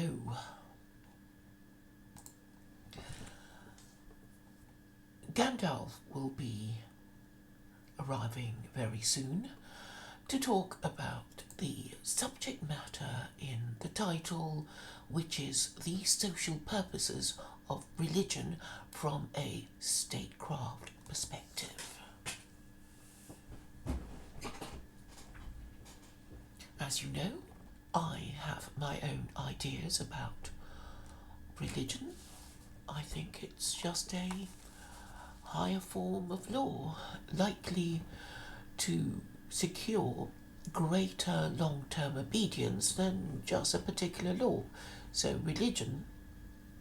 So, Gandalf will be arriving very soon to talk about the subject matter in the title, which is the social purposes of religion from a statecraft perspective. As you know, I have my own ideas about religion. I think it's just a higher form of law, likely to secure greater long-term obedience than just a particular law. So religion,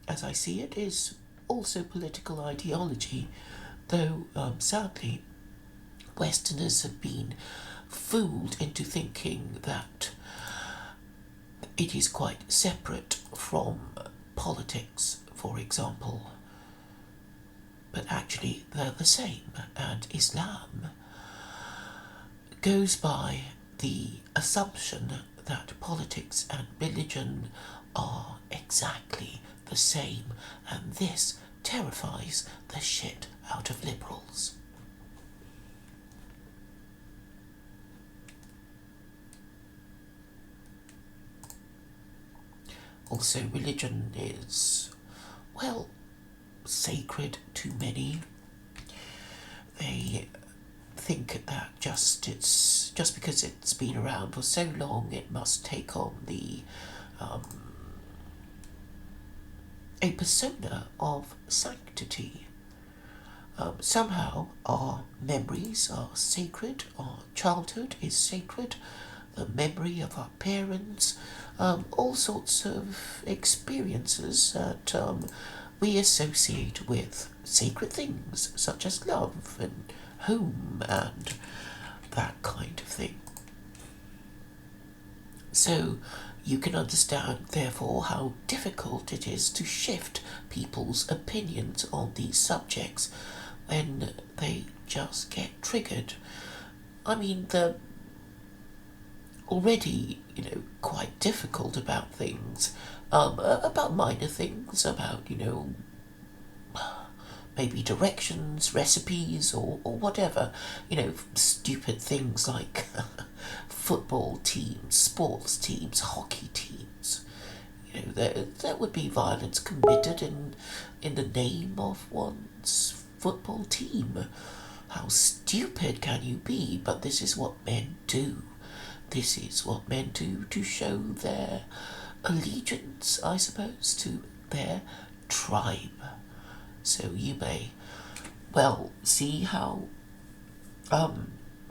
as I see it, is also political ideology, though sadly Westerners have been fooled into thinking that it is quite separate from politics, for example. But actually they're the same, and Islam goes by the assumption that politics and religion are exactly the same, and this terrifies the shit out of liberals. Also, religion is, well, sacred to many. They think that just because it's been around for so long, it must take on a persona of sanctity. Somehow our memories are sacred, our childhood is sacred, the memory of our parents, all sorts of experiences that we associate with sacred things, such as love and home and that kind of thing. So you can understand, therefore, how difficult it is to shift people's opinions on these subjects when they just get triggered. I mean, they're already, quite difficult about things, about minor things, about, maybe directions, recipes, or whatever. Stupid things like football teams, sports teams, hockey teams. There would be violence committed in the name of one's football team. How stupid can you be? But this is what men do. This is what men do to show their allegiance, I suppose, to their tribe. So you may, well, see how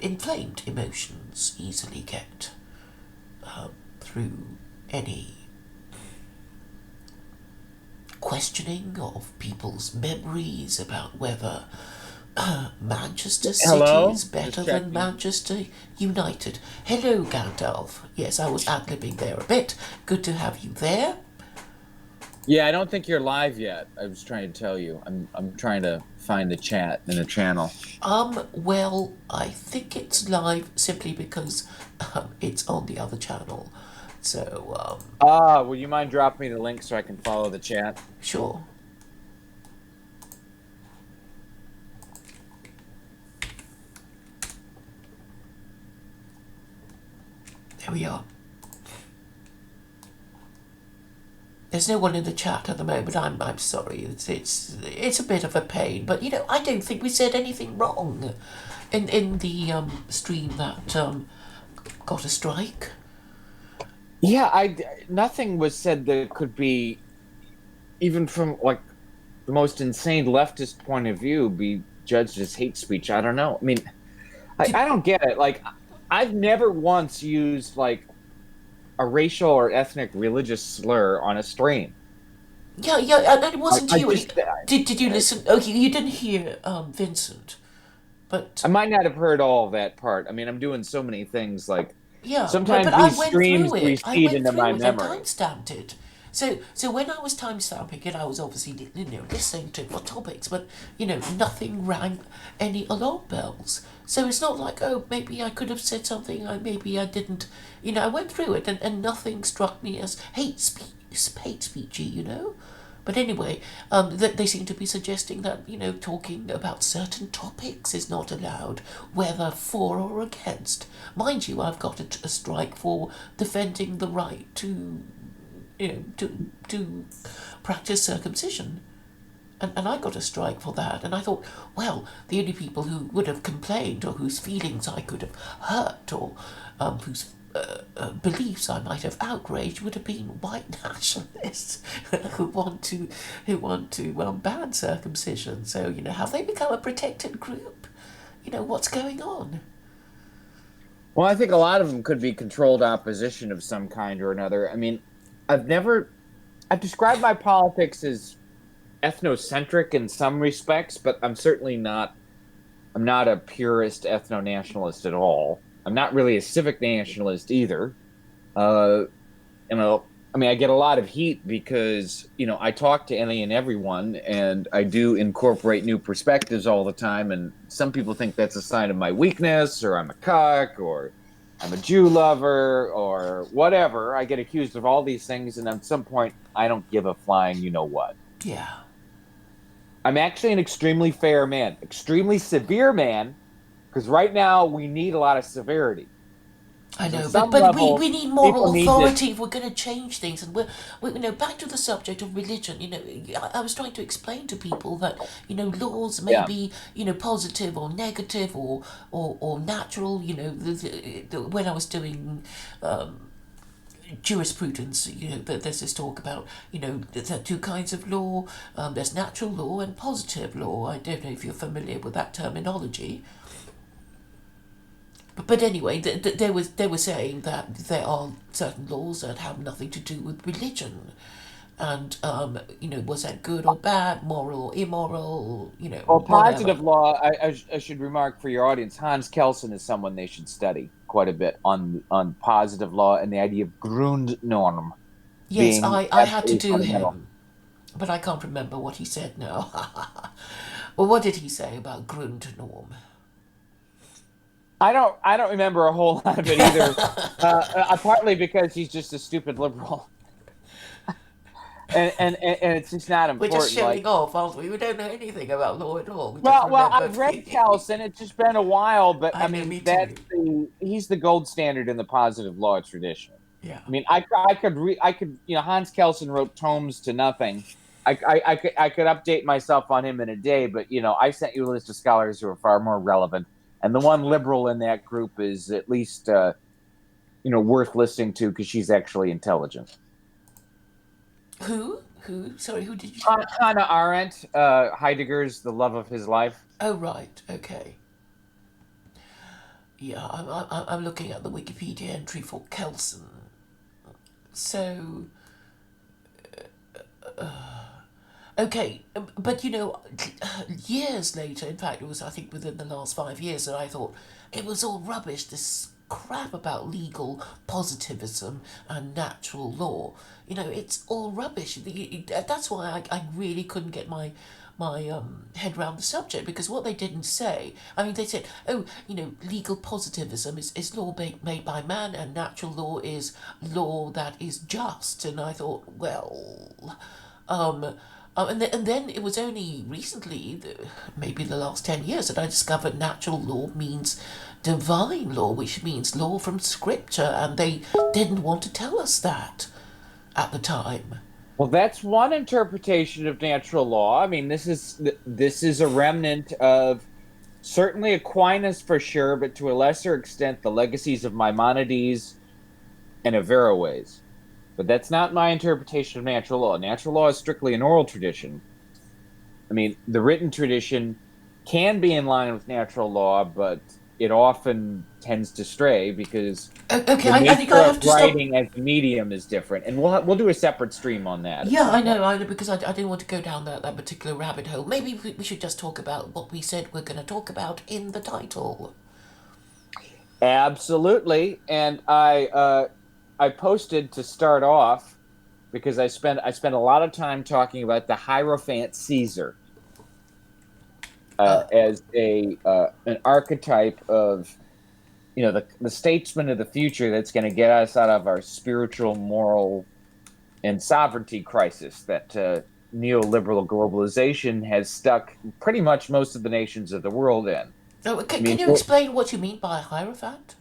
inflamed emotions easily get through any questioning of people's memories about whether Manchester City Hello? is better Just than checking. Manchester United. Hello, Gandalf. Yes, I was ad-libbing there a bit. Good to have you there. Yeah, I don't think you're live yet. I was trying to tell you. I'm trying to find the chat in the channel. Well, I think it's live simply because it's on the other channel. So, Would you mind dropping me the link so I can follow the chat? sure. There we are. There's no one in the chat at the moment. I'm sorry. It's a bit of a pain, but I don't think we said anything wrong in the stream that got a strike. Yeah, nothing was said that could be, even from like the most insane leftist point of view, be judged as hate speech. I don't know. I mean, I don't get it. Like, I've never once used like a racial or ethnic religious slur on a stream. Yeah, and it wasn't I you. just, Did you listen? Oh, you didn't hear Vincent, but I might not have heard all of that part. I mean, I'm doing so many things. Like, yeah, but sometimes I these went streams through it. I recede went into my through it and memory. timestamped it. So when I was timestamping it, I was obviously listening to what topics, but nothing rang any alarm bells. So it's not like, oh, maybe I could have said something, maybe I didn't. I went through it and nothing struck me as hate speech. hate speechy, you know. But anyway, they seem to be suggesting that, talking about certain topics is not allowed, whether for or against. Mind you, I've got a strike for defending the right to, to practice circumcision. And I got a strike for that. And I thought, well, the only people who would have complained or whose feelings I could have hurt or whose beliefs I might have outraged would have been white nationalists who want to ban circumcision. So have they become a protected group? What's going on? Well, I think a lot of them could be controlled opposition of some kind or another. I mean, I've described my politics as ethnocentric in some respects, but I'm not a purist ethno-nationalist at all. I'm not really a civic nationalist either. I mean, I get a lot of heat because, I talk to any and everyone, and I do incorporate new perspectives all the time, and some people think that's a sign of my weakness, or I'm a cuck, or I'm a Jew lover, or whatever. I get accused of all these things, and at some point, I don't give a flying you-know-what. Yeah. I'm actually an extremely fair man, extremely severe man, because right now we need a lot of severity. I know, some but level, we need moral need authority if we're going to change things. And back to the subject of religion. I was trying to explain to people that laws may be positive or negative or natural. When I was doing jurisprudence, there's this talk about, there are two kinds of law. There's natural law and positive law. I don't know if you're familiar with that terminology. But anyway, they were saying that there are certain laws that have nothing to do with religion. And, was that good or bad, moral or immoral, Well, positive whatever. law, I should remark for your audience, Hans Kelsen is someone they should study quite a bit on positive law and the idea of Grundnorm Yes, being I had to absolutely do fundamental. him, but I can't remember what he said now. Well, what did he say about Grundnorm? I don't remember a whole lot of it either. Partly because he's just a stupid liberal, and it's just not We're just important. showing off, aren't we? We don't know anything about law at all. We just Well, remember. I've read Kelsen. It's just been a while, but I I know, mean, me too. he's the gold standard in the positive law tradition. Yeah. I mean, I could, Hans Kelsen wrote tomes to nothing. I could update myself on him in a day, but I sent you a list of scholars who are far more relevant, and the one liberal in that group is at least worth listening to because she's actually intelligent. Who? Who? Sorry, who did you? Hannah Arendt, Heidegger's The Love of His Life. Oh, right. Okay. Yeah, I'm looking at the Wikipedia entry for Kelsen. So, okay, but years later, in fact, it was, I think, within the last 5 years that I thought it was all rubbish, this crap about legal positivism and natural law. It's all rubbish. That's why I really couldn't get my head around the subject, because what they didn't say, I mean, they said, oh, legal positivism is law made by man, and natural law is law that is just. And I thought, well, and then it was only recently, maybe the last 10 years, that I discovered natural law means divine law, which means law from scripture, and they didn't want to tell us that at the time. Well, that's one interpretation of natural law. I mean, this is a remnant of certainly Aquinas for sure, but to a lesser extent, the legacies of Maimonides and Averroes. But that's not my interpretation of natural law. Natural law is strictly an oral tradition. I mean, the written tradition can be in line with natural law, but it often tends to stray because Okay, the I think nature I have of to stop. writing as a medium is different. And we'll do a separate stream on that at Yeah, some I point. know, because I didn't want to go down that particular rabbit hole. Maybe we should just talk about what we said we're going to talk about in the title. Absolutely. And I posted to start off because I spent a lot of time talking about the Hierophant Caesar as an archetype of the statesman of the future that's going to get us out of our spiritual moral and sovereignty crisis that neoliberal globalization has stuck pretty much most of the nations of the world in. Oh, I can mean, you explain what you mean by hierophant?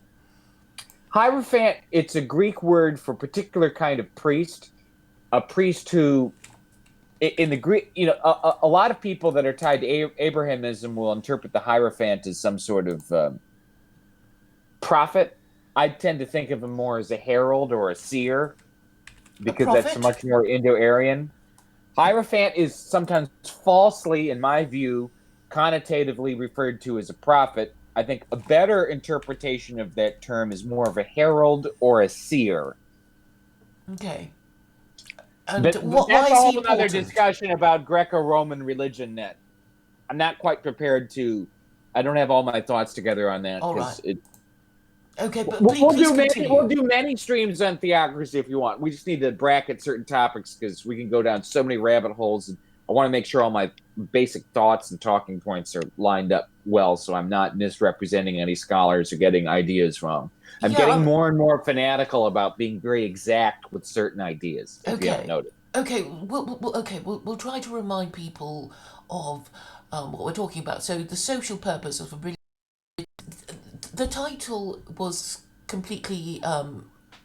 hierophant, it's a Greek word for particular kind of priest, a priest who, in the Greek, a lot of people that are tied to Abrahamism will interpret the hierophant as some sort of prophet. I tend to think of him more as a herald or a seer A because that's prophet? much more Indo-Aryan. Hierophant is sometimes falsely, in my view, connotatively referred to as a prophet. I think a better interpretation of that term is more of a herald or a seer. Okay. And But why that's a is he whole other important? discussion about Greco-Roman religion that I'm not quite prepared to. I don't have all my thoughts together on that All right. because it. Okay, but We'll, we'll please do many. We'll continue. do many streams on theocracy if you want. We just need to bracket certain topics because we can go down so many rabbit holes, and I want to make sure all my basic thoughts and talking points are lined up well, so I'm not misrepresenting any scholars or getting ideas wrong. I'm Yeah, getting more and more fanatical about being very exact with certain ideas. If you haven't okay. noticed. Okay, we'll try to remind people of what we're talking about. So, the social purpose of a the title was completely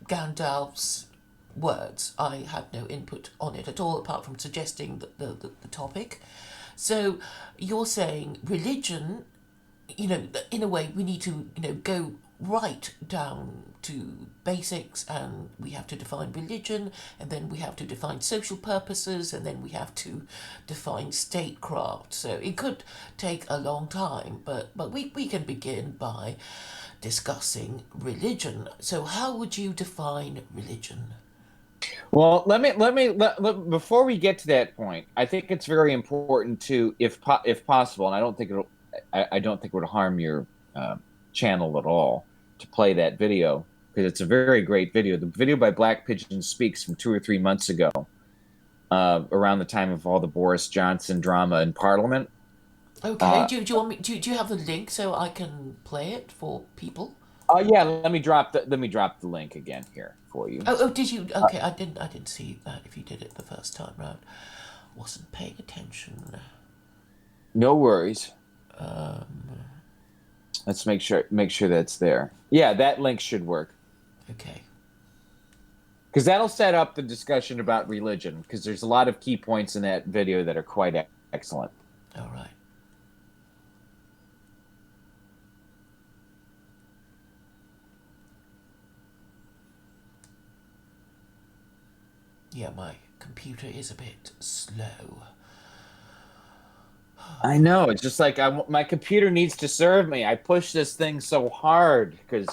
Gandalf's words. I had no input on it at all, apart from suggesting the topic. So you're saying religion, in a way, we need to, go right down to basics, and we have to define religion, and then we have to define social purposes, and then we have to define statecraft. So it could take a long time, but we can begin by discussing religion. So how would you define religion? Well, before we get to that point, I think it's very important to, if possible, and I don't think it would harm your channel at all to play that video because it's a very great video. The video by Black Pigeon Speaks from 2 or 3 months ago, around the time of all the Boris Johnson drama in Parliament. Okay, Uh, do you want me do you have the link so I can play it for people? yeah, let me drop the link again here for you. Oh, did you? Okay, I didn't see that if you did it the first time round. Wasn't paying attention. No worries. Let's make sure that's there. Yeah, that link should work. Okay. Because that'll set up the discussion about religion, because there's a lot of key points in that video that are quite excellent. All right. Yeah, my computer is a bit slow. I know. It's just like my computer needs to serve me. I push this thing so hard because,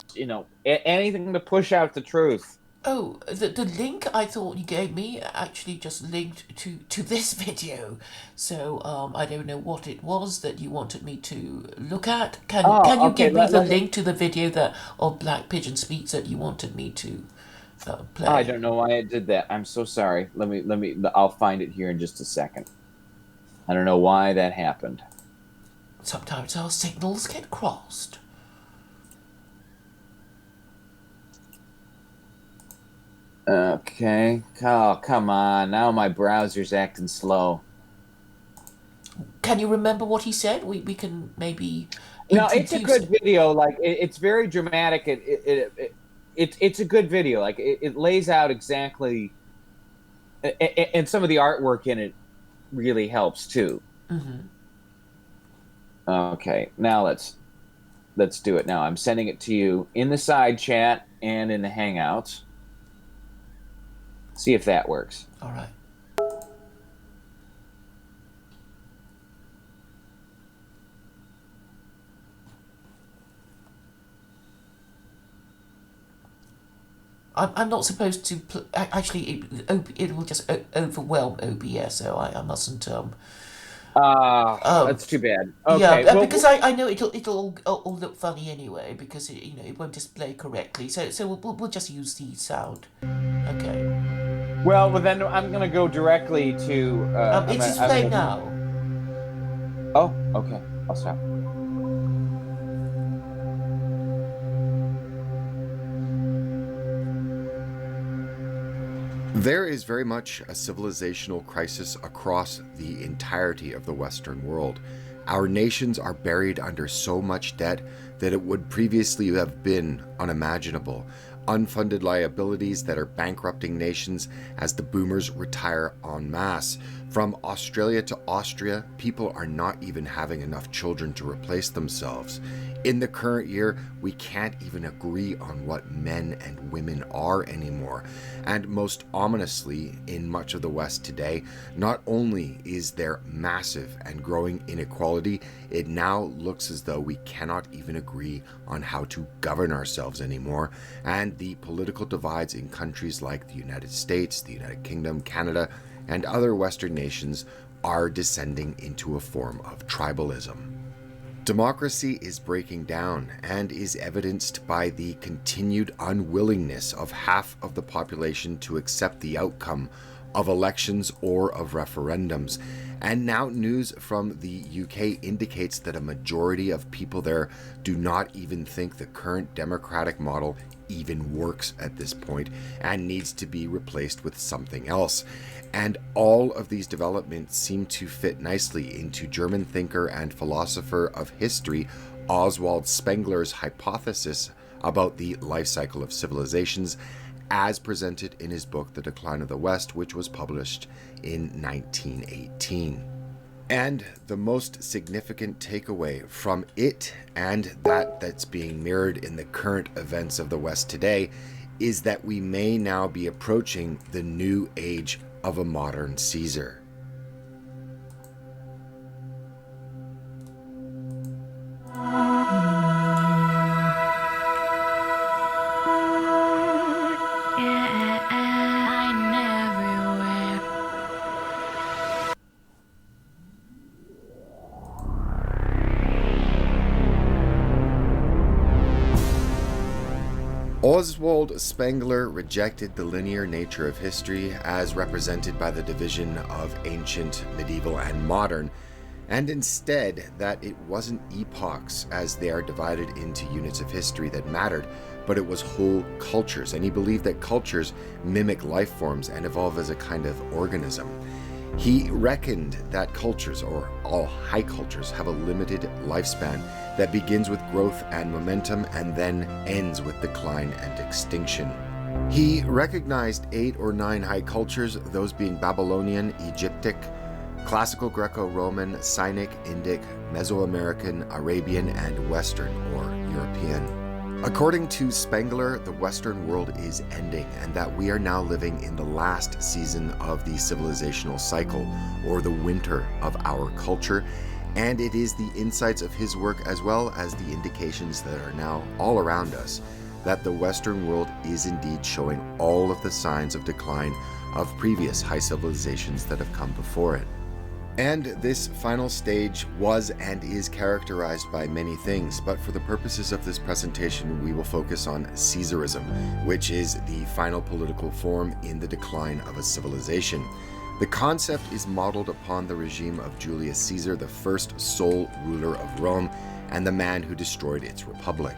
anything to push out the truth. Oh, the link I thought you gave me actually just linked to this video. So I don't know what it was that you wanted me to look at. Can Oh, you okay. give me the link to the video that of Black Pigeon Speaks that you wanted me to I play? don't know why I did that. I'm so sorry. I'll find it here in just a second. I don't know why that happened. Sometimes our signals get crossed. Okay. Oh, come on. Now my browser's acting slow. Can you remember what he said? We can maybe No, it's a introduce good it. video. Like it's very dramatic. It's a good video. Like it lays out exactly, and some of the artwork in it really helps too. Okay, now let's do it. Now I'm sending it to you in the side chat and in the Hangouts. See if that works. All right. I'm not supposed to. Actually, it will just overwhelm OBS, so I mustn't. That's too bad. Yeah, Okay, well, because I know it'll all look funny anyway because it won't display correctly. So we'll just use the sound. Okay. well, then I'm gonna go directly to. It's I'm displaying gonna. now. Oh, okay. I'll stop. There is very much a civilizational crisis across the entirety of the Western world. Our nations are buried under so much debt that it would previously have been unimaginable. Unfunded liabilities that are bankrupting nations as the boomers retire en masse. From Australia to Austria, people are not even having enough children to replace themselves. In the current year, we can't even agree on what men and women are anymore. And most ominously, in much of the West today, not only is there massive and growing inequality, it now looks as though we cannot even agree on how to govern ourselves anymore. And the political divides in countries like the United States, the United Kingdom, Canada, and other Western nations are descending into a form of tribalism. Democracy is breaking down and is evidenced by the continued unwillingness of half of the population to accept the outcome of elections or of referendums. And now news from the UK indicates that a majority of people there do not even think the current democratic model even works at this point and needs to be replaced with something else. And all of these developments seem to fit nicely into German thinker and philosopher of history Oswald Spengler's hypothesis about the life cycle of civilizations, as presented in his book The Decline of the West, which was published in 1918. And the most significant takeaway from it, and that's being mirrored in the current events of the West today, is that we may now be approaching the new age of a modern Caesar. Oswald Spengler rejected the linear nature of history as represented by the division of ancient, medieval, and modern, and instead that it wasn't epochs as they are divided into units of history that mattered, but it was whole cultures, and he believed that cultures mimic life forms and evolve as a kind of organism. He reckoned that cultures, or all high cultures, have a limited lifespan that begins with growth and momentum and then ends with decline and extinction. He recognized 8 or 9 high cultures, those being Babylonian, Egyptic, Classical Greco-Roman, Sinic, Indic, Mesoamerican, Arabian, and Western or European. According to Spengler, the Western world is ending and that we are now living in the last season of the civilizational cycle, or the winter of our culture, and it is the insights of his work as well as the indications that are now all around us that the Western world is indeed showing all of the signs of decline of previous high civilizations that have come before it. And this final stage was and is characterized by many things, but for the purposes of this presentation, we will focus on CAESARISM, which is the final political form in the decline of a civilization. The concept is modeled upon the regime of Julius Caesar, the first sole ruler of Rome, and the man who destroyed its republic.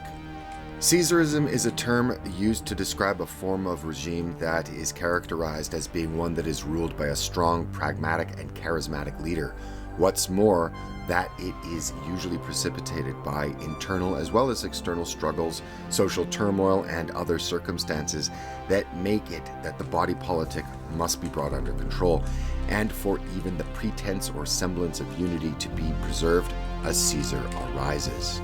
CAESARISM is a term used to describe a form of regime that is characterized as being one that is ruled by a strong, pragmatic, and charismatic leader. What's more, that it is usually precipitated by internal as well as external struggles, social turmoil, and other circumstances that make it that the body politic must be brought under control, and for even the pretense or semblance of unity to be preserved, a Caesar arises.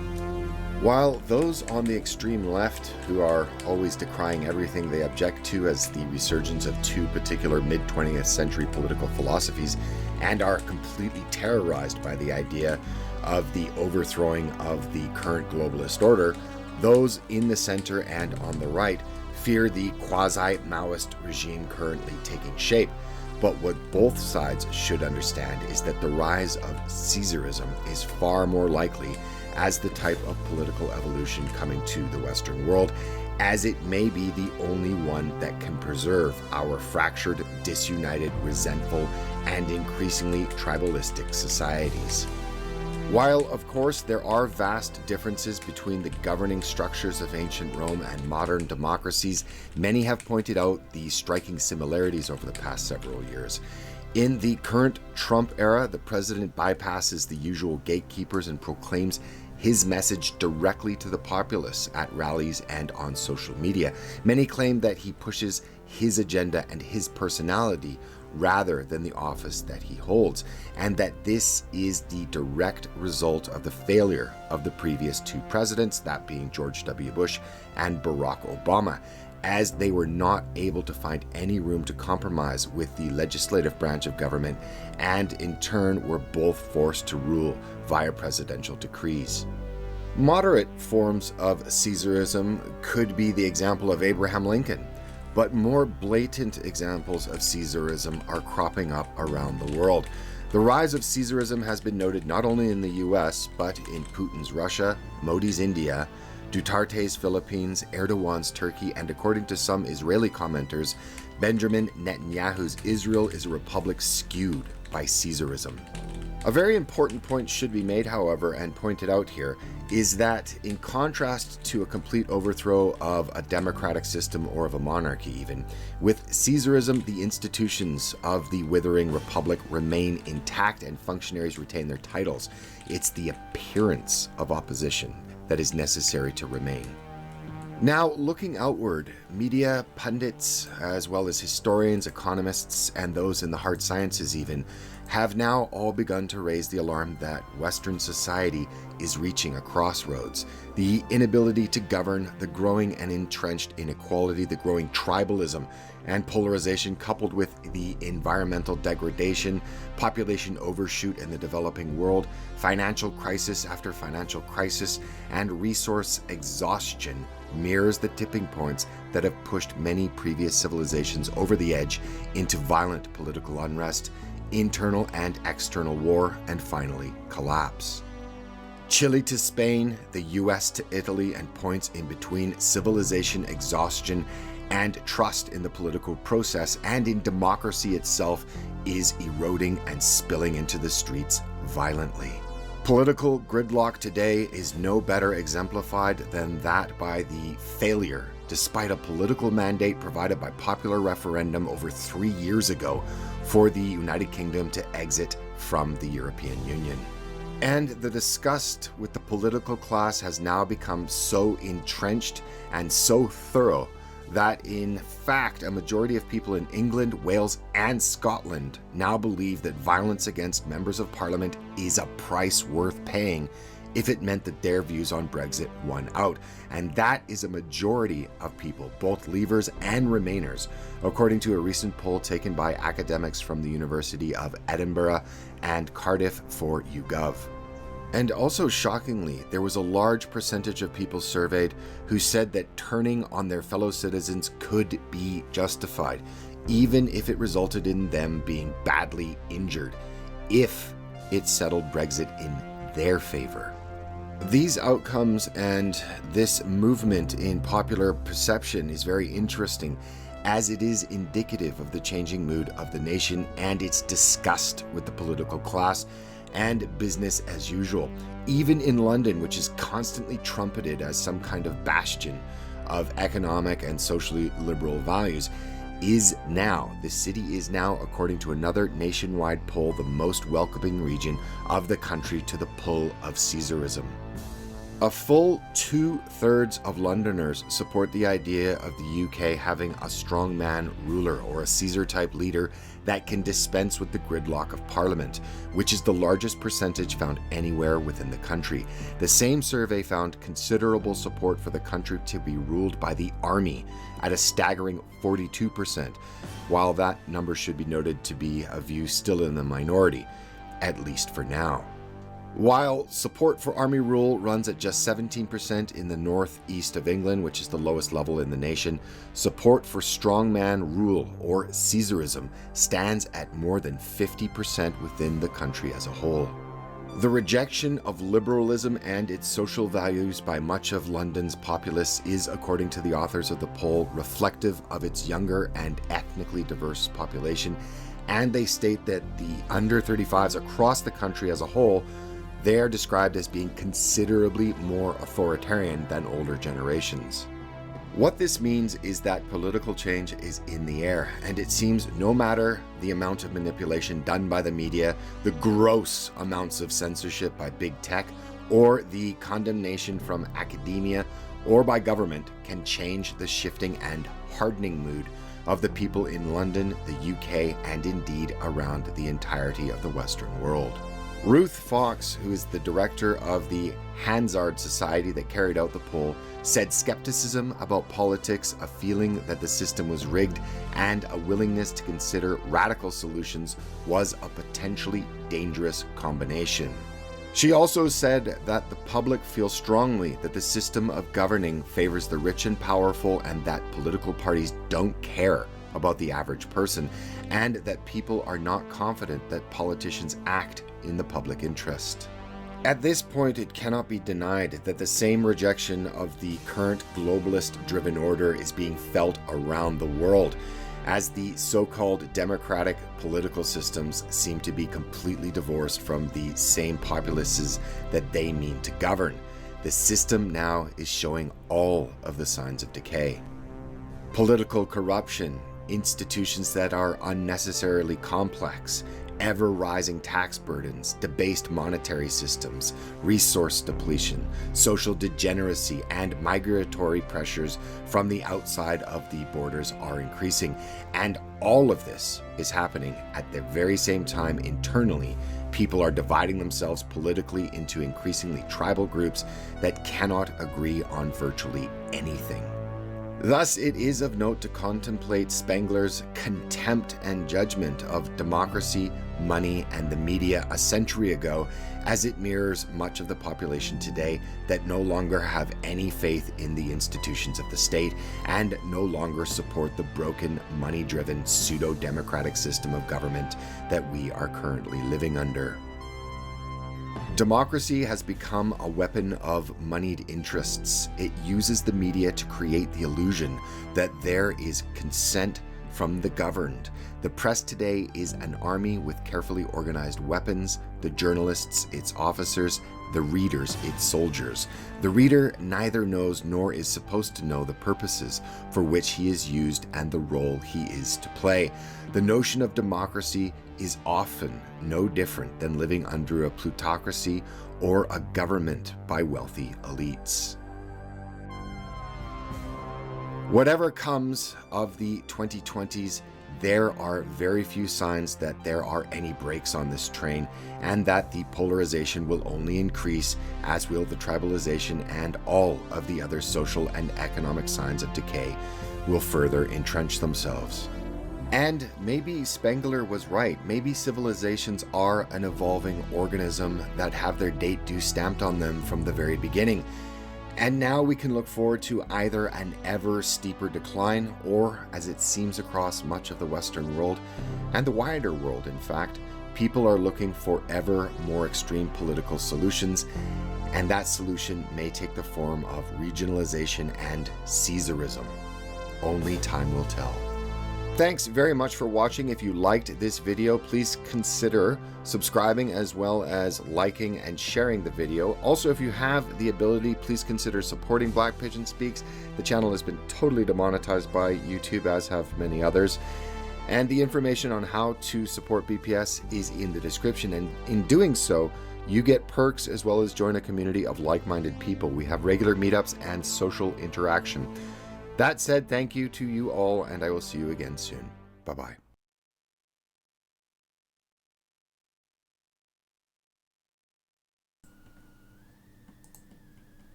While those on the extreme left, who are always decrying everything they object to as the resurgence of 2 particular mid-20th century political philosophies, and are completely terrorized by the idea of the overthrowing of the current globalist order, those in the center and on the right fear the quasi-Maoist regime currently taking shape. But what both sides should understand is that the rise of Caesarism is far more likely as the type of political evolution coming to the Western world, as it may be the only one that can preserve our fractured, disunited, resentful, and increasingly tribalistic societies. While, of course, there are vast differences between the governing structures of ancient Rome and modern democracies, many have pointed out the striking similarities over the past several years. In the current Trump era, the president bypasses the usual gatekeepers and proclaims his message directly to the populace at rallies and on social media. Many claim that he pushes his agenda and his personality rather than the office that he holds, and that this is the direct result of the failure of the previous two presidents, that being George W. Bush and Barack Obama, as they were not able to find any room to compromise with the legislative branch of government, and in turn were both forced to rule via presidential decrees. Moderate forms of Caesarism could be the example of Abraham Lincoln, but more blatant examples of Caesarism are cropping up around the world. The rise of Caesarism has been noted not only in the US, but in Putin's Russia, Modi's India, Duterte's Philippines, Erdogan's Turkey, and according to some Israeli commenters, Benjamin Netanyahu's Israel is a republic skewed by Caesarism. A very important point should be made, however, and pointed out here, is that in contrast to a complete overthrow of a democratic system or of a monarchy even, with Caesarism, the institutions of the withering republic remain intact and functionaries retain their titles. It's the appearance of opposition that is necessary to remain. Now, looking outward, media, pundits, as well as historians, economists, and those in the hard sciences even, have now all begun to raise the alarm that Western society is reaching a crossroads. The inability to govern, the growing and entrenched inequality, the growing tribalism and polarization, coupled with the environmental degradation, population overshoot in the developing world, financial crisis after financial crisis, and resource exhaustion mirrors the tipping points that have pushed many previous civilizations over the edge into violent political unrest, internal and external war, and finally collapse. Chile to Spain, the US to Italy, and points in between, civilization exhaustion and trust in the political process and in democracy itself is eroding and spilling into the streets violently. Political gridlock today is no better exemplified than that by the failure, despite a political mandate provided by popular referendum over 3 years ago, for the United Kingdom to exit from the European Union. And the disgust with the political class has now become so entrenched and so thorough that in fact a majority of people in England, Wales, and Scotland now believe that violence against members of Parliament is a price worth paying if it meant that their views on Brexit won out. And that is a majority of people, both Leavers and Remainers, according to a recent poll taken by academics from the University of Edinburgh and Cardiff for YouGov. And also shockingly, there was a large percentage of people surveyed who said that turning on their fellow citizens could be justified, even if it resulted in them being badly injured, if it settled Brexit in their favor. These outcomes and this movement in popular perception is very interesting, as it is indicative of the changing mood of the nation and its disgust with the political class and business as usual. Even in London, which is constantly trumpeted as some kind of bastion of economic and socially liberal values, the city is now, according to another nationwide poll, the most welcoming region of the country to the pull of Caesarism. A full 2/3 of Londoners support the idea of the UK having a strongman ruler or a Caesar-type leader that can dispense with the gridlock of Parliament, which is the largest percentage found anywhere within the country. The same survey found considerable support for the country to be ruled by the army at a staggering 42%, while that number should be noted to be a view still in the minority, at least for now. While support for army rule runs at just 17% in the northeast of England, which is the lowest level in the nation, support for strongman rule, or Caesarism, stands at more than 50% within the country as a whole. The rejection of liberalism and its social values by much of London's populace is, according to the authors of the poll, reflective of its younger and ethnically diverse population, and they state that the under 35s across the country as a whole They are described as being considerably more authoritarian than older generations. What this means is that political change is in the air, and it seems no matter the amount of manipulation done by the media, the gross amounts of censorship by big tech, or the condemnation from academia or by government can change the shifting and hardening mood of the people in London, the UK, and indeed around the entirety of the Western world. Ruth Fox, who is the director of the Hansard Society that carried out the poll, said skepticism about politics, a feeling that the system was rigged, and a willingness to consider radical solutions was a potentially dangerous combination. She also said that the public feels strongly that the system of governing favors the rich and powerful, and that political parties don't care about the average person, and that people are not confident that politicians act in the public interest. At this point, it cannot be denied that the same rejection of the current globalist-driven order is being felt around the world, as the so-called democratic political systems seem to be completely divorced from the same populaces that they mean to govern. The system now is showing all of the signs of decay. Political corruption, institutions that are unnecessarily complex, ever-rising tax burdens, debased monetary systems, resource depletion, social degeneracy, and migratory pressures from the outside of the borders are increasing. And all of this is happening at the very same time internally. People are dividing themselves politically into increasingly tribal groups that cannot agree on virtually anything. Thus, it is of note to contemplate Spengler's contempt and judgment of democracy, money, and the media a century ago, as it mirrors much of the population today that no longer have any faith in the institutions of the state and no longer support the broken, money-driven, pseudo-democratic system of government that we are currently living under. Democracy has become a weapon of moneyed interests. It uses the media to create the illusion that there is consent from the governed. The press today is an army with carefully organized weapons, the journalists its officers, the readers its soldiers. The reader neither knows nor is supposed to know the purposes for which he is used and the role he is to play. The notion of democracy is often no different than living under a plutocracy or a government by wealthy elites. Whatever comes of the 2020s, there are very few signs that there are any brakes on this train, and that the polarization will only increase, as will the tribalization, and all of the other social and economic signs of decay will further entrench themselves. And maybe Spengler was right. Maybe civilizations are an evolving organism that have their date due stamped on them from the very beginning. And now we can look forward to either an ever steeper decline, or, as it seems across much of the Western world, and the wider world in fact, people are looking for ever more extreme political solutions, and that solution may take the form of regionalization and CAESARISM. Only time will tell. Thanks very much for watching. If you liked this video, please consider subscribing as well as liking and sharing the video. Also, if you have the ability, please consider supporting Black Pigeon Speaks. The channel has been totally demonetized by YouTube, as have many others. And the information on how to support BPS is in the description. And in doing so, you get perks as well as join a community of like-minded people. We have regular meetups and social interaction. That said, thank you to you all, and I will see you again soon. Bye-bye.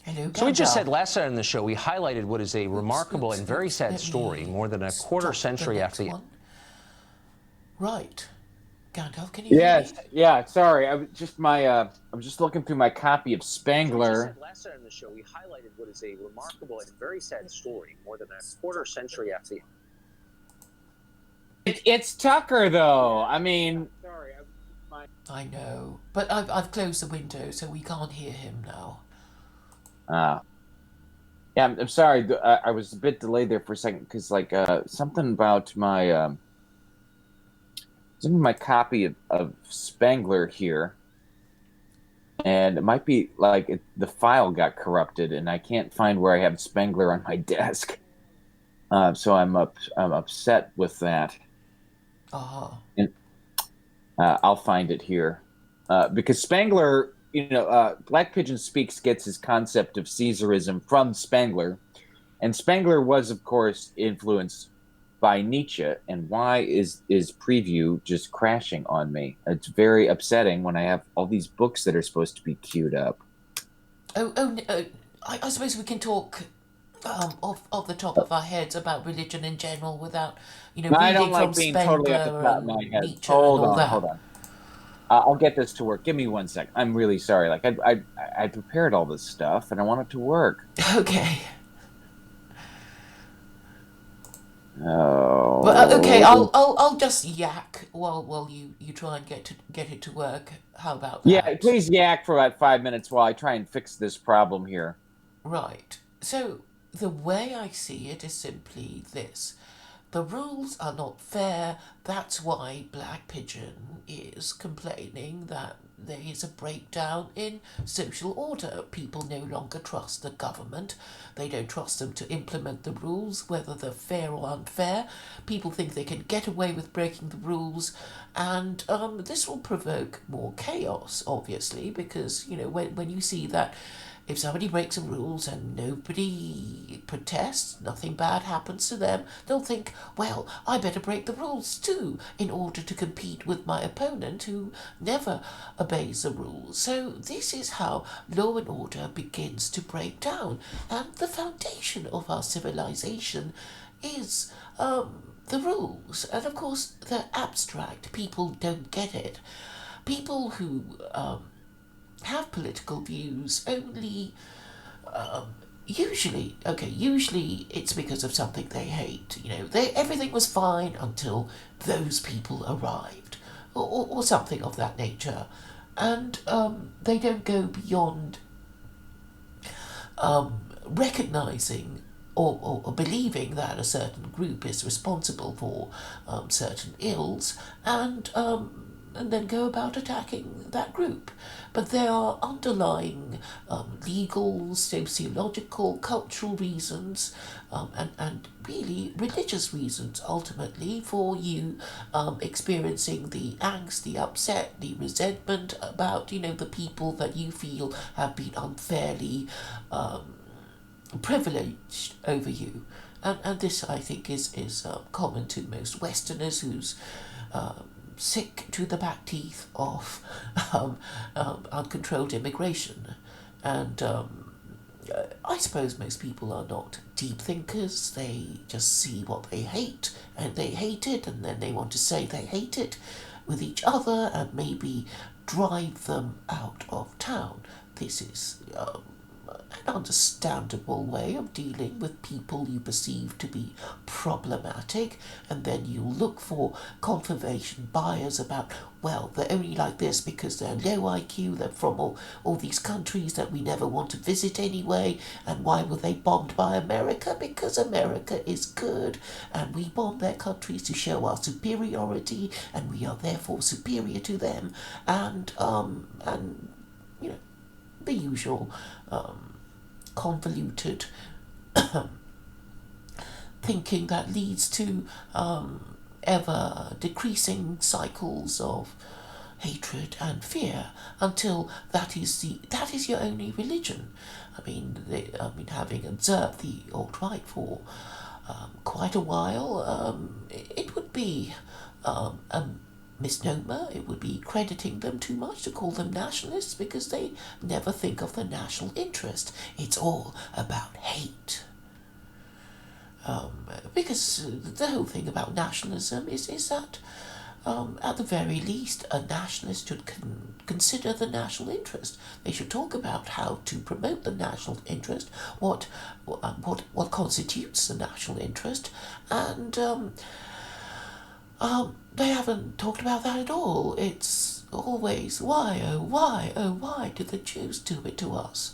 Hello, So we just Gandalf. said last night on the show, we highlighted what is a remarkable and very sad Let story me more than a quarter stop the century next after the... one. Right. Gandalf, can you Yes, hear me? yeah. Sorry, I was just I'm just looking through my copy of So we just Spengler. said last night on the show, we highlighted what is a remarkable and very sad story more than a quarter century after the... It's Tucker, though. I mean, sorry. I know, but I've closed the window, so we can't hear him now. Yeah, I'm sorry. I was a bit delayed there for a second because, like, something about my This is my copy of Spangler here, and it might be like the file got corrupted, and I can't find where I have Spangler on my desk. So I'm upset with that, Ah. and I'll find it here because Spangler, Black Pigeon Speaks gets his concept of Caesarism from Spangler, and Spangler was, of course, influenced by Nietzsche. And why is Preview just crashing on me? It's very upsetting when I have all these books that are supposed to be queued up. I suppose we can talk off the top of our heads about religion in general without, I don't reading from like being totally off the Spengler top of my and head. Nietzsche and all Hold that. on. I'll get this to work. Give me 1 sec. I'm really sorry. Like I prepared all this stuff and I want it to work. Okay. Oh. Well, okay. I'll just yak while you try and get it to work. How about Yeah, that? please yak for about 5 minutes while I try and fix this problem here. Right. So the way I see it is simply this. The rules are not fair. That's why Black Pigeon is complaining that there is a breakdown in social order. People no longer trust the government. They don't trust them to implement the rules, whether they're fair or unfair. People think they can get away with breaking the rules, and this will provoke more chaos, obviously, because, when you see that if somebody breaks the rules and nobody protests, nothing bad happens to them, they'll think, well, I better break the rules too in order to compete with my opponent who never obeys the rules. So this is how law and order begins to break down. And the foundation of our civilization is the rules. And of course, they're abstract. People don't get it. People who have political views only usually it's because of something they hate. Everything was fine until those people arrived, or something of that nature, and they don't go beyond recognizing or believing that a certain group is responsible for certain ills, and then go about attacking that group. But there are underlying legal, sociological, cultural reasons, and really religious reasons ultimately for you experiencing the angst, the upset, the resentment about, the people that you feel have been unfairly privileged over you. And this, I think, is common to most Westerners who's sick to the back teeth of uncontrolled immigration. And I suppose most people are not deep thinkers. They just see what they hate, and they hate it, and then they want to say they hate it with each other and maybe drive them out of town. This is an understandable way of dealing with people you perceive to be problematic, and then you look for confirmation bias about, well, they're only like this because they're low IQ, they're from all these countries that we never want to visit anyway, and why were they bombed by America? Because America is good, and we bomb their countries to show our superiority, and we are therefore superior to them, and the usual convoluted thinking that leads to ever decreasing cycles of hatred and fear until that is your only religion. I mean, having observed the alt-right for quite a while, it would be a misnomer. It would be crediting them too much to call them nationalists, because they never think of the national interest. It's all about hate. Because the whole thing about nationalism is that at the very least, a nationalist should consider the national interest. They should talk about how to promote the national interest, what constitutes the national interest, and they haven't talked about that at all. It's always why, oh why did the Jews do it to us?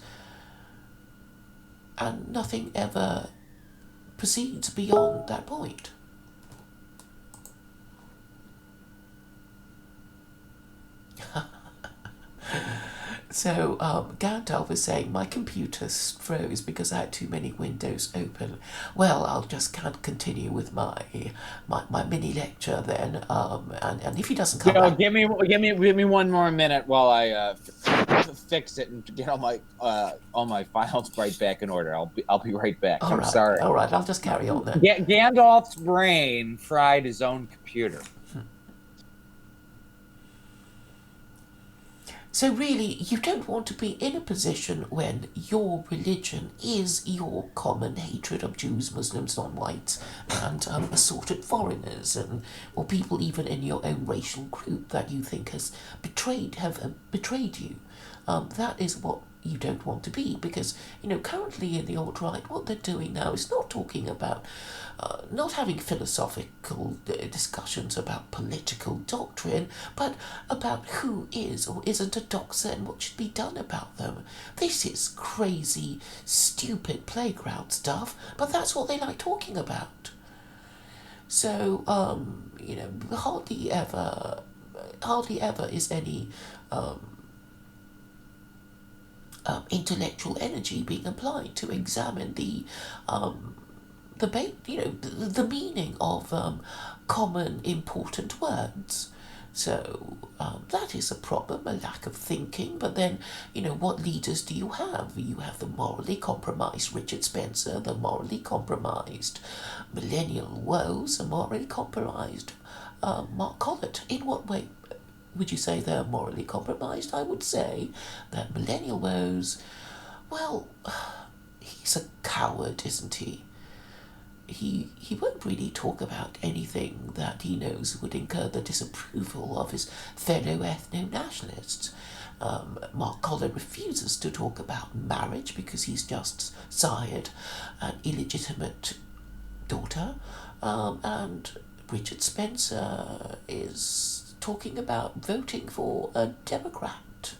And nothing ever proceeds beyond that point. So Gandalf is saying my computer froze because I had too many windows open. Well, I'll just can't continue with my mini lecture then. And if he doesn't come back, Give me one more minute while I fix it and get all my files right back in order. I'll be right back. I'm sorry. all right, I'll just carry on then. Gandalf's brain fried his own computer. So really, you don't want to be in a position when your religion is your common hatred of Jews, Muslims, non-whites, and assorted foreigners, or people even in your own racial group that you think have betrayed you. That is what you don't want to be, because currently in the alt-right, what they're doing now is not talking about not having philosophical discussions about political doctrine, but about who is or isn't a doxer and what should be done about them. This is crazy, stupid playground stuff, but that's what they like talking about. So, hardly ever is any intellectual energy being applied to examine the meaning of common important words. So that is a problem, a lack of thinking. But then, what leaders do you have? You have the morally compromised Richard Spencer, the morally compromised Millennial Woes, the morally compromised Mark Collett. In what way would you say they're morally compromised? I would say that Millennial Woes, well, he's a coward, isn't he? He won't really talk about anything that he knows would incur the disapproval of his fellow ethno-nationalists. Mark Collett refuses to talk about marriage because he's just sired an illegitimate daughter, and Richard Spencer is talking about voting for a Democrat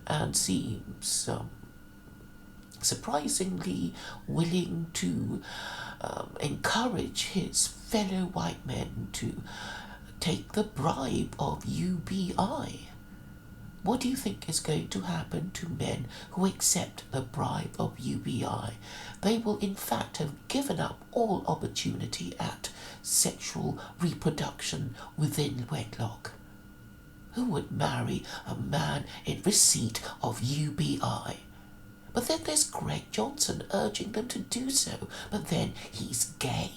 and seems surprisingly willing to encourage his fellow white men to take the bribe of UBI. What do you think is going to happen to men who accept the bribe of UBI? They will in fact have given up all opportunity at sexual reproduction within wedlock. Who would marry a man in receipt of UBI? But then there's Greg Johnson urging them to do so, but then he's gay.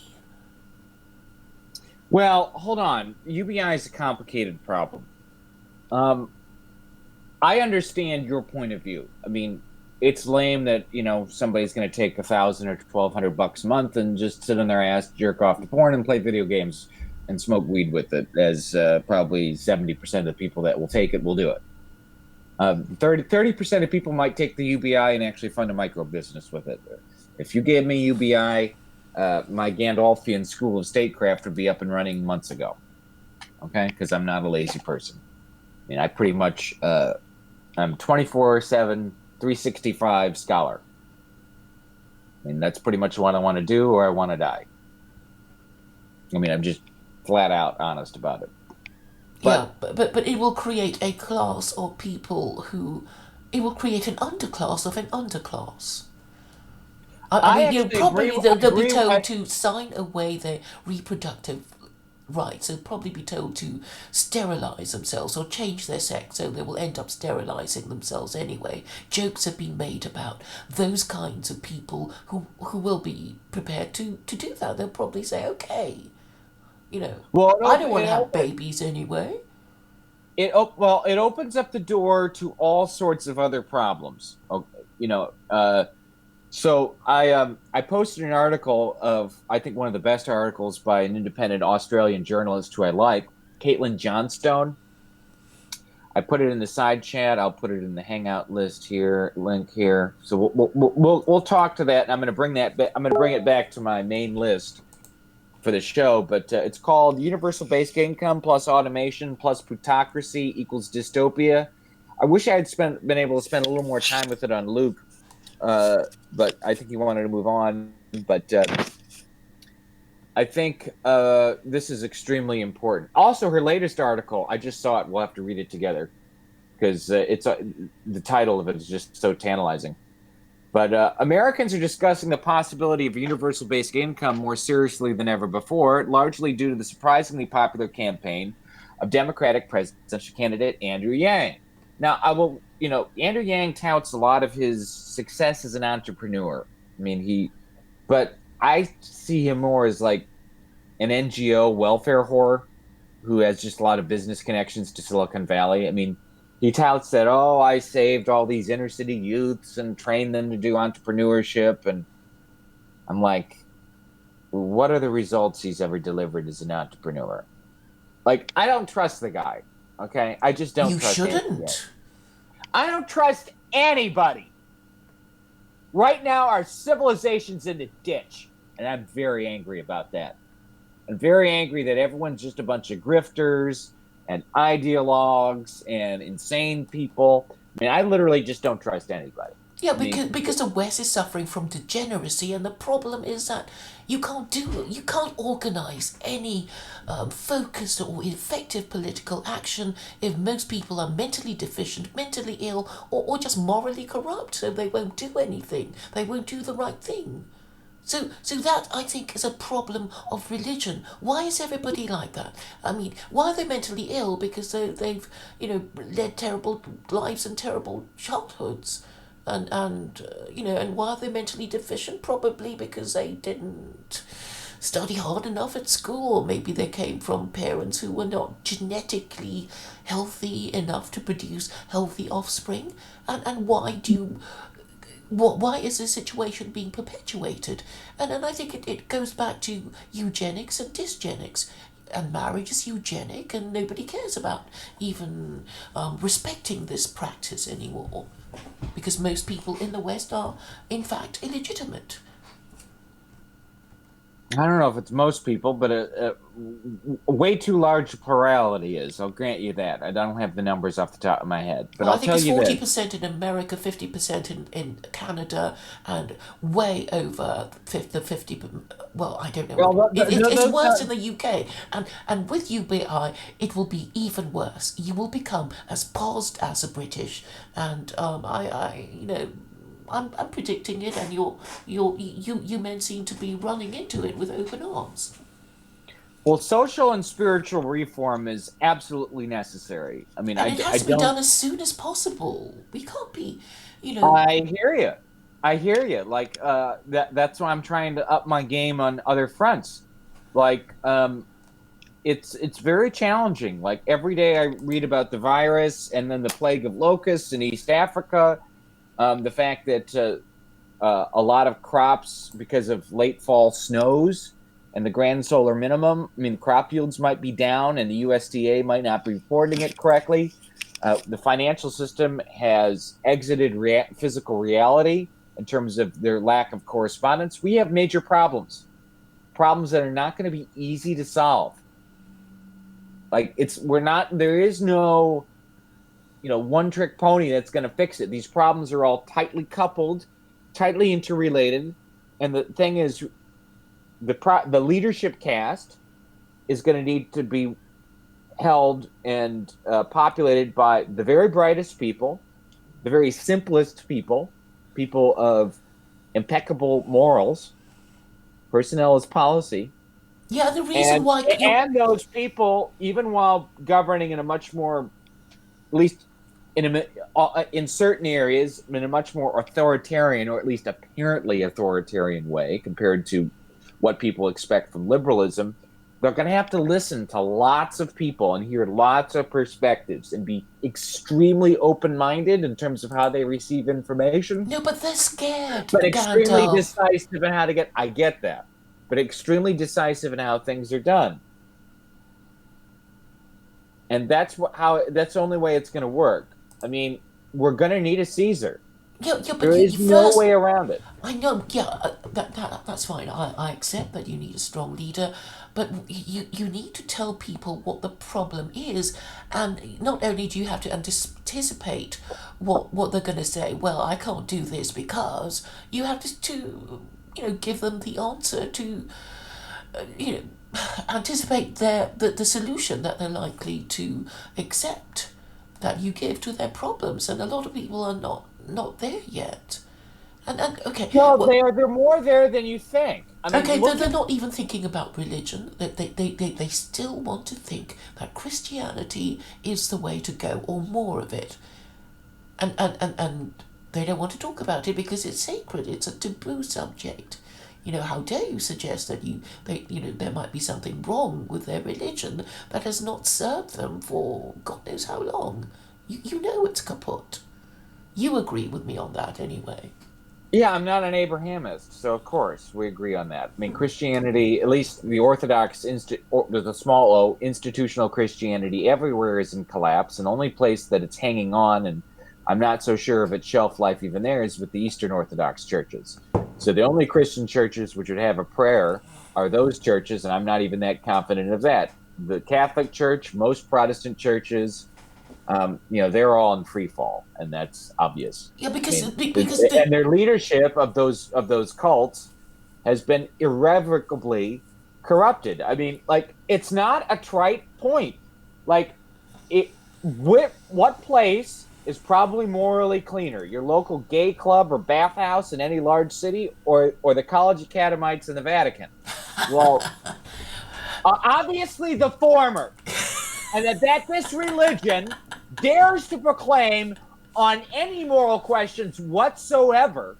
Well, hold on. UBI is a complicated problem. I understand your point of view. I mean, it's lame that, somebody's going to take $1,000 or $1,200 a month and just sit on their ass, jerk off to porn, and play video games and smoke weed with it, as probably 70% of the people that will take it will do it. 30% of people might take the UBI and actually fund a micro business with it. If you gave me UBI, my Gandalfian school of statecraft would be up and running months ago. Okay? Because I'm not a lazy person. I mean, I pretty much, I'm 24/7, 365 scholar. I mean, that's pretty much what I want to do, or I want to die. I mean, I'm just flat out honest about it. But it will create a class of people it will create an underclass of an underclass. I mean, probably they'll be told to sign away their reproductive rights. They'll probably be told to sterilize themselves or change their sex, so they will end up sterilizing themselves anyway. Jokes have been made about those kinds of people who will be prepared to do that. They'll probably say, okay, well, I don't want to have babies anyway. It opens up the door to all sorts of other problems. So I posted an article of, I think, one of the best articles by an independent Australian journalist who I like, Caitlin Johnstone. I put it in the side chat. I'll put it in the Hangout list here, link here. So we'll talk to that. And I'm going to bring that back. I'm going to bring it back to my main list for the show, but it's called Universal Basic Income plus Automation plus Plutocracy equals Dystopia. I wish I had been able to spend a little more time with it on Luke, but I think he wanted to move on. But I think this is extremely important. Also, her latest article, I just saw it. We'll have to read it together. because the title of it is just so tantalizing. But Americans are discussing the possibility of a universal basic income more seriously than ever before, largely due to the surprisingly popular campaign of Democratic presidential candidate Andrew Yang. Now, Andrew Yang touts a lot of his success as an entrepreneur. I mean, but I see him more as like an NGO welfare whore who has just a lot of business connections to Silicon Valley. I mean, he touts that, oh, I saved all these inner city youths and trained them to do entrepreneurship. And I'm like, what are the results he's ever delivered as an entrepreneur? Like, I don't trust the guy. Okay. I just don't trust him. You shouldn't. I don't trust anybody. Right now, our civilization's in the ditch. And I'm very angry about that. I'm very angry that everyone's just a bunch of grifters and ideologues and insane people. I mean, I literally just don't trust anybody. Yeah, because the West is suffering from degeneracy, and the problem is that you can't organize any focused or effective political action if most people are mentally deficient, mentally ill, or just morally corrupt, so they won't do anything. They won't do the right thing. So that, I think, is a problem of religion. Why is everybody like that? I mean, why are they mentally ill? Because they've, led terrible lives and terrible childhoods. And why are they mentally deficient? Probably because they didn't study hard enough at school. Or maybe they came from parents who were not genetically healthy enough to produce healthy offspring. And why is this situation being perpetuated? And I think it goes back to eugenics and dysgenics. And marriage is eugenic, and nobody cares about even respecting this practice anymore. Because most people in the West are, in fact, illegitimate. I don't know if it's most people, but a way too large plurality is. I'll grant you that. I don't have the numbers off the top of my head, but I'll tell you that. I think it's 40% in America, 50% in Canada, and way over the 50. Well, I don't know. Well, it's worse in the UK, and with UBI, it will be even worse. You will become as paused as the British, and I'm predicting it, and you men seem to be running into it with open arms. Well, social and spiritual reform is absolutely necessary. I mean, and it has to be done as soon as possible. We can't be, I hear you. Like that's why I'm trying to up my game on other fronts. Like, it's very challenging. Like every day I read about the virus and then the plague of locusts in East Africa. The fact that a lot of crops, because of late fall snows and the grand solar minimum, I mean, crop yields might be down and the USDA might not be reporting it correctly. The financial system has exited physical reality in terms of their lack of correspondence. We have major problems that are not going to be easy to solve. Like there is no one-trick pony that's going to fix it. These problems are all tightly coupled, tightly interrelated, and the thing is, the leadership cast is going to need to be held and populated by the very brightest people, the very simplest people of impeccable morals. Personnel is policy. Yeah, the reason why... And those people, even while governing in a much more, at least in certain areas, in a much more authoritarian, or at least apparently authoritarian way compared to what people expect from liberalism, they're going to have to listen to lots of people and hear lots of perspectives and be extremely open-minded in terms of how they receive information. No, but they're scared. But extremely decisive in how to get... I get that. But extremely decisive in how things are done. And that's the only way it's going to work. I mean, we're going to need a Caesar. Yeah, but there is no way around it. I know, that's fine. I accept that you need a strong leader, but you need to tell people what the problem is, and not only do you have to anticipate what they're going to say. Well, I can't do this because you have to give them the answer to anticipate the solution that they're likely to accept. that you give to their problems, and a lot of people are not there yet. And okay, No, well, they're more there than you think. I mean, okay, look they're at not even thinking about religion. They still want to think that Christianity is the way to go, or more of it. And they don't want to talk about it because it's sacred. It's a taboo subject. How dare you suggest that there might be something wrong with their religion that has not served them for God knows how long. You know it's kaput. You agree with me on that anyway. Yeah, I'm not an Abrahamist, so of course we agree on that. I mean, Christianity, at least the Orthodox, with a small o, institutional Christianity everywhere is in collapse, and the only place that it's hanging on, and I'm not so sure of its shelf life even there, is with the Eastern Orthodox churches. So the only Christian churches which would have a prayer are those churches, and I'm not even that confident of that. The Catholic Church, most Protestant churches, they're all in free fall, and that's obvious. Yeah, because And their leadership of those cults has been irrevocably corrupted. I mean, like, it's not a trite point. Like, what place is probably morally cleaner? Your local gay club or bathhouse in any large city, or the college academites in the Vatican? Well, obviously the former. And that this religion dares to proclaim on any moral questions whatsoever,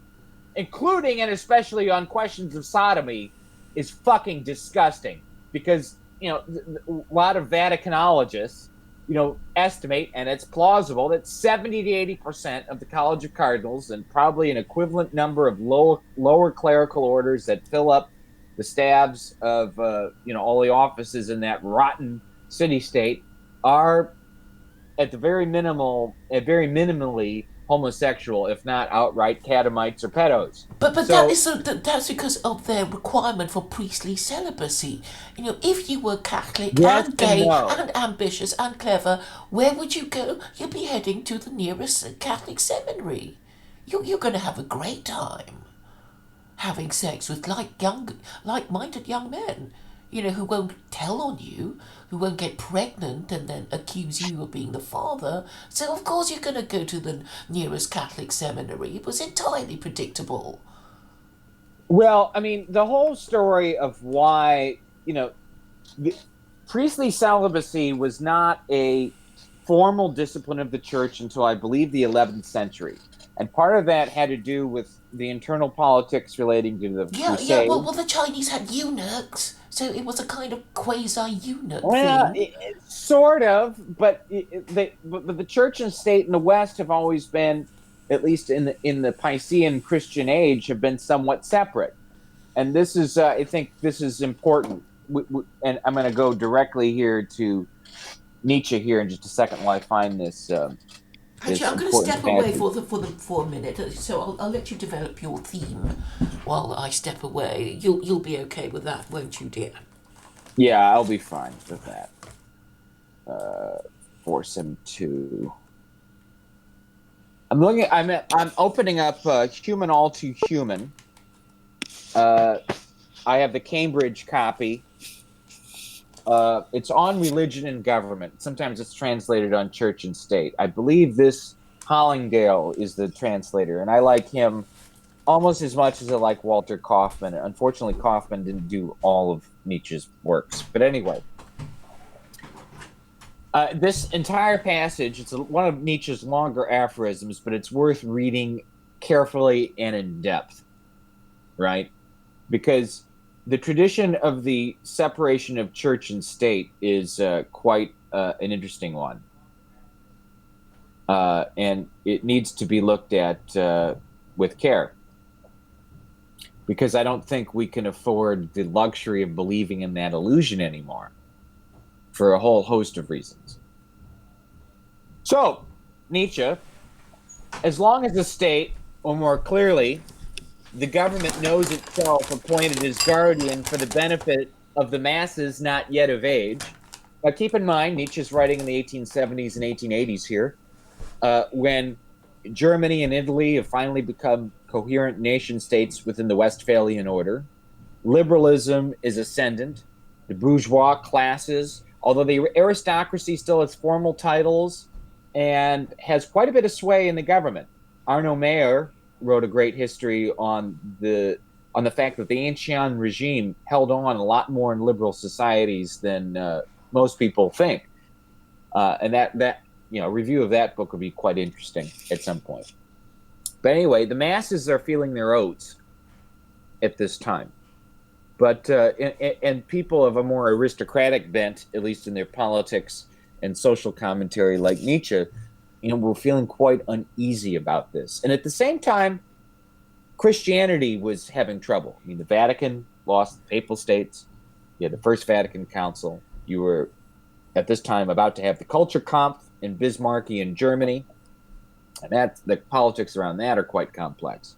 including and especially on questions of sodomy, is fucking disgusting. Because, a lot of Vaticanologists, estimate, and it's plausible, that 70 to 80% of the College of Cardinals, and probably an equivalent number of lower clerical orders that fill up the staffs of all the offices in that rotten city-state, are at very minimally homosexual, if not outright catamites or pedos. But that's because of their requirement for priestly celibacy. If you were Catholic and gay and ambitious and clever, where would you go? You'd be heading to the nearest Catholic seminary. You're going to have a great time having sex with like-minded young men. Who won't tell on you, who won't get pregnant and then accuse you of being the father. So, of course, you're going to go to the nearest Catholic seminary. It was entirely predictable. Well, I mean, the whole story of why, priestly celibacy was not a formal discipline of the church until, I believe, the 11th century. And part of that had to do with the internal politics relating to the Crusades. Yeah, well, the Chinese had eunuchs, so it was a kind of quasi-eunuch thing. Sort of, but the church and state in the West have always been, at least in the Piscean Christian age, have been somewhat separate. And this is, I think this is important. And I'm going to go directly here to Nietzsche here in just a second while I find this. Actually, I'm going to step away for a minute, so I'll let you develop your theme while I step away. You'll be okay with that, won't you, dear? Yeah, I'll be fine with that. Force him to. I'm opening up Human All Too Human. I have the Cambridge copy. It's on religion and government. Sometimes it's translated on church and state. I believe this Hollingdale is the translator, and I like him almost as much as I like Walter Kaufmann. Unfortunately, Kaufmann didn't do all of Nietzsche's works. But anyway, this entire passage, it's one of Nietzsche's longer aphorisms, but it's worth reading carefully and in depth, right? Because the tradition of the separation of church and state is quite an interesting one. And it needs to be looked at with care. Because I don't think we can afford the luxury of believing in that illusion anymore for a whole host of reasons. So, Nietzsche, as long as the state, or more clearly, the government knows itself appointed as guardian for the benefit of the masses not yet of age. Now, keep in mind, Nietzsche's writing in the 1870s and 1880s here, when Germany and Italy have finally become coherent nation states within the Westphalian order. Liberalism is ascendant. The bourgeois classes, although the aristocracy still has formal titles and has quite a bit of sway in the government. Arno Mayer wrote a great history on the fact that the ancien regime held on a lot more in liberal societies than most people think, and that review of that book would be quite interesting at some point. But anyway, the masses are feeling their oats at this time. But and people of a more aristocratic bent, at least in their politics and social commentary, like Nietzsche, were feeling quite uneasy about this. And at the same time, Christianity was having trouble. I mean, the Vatican lost the Papal States. You had the First Vatican Council. You were, at this time, about to have the Kulturkampf in Bismarckian Germany. And the politics around that are quite complex.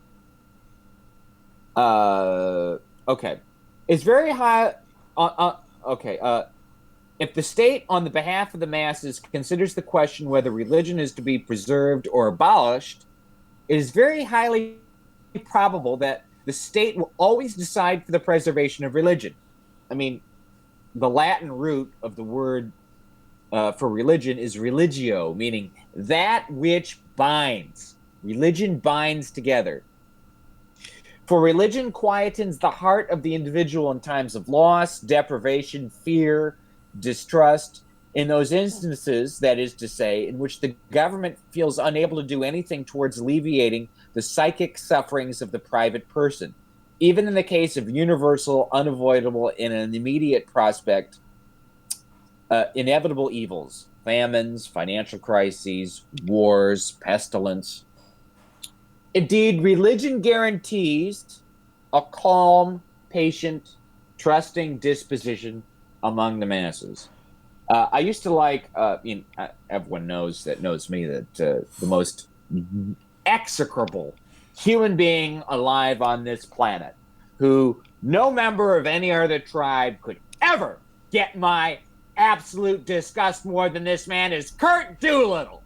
Okay. It's very high. If the state, on the behalf of the masses, considers the question whether religion is to be preserved or abolished, it is very highly probable that the state will always decide for the preservation of religion. I mean, the Latin root of the word for religion is religio, meaning that which binds. Religion binds together. For religion quietens the heart of the individual in times of loss, deprivation, fear, distrust. In those instances, that is to say, in which the government feels unable to do anything towards alleviating the psychic sufferings of the private person. Even in the case of universal, unavoidable, and an immediate prospect, inevitable evils, famines, financial crises, wars, pestilence. Indeed, religion guarantees a calm, patient, trusting disposition among the masses. I used to like, everyone knows me, that the most execrable human being alive on this planet, who no member of any other tribe could ever get my absolute disgust more than this man, is Kurt Doolittle.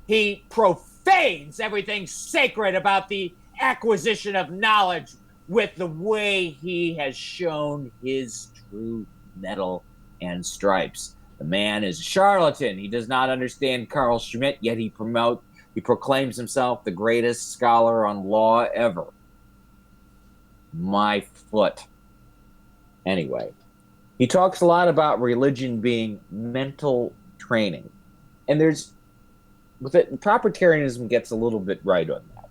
He profanes everything sacred about the acquisition of knowledge with the way he has shown his true mettle and stripes. The man is a charlatan. He does not understand Carl Schmitt, yet he proclaims himself the greatest scholar on law ever. My foot. Anyway, he talks a lot about religion being mental training. And propertarianism gets a little bit right on that.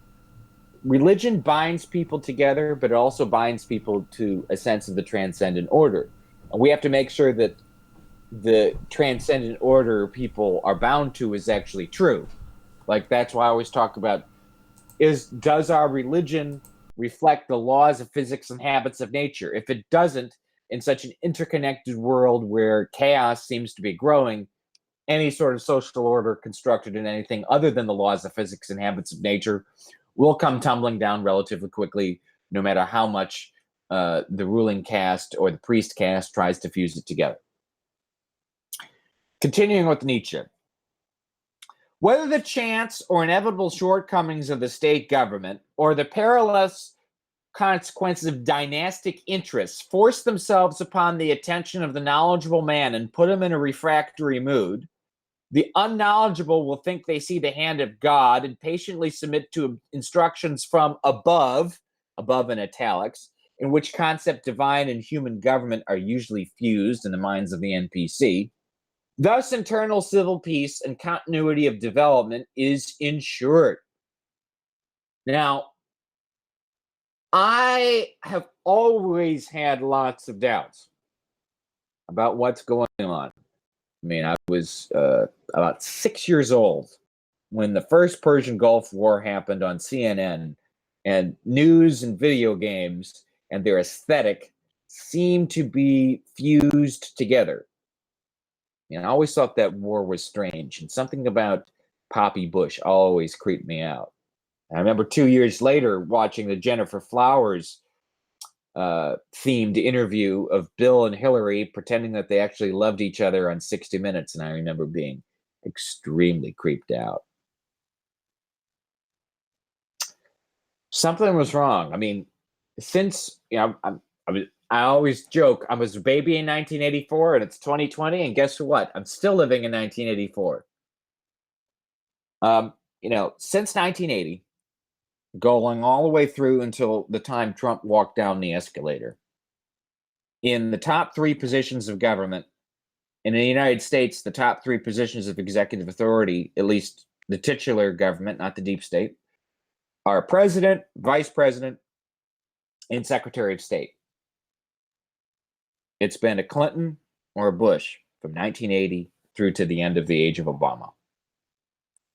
Religion binds people together, but it also binds people to a sense of the transcendent order. And we have to make sure that the transcendent order people are bound to is actually true. Like, that's why I always talk about, does our religion reflect the laws of physics and habits of nature? If it doesn't, in such an interconnected world where chaos seems to be growing, any sort of social order constructed in anything other than the laws of physics and habits of nature will come tumbling down relatively quickly, no matter how much the ruling caste or the priest caste tries to fuse it together. Continuing with Nietzsche. Whether the chance or inevitable shortcomings of the state government or the perilous consequences of dynastic interests force themselves upon the attention of the knowledgeable man and put him in a refractory mood, the unknowledgeable will think they see the hand of God and patiently submit to instructions from above in italics, in which concept divine and human government are usually fused in the minds of the NPC. Thus, internal civil peace and continuity of development is ensured. Now, I have always had lots of doubts about what's going on. I mean, I was about 6 years old when the first Persian Gulf War happened on CNN, and news and video games and their aesthetic seemed to be fused together. And I always thought that war was strange, and something about Poppy Bush always creeped me out. And I remember 2 years later watching the Jennifer Flowers themed interview of Bill and Hillary pretending that they actually loved each other on 60 Minutes, and I remember being extremely creeped out. Something was wrong. I mean, since, I always joke, I was a baby in 1984 and it's 2020, and guess what? I'm still living in 1984. Since 1980, going all the way through until the time Trump walked down the escalator, in the top 3 positions of government in the United States, the top 3 positions of executive authority, at least the titular government, not the deep state, are president, vice president, and secretary of state. It's been a Clinton or a Bush from 1980 through to the end of the age of Obama.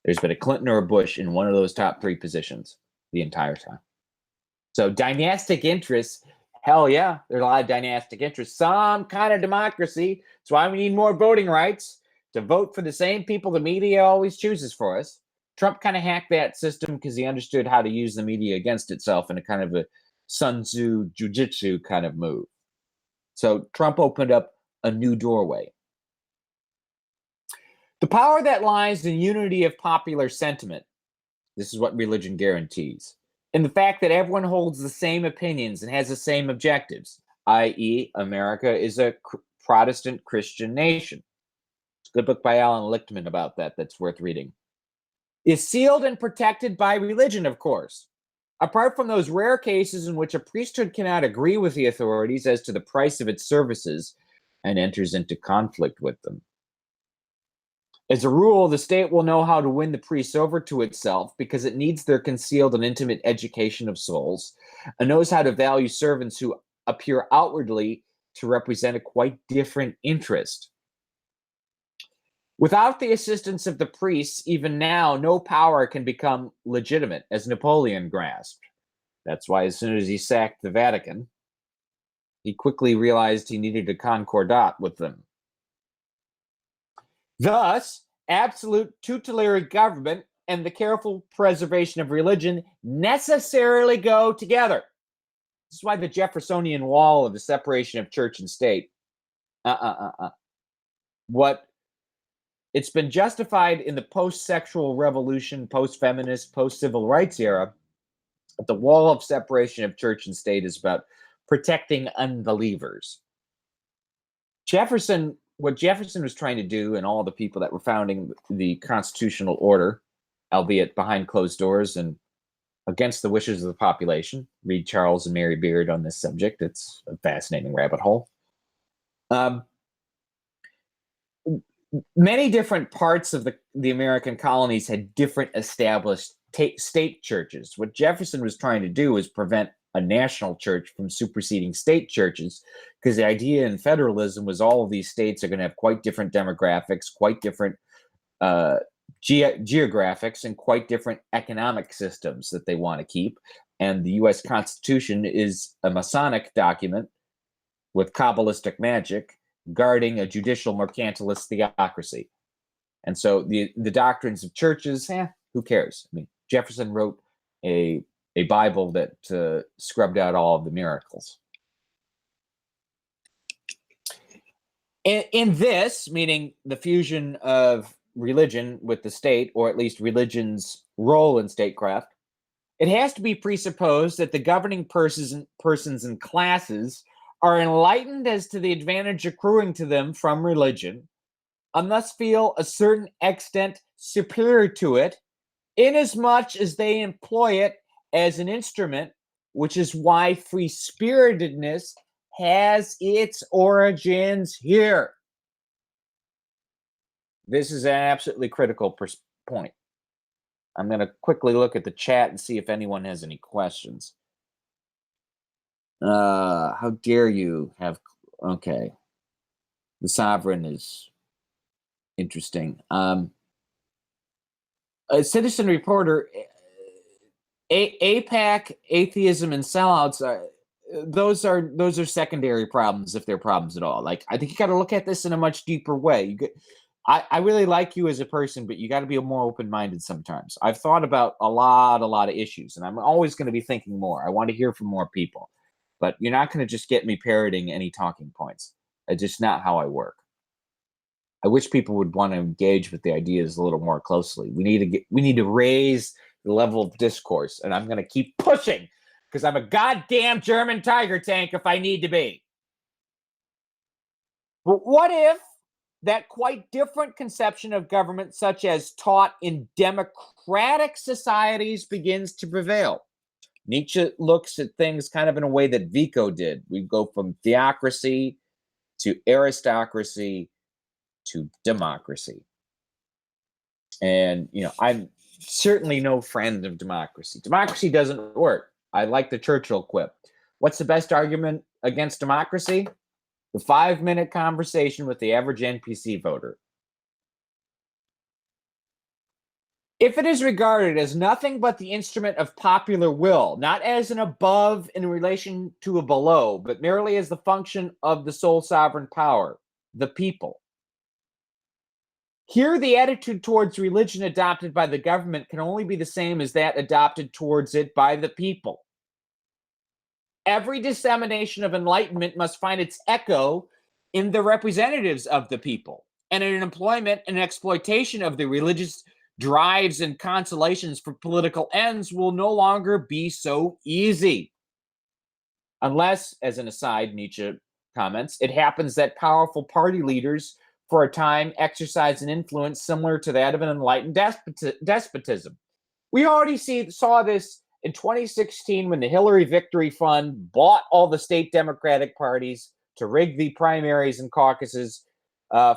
There's been a Clinton or a Bush in one of those top 3 positions the entire time. So dynastic interests, hell yeah, there's a lot of dynastic interests. Some kind of democracy. That's why we need more voting rights, to vote for the same people the media always chooses for us. Trump kind of hacked that system because he understood how to use the media against itself in a kind of a Sun Tzu jujitsu kind of move. So Trump opened up a new doorway. The power that lies in unity of popular sentiment, this is what religion guarantees, in the fact that everyone holds the same opinions and has the same objectives, i.e., America is a Protestant Christian nation. It's a good book by Alan Lichtman about that that's worth reading. Is sealed and protected by religion, of course. Apart from those rare cases in which a priesthood cannot agree with the authorities as to the price of its services and enters into conflict with them. As a rule, the state will know how to win the priests over to itself because it needs their concealed and intimate education of souls and knows how to value servants who appear outwardly to represent a quite different interest. Without the assistance of the priests, even now, no power can become legitimate, as Napoleon grasped. That's why as soon as he sacked the Vatican, he quickly realized he needed a concordat with them. Thus, absolute tutelary government and the careful preservation of religion necessarily go together. This is why the Jeffersonian wall of the separation of church and state. It's been justified in the post-sexual revolution, post-feminist, post-civil rights era. But the wall of separation of church and state is about protecting unbelievers. What Jefferson was trying to do, and all the people that were founding the constitutional order, albeit behind closed doors and against the wishes of the population. Read Charles and Mary Beard on this subject. It's a fascinating rabbit hole. Many different parts of the American colonies had different established state churches. What Jefferson was trying to do was prevent a national church from superseding state churches, because the idea in federalism was all of these states are going to have quite different demographics, quite different geographics, and quite different economic systems that they want to keep. And the U.S. Constitution is a Masonic document with Kabbalistic magic guarding a judicial mercantilist theocracy. And so the doctrines of churches, who cares? I mean, Jefferson wrote a Bible that scrubbed out all of the miracles. In this, meaning the fusion of religion with the state, or at least religion's role in statecraft, it has to be presupposed that the governing persons and classes are enlightened as to the advantage accruing to them from religion, and thus feel a certain extent superior to it, inasmuch as they employ it as an instrument, which is why free-spiritedness has its origins here. This is an absolutely critical point. I'm going to quickly look at the chat and see if anyone has any questions. How dare you have... Okay. The sovereign is interesting. A citizen reporter... APAC, atheism, and sellouts those are secondary problems, if they're problems at all. Like, I think you got to look at this in a much deeper way. I really like you as a person, but you got to be more open-minded sometimes. I've thought about a lot of issues, and I'm always going to be thinking more. I want to hear from more people, but you're not going to just get me parroting any talking points. It's just not how I work. I wish people would want to engage with the ideas a little more closely. We need to raise the level of discourse, and I'm going to keep pushing because I'm a goddamn German tiger tank if I need to be. But what if that quite different conception of government, such as taught in democratic societies, begins to prevail. Nietzsche looks at things kind of in a way that Vico did. We go from theocracy to aristocracy to democracy. And, I'm certainly no friend of democracy. Democracy doesn't work. I like the Churchill quip. What's the best argument against democracy? The 5-minute conversation with the average NPC voter. If it is regarded as nothing but the instrument of popular will, not as an above in relation to a below, but merely as the function of the sole sovereign power, the people. Here, the attitude towards religion adopted by the government can only be the same as that adopted towards it by the people. Every dissemination of enlightenment must find its echo in the representatives of the people, and in employment and exploitation of the religious drives and consolations for political ends will no longer be so easy. Unless, as an aside, Nietzsche comments, it happens that powerful party leaders for a time exercise an influence similar to that of an enlightened despotism. We already saw this in 2016 when the Hillary Victory Fund bought all the state Democratic parties to rig the primaries and caucuses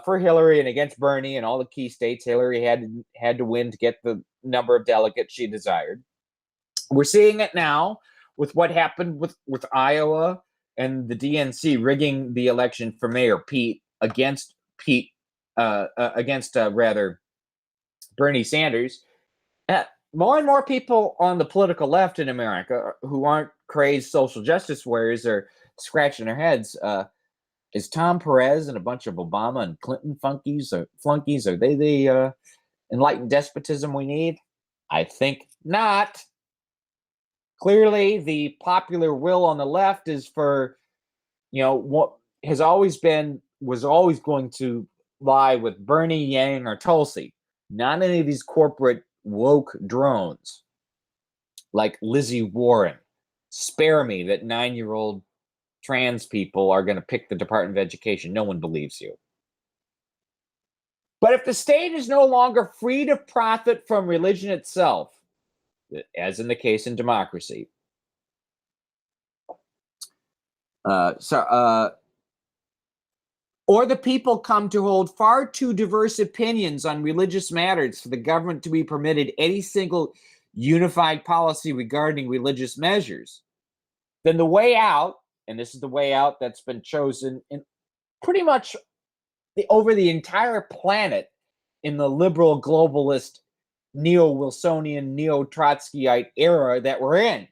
for Hillary and against Bernie in all the key states. Hillary had to win to get the number of delegates she desired. We're seeing it now with what happened with Iowa and the DNC rigging the election for Mayor Pete against Bernie Sanders. More and more people on the political left in America who aren't crazed social justice warriors are scratching their heads. Is Tom Perez and a bunch of Obama and Clinton flunkies, are they the enlightened despotism we need? I think not. Clearly, the popular will on the left is for, what was always going to lie with Bernie, Yang, or Tulsi. Not any of these corporate woke drones like Lizzie Warren. Spare me that 9-year-old trans people are going to pick the Department of Education. No one believes you. But if the state is no longer free to profit from religion itself, as in the case in democracy, or the people come to hold far too diverse opinions on religious matters for the government to be permitted any single unified policy regarding religious measures, then the way out, and this is the way out that's been chosen in pretty much over the entire planet in the liberal globalist neo-Wilsonian, neo-Trotskyite era that we're in.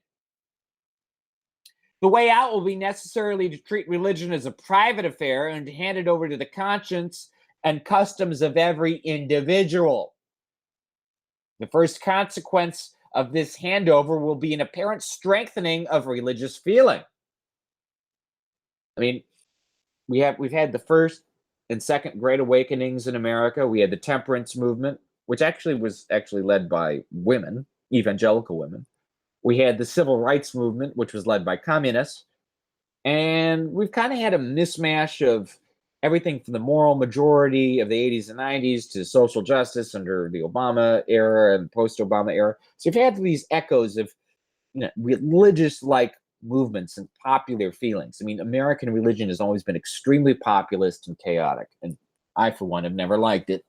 The way out will be necessarily to treat religion as a private affair and to hand it over to the conscience and customs of every individual. The first consequence of this handover will be an apparent strengthening of religious feeling. I mean, we've had the first and second Great Awakenings in America. We had the temperance movement, which was led by women, evangelical women. We had the civil rights movement, which was led by communists. And we've kind of had a mismatch of everything from the moral majority of the 80s and 90s to social justice under the Obama era and post-Obama era. So you've had these echoes of religious-like movements and popular feelings. I mean, American religion has always been extremely populist and chaotic, and I, for one, have never liked it.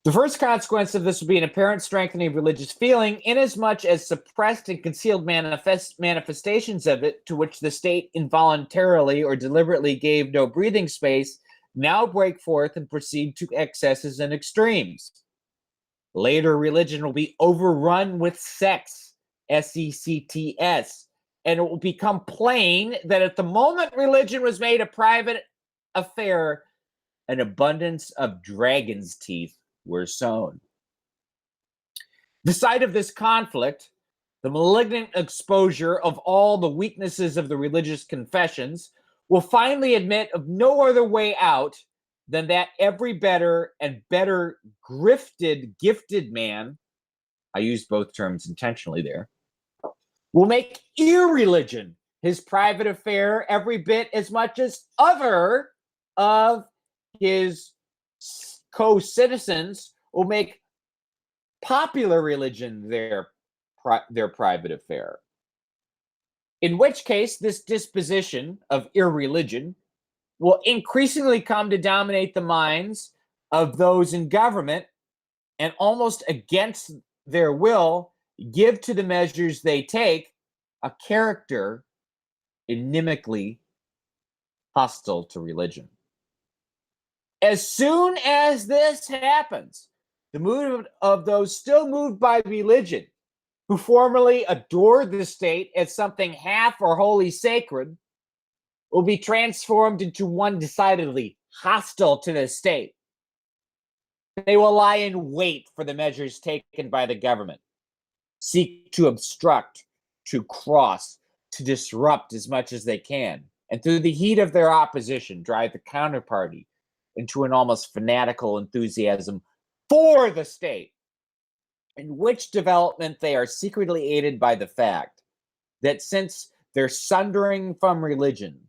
The first consequence of this will be an apparent strengthening of religious feeling, inasmuch as suppressed and concealed manifestations of it, to which the state involuntarily or deliberately gave no breathing space, now break forth and proceed to excesses and extremes. Later, religion will be overrun with sex, S-E-C-T-S, and it will become plain that at the moment religion was made a private affair, an abundance of dragon's teeth were sown. The sight of this conflict, the malignant exposure of all the weaknesses of the religious confessions, will finally admit of no other way out than that every better and better gifted man, I used both terms intentionally there, will make irreligion his private affair every bit as much as other of his co-citizens will make popular religion their private affair. In which case, this disposition of irreligion will increasingly come to dominate the minds of those in government, and almost against their will, give to the measures they take a character inimically hostile to religion. As soon as this happens, the movement of those still moved by religion, who formerly adored the state as something half or wholly sacred, will be transformed into one decidedly hostile to the state. They will lie in wait for the measures taken by the government, seek to obstruct, to cross, to disrupt as much as they can, and through the heat of their opposition, drive the counterparty into an almost fanatical enthusiasm for the state, in which development they are secretly aided by the fact that since their sundering from religion,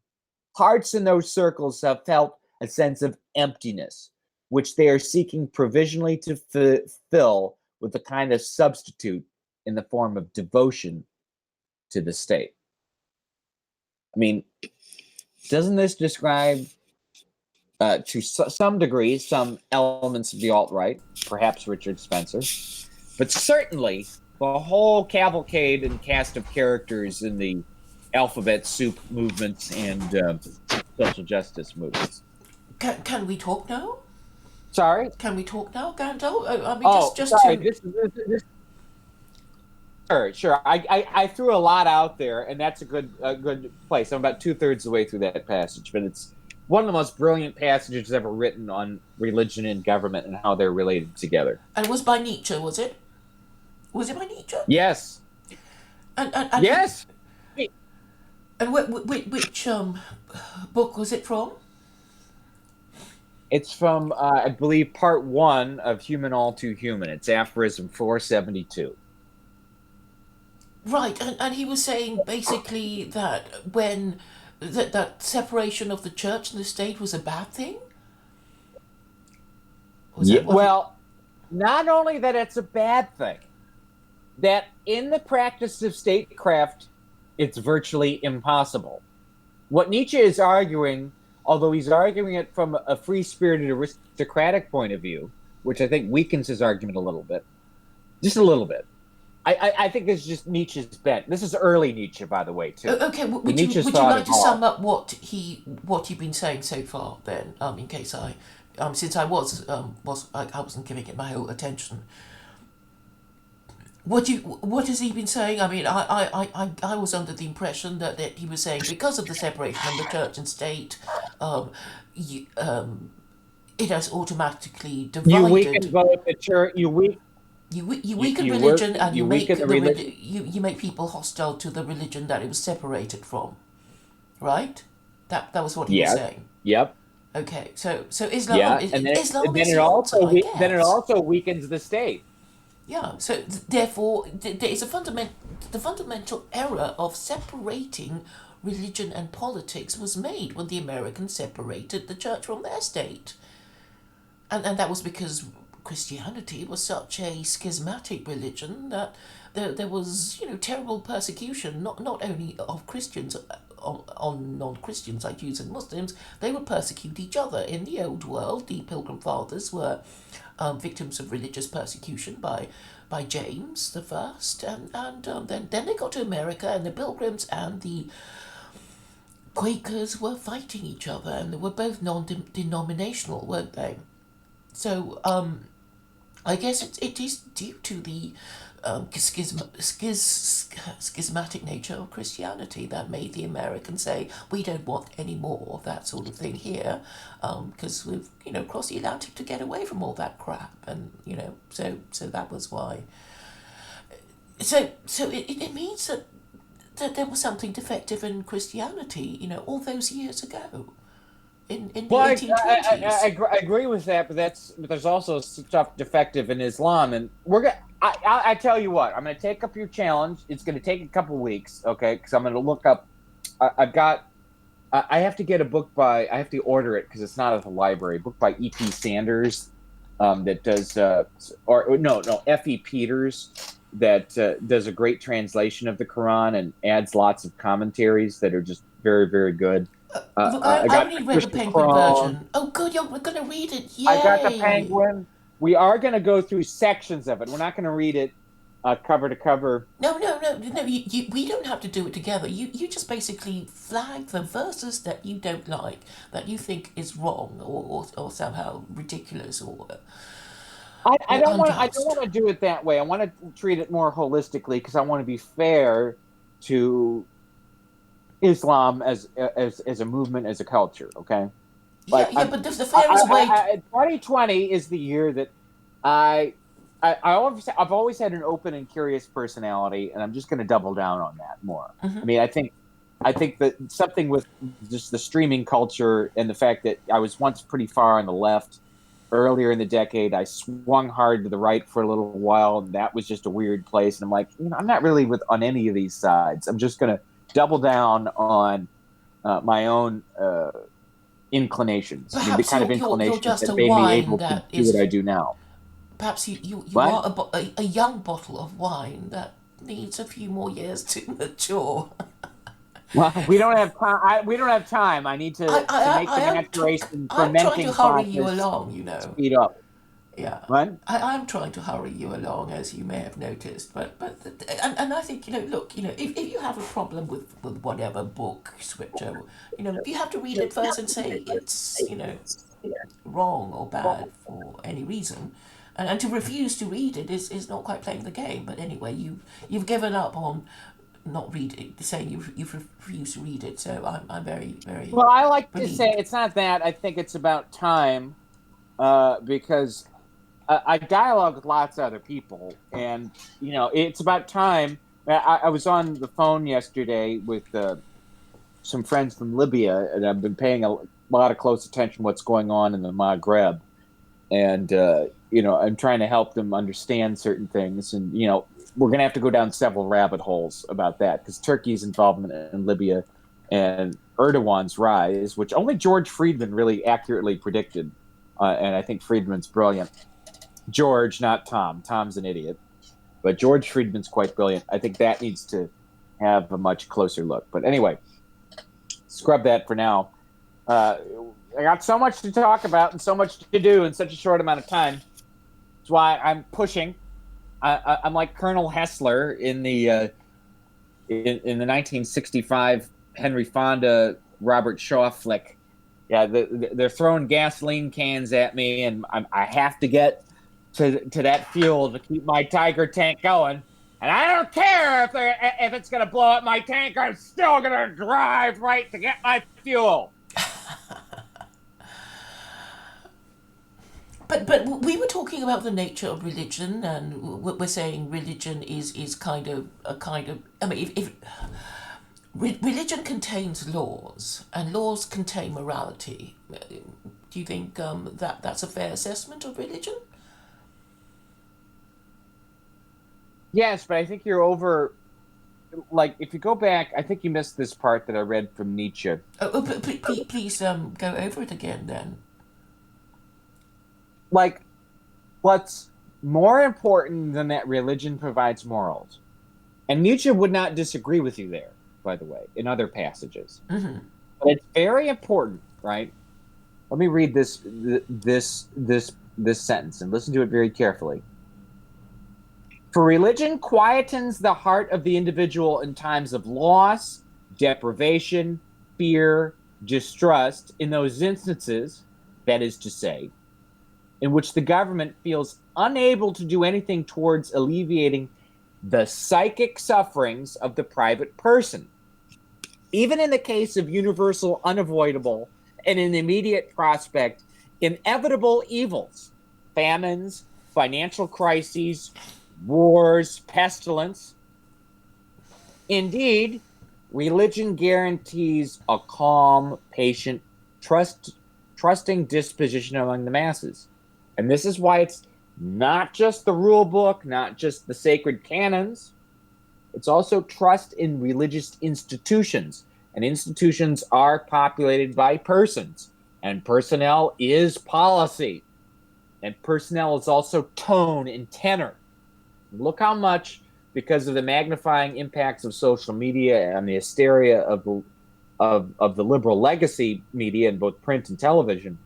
hearts in those circles have felt a sense of emptiness, which they are seeking provisionally to fill with a kind of substitute in the form of devotion to the state. I mean, doesn't this describe, to some degree, some elements of the alt-right, perhaps Richard Spencer, but certainly the whole cavalcade and cast of characters in the alphabet soup movements and social justice movements? Can we talk now? Sorry? Can we talk now, Gandalf? I mean, just sorry. to... Sure. I threw a lot out there, and that's a good place. I'm about 2/3 of the way through that passage, but it's one of the most brilliant passages ever written on religion and government and how they're related together. And it was by Nietzsche, was it? Was it by Nietzsche? Yes. And yes. And which book was it from? It's from, I believe, part 1 of Human All Too Human. It's aphorism 472. Right, and he was saying basically that when that separation of the church and the state was a bad thing? Well, not only that it's a bad thing, that in the practice of statecraft, it's virtually impossible. What Nietzsche is arguing, although he's arguing it from a free-spirited aristocratic point of view, which I think weakens his argument a little bit, just a little bit. I think this is just Nietzsche's bent. This is early Nietzsche, by the way, too. Okay, would you like to sum up what you've been saying so far, then? In case since I wasn't giving it my whole attention. What has he been saying? I mean, I was under the impression that he was saying because of the separation of the church and state, it has automatically divided. You weaken both the church. You weaken religion, and you make people hostile to the religion that it was separated from, right? That was what he was saying. Yep. Okay, so Islam. Islam then it also weakens the state. Yeah. So therefore, there is the fundamental error of separating religion and politics was made when the Americans separated the church from their state, and that was because Christianity was such a schismatic religion that there was terrible persecution, not only of Christians on non-Christians like Jews and Muslims. They would persecute each other. In the old world, the Pilgrim Fathers were victims of religious persecution by James the First, and then they got to America, and the Pilgrims and the Quakers were fighting each other, and they were both non-denominational, weren't they? So I guess it is due to the schismatic nature of Christianity that made the Americans say, we don't want any more of that sort of thing here, because we've crossed the Atlantic to get away from all that crap, and so that was why. So it means that there was something defective in Christianity, all those years ago. In the 1820s. I agree with that, but there's also stuff defective in Islam, and I tell you what, I'm going to take up your challenge. It's going to take a couple weeks, okay? Because I'm going to look up. I've got I have to get a book by. I have to order it because it's not at the library. A book by E.P. Sanders that does, or no, F.E. Peters that does a great translation of the Quran and adds lots of commentaries that are just very, very good. Look, I I got only the read the Christian Penguin Crone. version. Oh, good, we're going to read it. I got the Yay! Penguin. We are going to go through sections of it. We're not going to read it cover to cover. No. We don't have to do it together. You just basically flag the verses that you don't like, that you think is wrong or somehow ridiculous I or don't want. I don't unjust. want to do it that way. I want to treat it more holistically because I want to be fair to Islam as a movement, as a culture. Okay, Yeah, like yeah, but the fairest way. 2020 is the year that I've always had an open and curious personality, and I'm just going to double down on that more. I mean, I think that something with just the streaming culture and the fact that I was once pretty far on the left earlier in the decade. I swung hard to the right for a little while, and that was just a weird place. And I'm like, I'm not really on any of these sides. I'm just going to double down on my own inclinations. I mean, the Perhaps kind of you're inclinations just that a made me wine able to that do what is. I do now. Perhaps you What? are a young bottle of wine that needs a few more years to mature. Well, we don't have time. We don't have time. I need to make the maturation I'm trying to fermenting hurry you process along, you know. speed up. Yeah, What? I'm trying to hurry you along, as you may have noticed. And I think, look, if you have a problem with whatever book, scripture, you have to read it first and say it's, wrong or bad for any reason. And to refuse to read it is not quite playing the game. But anyway, you've given up on not reading, saying you refuse to read it. So I'm very, very Well, I like to say relieved. it's not that. I think it's about time because I dialogue with lots of other people, and it's about time. I was on the phone yesterday with some friends from Libya, and I've been paying a lot of close attention to what's going on in the Maghreb, and I'm trying to help them understand certain things, and we're going to have to go down several rabbit holes about that because Turkey's involvement in Libya and Erdogan's rise, which only George Friedman really accurately predicted, and I think Friedman's brilliant. George, not Tom. Tom's an idiot. But George Friedman's quite brilliant. I think that needs to have a much closer look. But anyway, scrub that for now. I got so much to talk about and so much to do in such a short amount of time. That's why I'm pushing. I'm like Colonel Hessler in the 1965 Henry Fonda Robert Shaw flick. Yeah, they're throwing gasoline cans at me, and I have to get to that fuel to keep my Tiger tank going. And I don't care if it's going to blow up my tank. I'm still going to drive right to get my fuel. But we were talking about the nature of religion, and we're saying religion is kind of a kind of. I mean, if religion contains laws, and laws contain morality, do you think that's a fair assessment of religion? Yes, but I think you're over. Like, if you go back, I think you missed this part that I read from Nietzsche. Please go over it again then. Like, what's more important than that religion provides morals? And Nietzsche would not disagree with you there, by the way, in other passages. Mm-hmm. But it's very important, right? Let me read this sentence and listen to it very carefully. For religion quietens the heart of the individual in times of loss, deprivation, fear, distrust, in those instances, that is to say, in which the government feels unable to do anything towards alleviating the psychic sufferings of the private person. Even in the case of universal, unavoidable, and in the immediate prospect, inevitable evils, famines, financial crises, wars, pestilence. Indeed, religion guarantees a calm, patient, trusting disposition among the masses. And this is why it's not just the rule book, not just the sacred canons. It's also trust in religious institutions, And institutions are populated by persons. And personnel is policy. And personnel is also tone and tenor. Look how much, because of the magnifying impacts of social media and the hysteria of the liberal legacy media in both print and television,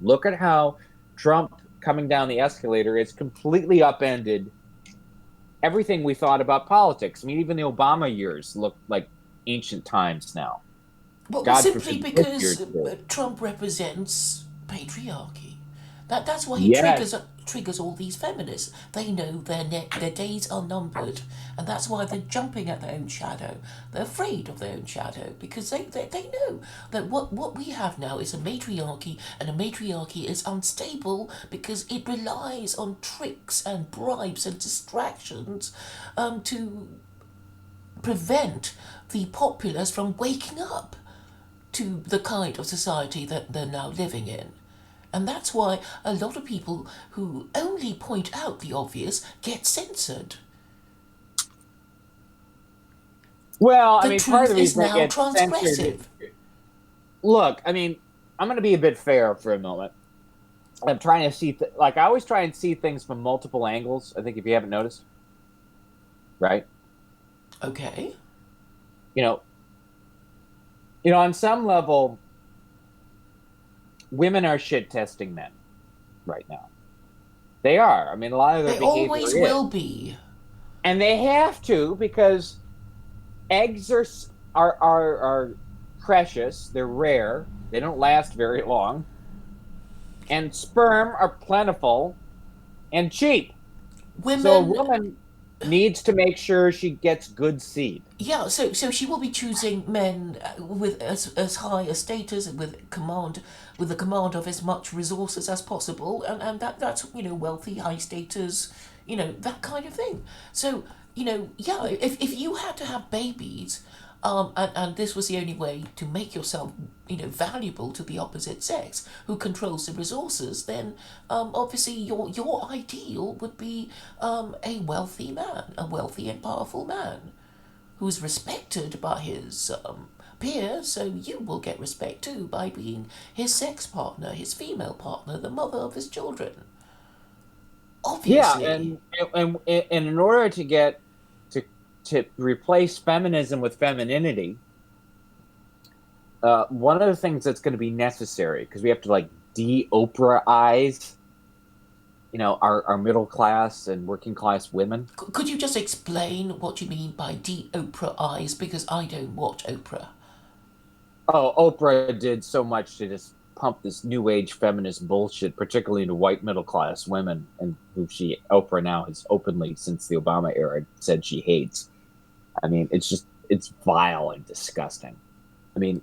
look at how Trump coming down the escalator has completely upended everything we thought about politics. I mean, even the Obama years look like ancient times now. Well, God simply forbid because this year, Trump represents patriarchy. That's why he Yes. triggers all these feminists. They know their days are numbered, and that's why they're jumping at their own shadow. They're afraid of their own shadow because they know that what we have now is a matriarchy, and a matriarchy is unstable because it relies on tricks and bribes and distractions to prevent the populace from waking up to the kind of society that they're now living in. And that's why a lot of people who only point out the obvious get censored. Well, I The mean, part of truth the is reason now it gets censored. transgressive. Look, I mean, I'm going to be a bit fair for a moment. I'm trying to see, I always try and see things from multiple angles. I think if you haven't noticed, right? Okay. You know, on some level, women are shit testing men right now. They are. I mean, a lot of their They behavior always is. will be. And they have to, because eggs are precious. They're rare. They don't last very long. And sperm are plentiful and cheap. Women. So a woman needs to make sure she gets good seed. Yeah, so she will be choosing men with as high a status and with the command of as much resources as possible, and that's wealthy, high status, that kind of thing. So yeah, if you had to have babies, and this was the only way to make yourself valuable to the opposite sex who controls the resources, then obviously your ideal would be a wealthy man, a wealthy and powerful man who's respected by his peers, so you will get respect too by being his sex partner, his female partner, the mother of his children. Obviously. Yeah, and in order to get to replace feminism with femininity, one of the things that's going to be necessary, because we have to de-Oprah-ize our middle class and working class women. Could you just explain what you mean by de-Oprah-ize? Because I don't watch Oprah. Oh, Oprah did so much to just pump this new age feminist bullshit, particularly into white middle class women, and who Oprah now has openly, since the Obama era, said she hates. I mean, it's vile and disgusting. I mean,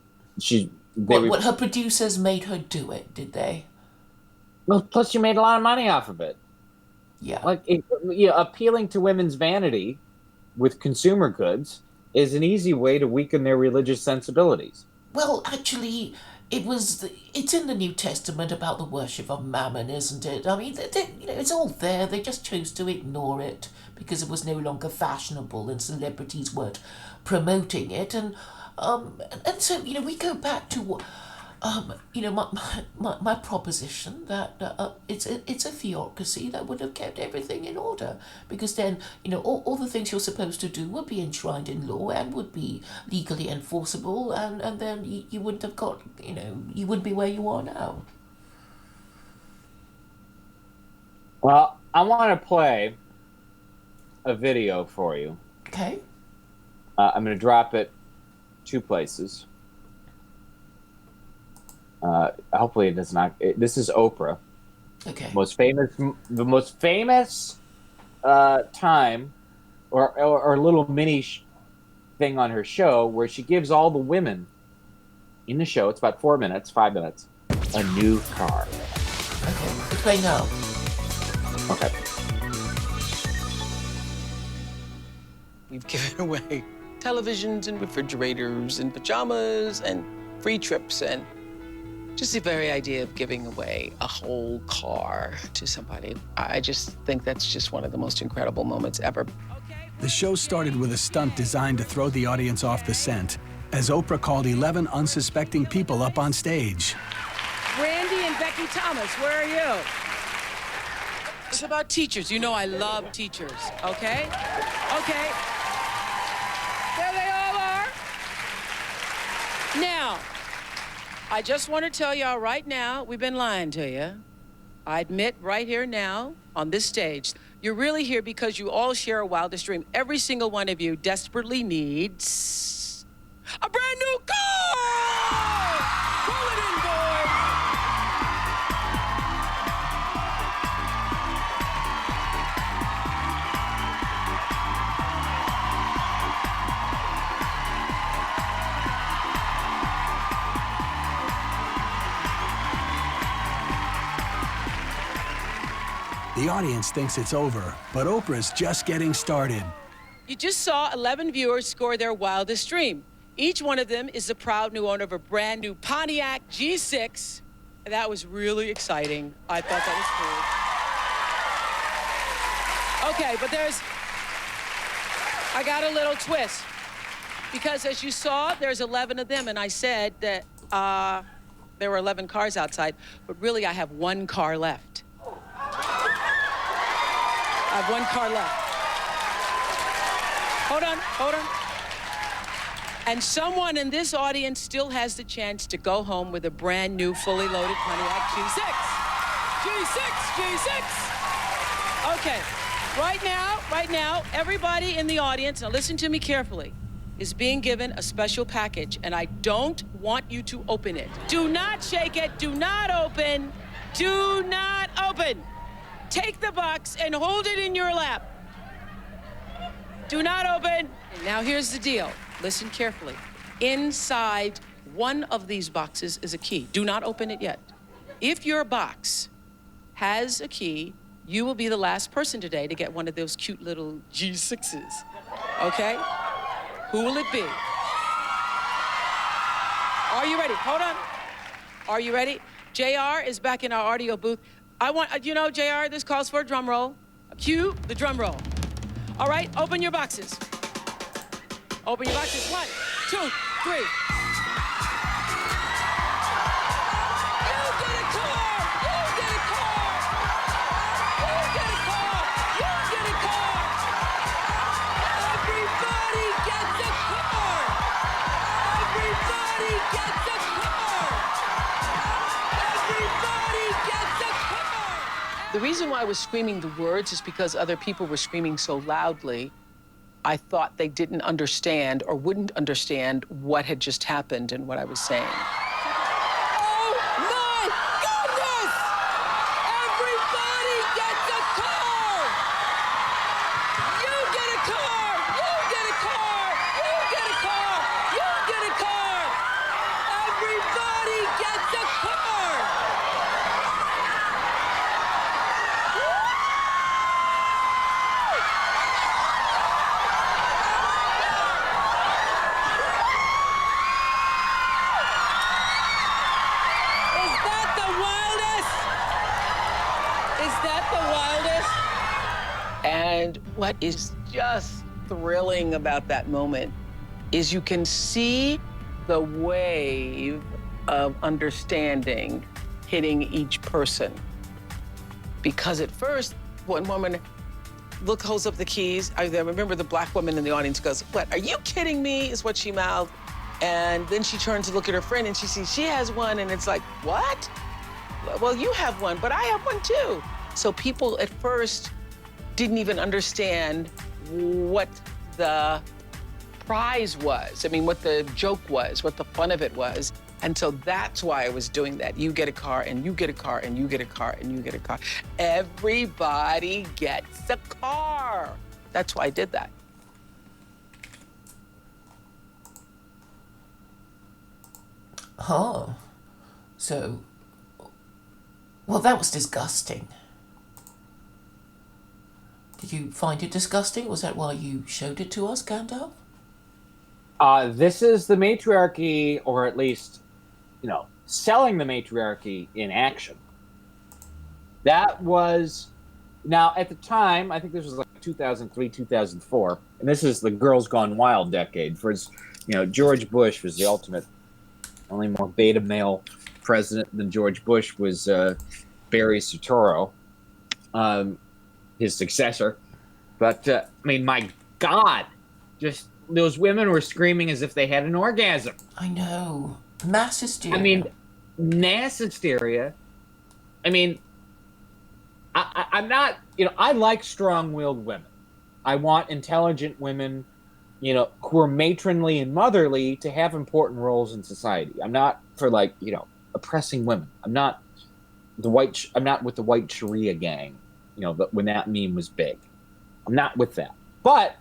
what her producers made her do it, did they? Well, plus you made a lot of money off of it. Yeah. Appealing to women's vanity with consumer goods is an easy way to weaken their religious sensibilities. Well, actually, it's in the New Testament about the worship of Mammon, isn't it? I mean, it's all there. They just chose to ignore it because it was no longer fashionable and celebrities weren't promoting it. And so, we go back to my proposition that it's a theocracy that would have kept everything in order, because then all the things you're supposed to do would be enshrined in law and would be legally enforceable, and then you wouldn't have got you wouldn't be where you are now. Well, I want to play a video for you. Okay. I'm going to drop it 2 places. Hopefully it does not. This is Oprah. Okay. The most famous time or little mini thing on her show where she gives all the women in the show, it's about 5 minutes, a new car. Okay. Play now. Okay. We've given away televisions and refrigerators and pajamas and free trips, and just the very idea of giving away a whole car to somebody, I just think that's just one of the most incredible moments ever. The show started with a stunt designed to throw the audience off the scent. as Oprah called 11 unsuspecting people up on stage. Brandy and Becky Thomas, where are you? It's about teachers. You know I love teachers, okay? Okay. There they all are. Now, I just want to tell y'all right now, we've been lying to you. I admit right here now, on this stage, you're really here because you all share a wildest dream. Every single one of you desperately needs a brand new car! Pull it in, boys! The audience thinks it's over, but Oprah's just getting started. You just saw 11 viewers score their wildest dream. Each one of them is the proud new owner of a brand new Pontiac G6. And that was really exciting. I thought that was cool. Okay, but I got a little twist. Because as you saw, there's 11 of them, and I said that there were 11 cars outside, but really I have one car left. I have one car left. Hold on. And someone in this audience still has the chance to go home with a brand new, fully loaded Pontiac G6. G6. Okay, right now, everybody in the audience, now listen to me carefully, is being given a special package, and I don't want you to open it. Do not shake it, do not open. Take the box and hold it in your lap. Do not open. Now here's the deal. Listen carefully. Inside one of these boxes is a key. Do not open it yet. If your box has a key, you will be the last person today to get one of those cute little G6s. Okay? Who will it be? Are you ready? Hold on. Are you ready? JR is back in our audio booth. JR, this calls for a drum roll. Cue the drum roll. All right, open your boxes. Open your boxes. 1, 2, 3. You get a car! You get a car! You get a car! You get a car! Everybody gets a car! Everybody gets a car! Everybody gets a car! The reason why I was screaming the words is because other people were screaming so loudly. I thought they didn't understand or wouldn't understand what had just happened and what I was saying. Oh my goodness! Everybody gets a car! You get a car! You get a car! You get a car! You get a car! Everybody gets a car! And what is just thrilling about that moment is you can see the wave of understanding hitting each person. Because at first, one woman holds up the keys. I remember the black woman in the audience goes, "What, are you kidding me?" is what she mouthed. And then she turns to look at her friend and she sees she has one, and it's like, "What? Well, you have one, but I have one too." So people at first didn't even understand what the prize was. I mean, what the joke was, what the fun of it was. And so that's why I was doing that. You get a car, and you get a car, and you get a car, and you get a car. Everybody gets a car. That's why I did that. Oh. So, well, that was disgusting. Did you find it disgusting? Was that why you showed it to us, Gandalf? This is the matriarchy, or at least, selling the matriarchy in action. That was, now at the time, I think this was like 2003, 2004, and this is the Girls Gone Wild decade. For as George Bush was the ultimate, only more beta male president than George Bush was Barry Soetoro, his successor. But, my God, just those women were screaming as if they had an orgasm. I know. Mass hysteria. Mass hysteria. I'm not, I like strong-willed women. I want intelligent women, who are matronly and motherly to have important roles in society. I'm not for oppressing women. I'm not with the white Sharia gang, when that meme was big. I'm not with that. But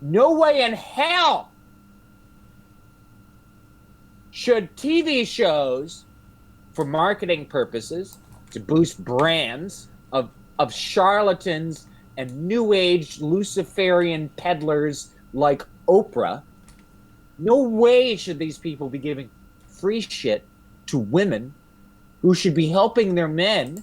no way in hell should TV shows, for marketing purposes, to boost brands of charlatans and new age Luciferian peddlers like Oprah, no way should these people be giving free shit to women who should be helping their men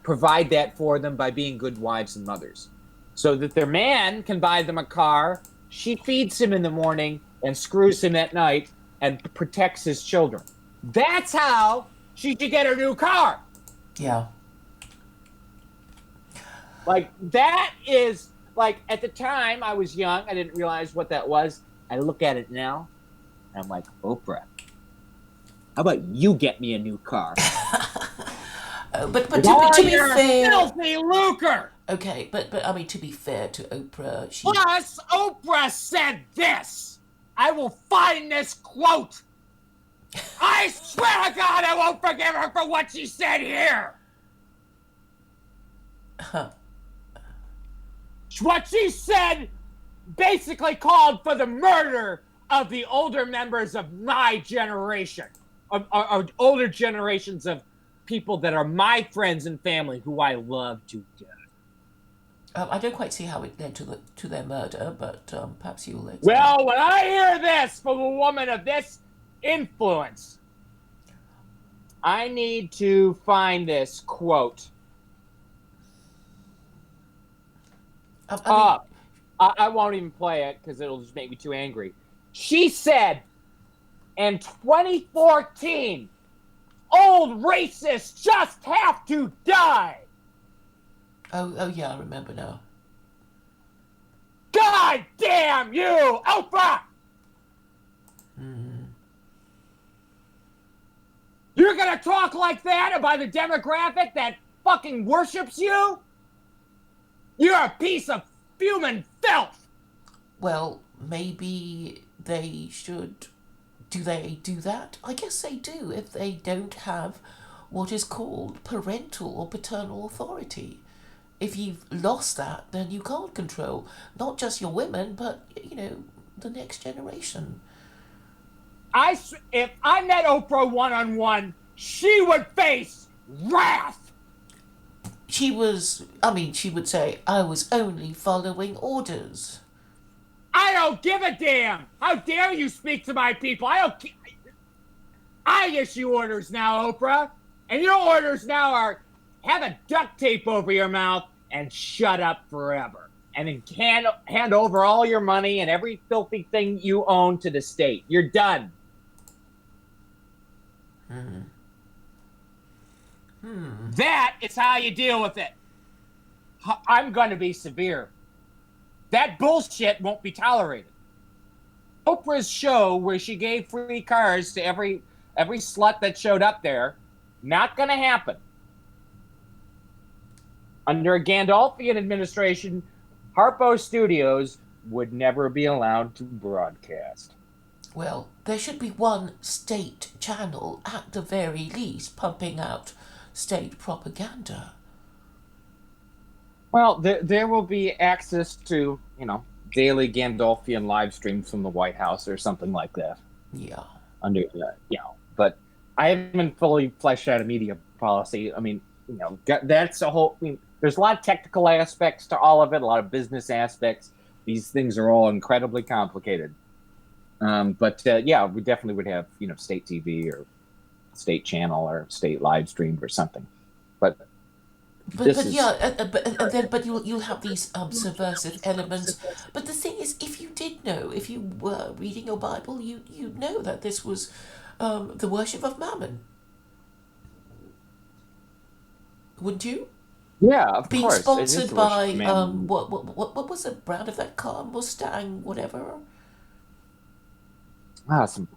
provide that for them by being good wives and mothers, so that their man can buy them a car, she feeds him in the morning and screws him at night and protects his children. That's how she should get her new car. Yeah. That is, at the time I was young, I didn't realize what that was. I look at it now, and I'm like, Oprah, how about you get me a new car? But to be fair, filthy lucre. Okay, but to be fair to Oprah, Plus, Oprah said this. I will find this quote. I swear to God, I won't forgive her for what she said here. What she said basically called for the murder of the older members of my generation, or older generations of people that are my friends and family who I love to death. I don't quite see how it led to their murder, but perhaps you'll let. Well, when I hear this from a woman of this influence, I need to find this quote. I won't even play it because it'll just make me too angry. She said, in 2014, old racists just have to die. Oh yeah, I remember now. God damn you, Oprah! Mm-hmm. You're gonna talk like that about a demographic that fucking worships you? You're a piece of human filth! Well, maybe they should. Do they do that? I guess they do if they don't have what is called parental or paternal authority. If you've lost that, then you can't control not just your women, but, the next generation. If I met Oprah one-on-one, she would face wrath! She would say, I was only following orders. I don't give a damn! How dare you speak to my people? I issue orders now, Oprah. And your orders now are, have a duct tape over your mouth and shut up forever. And then hand over all your money and every filthy thing you own to the state. You're done. That is how you deal with it. I'm going to be severe. That bullshit won't be tolerated. Oprah's show where she gave free cars to every slut that showed up there, not going to happen. Under a Gandalfian administration, Harpo Studios would never be allowed to broadcast. Well, there should be one state channel at the very least pumping out state propaganda. Well, there will be access to, daily Gandalfian live streams from the White House or something like that. Yeah. But I haven't fully fleshed out a media policy. That's a whole. There's a lot of technical aspects to all of it, a lot of business aspects. These things are all incredibly complicated. But we definitely would have, state TV or state channel or state live stream or something. But But This but is yeah, but you'll have these subversive elements. But the thing is, if you did know, if you were reading your Bible, you know that this was the worship of Mammon, wouldn't you? yeah, of Being course, it is sponsored the worship of by Mammon. what was the brand of that car? Mustang, whatever. Some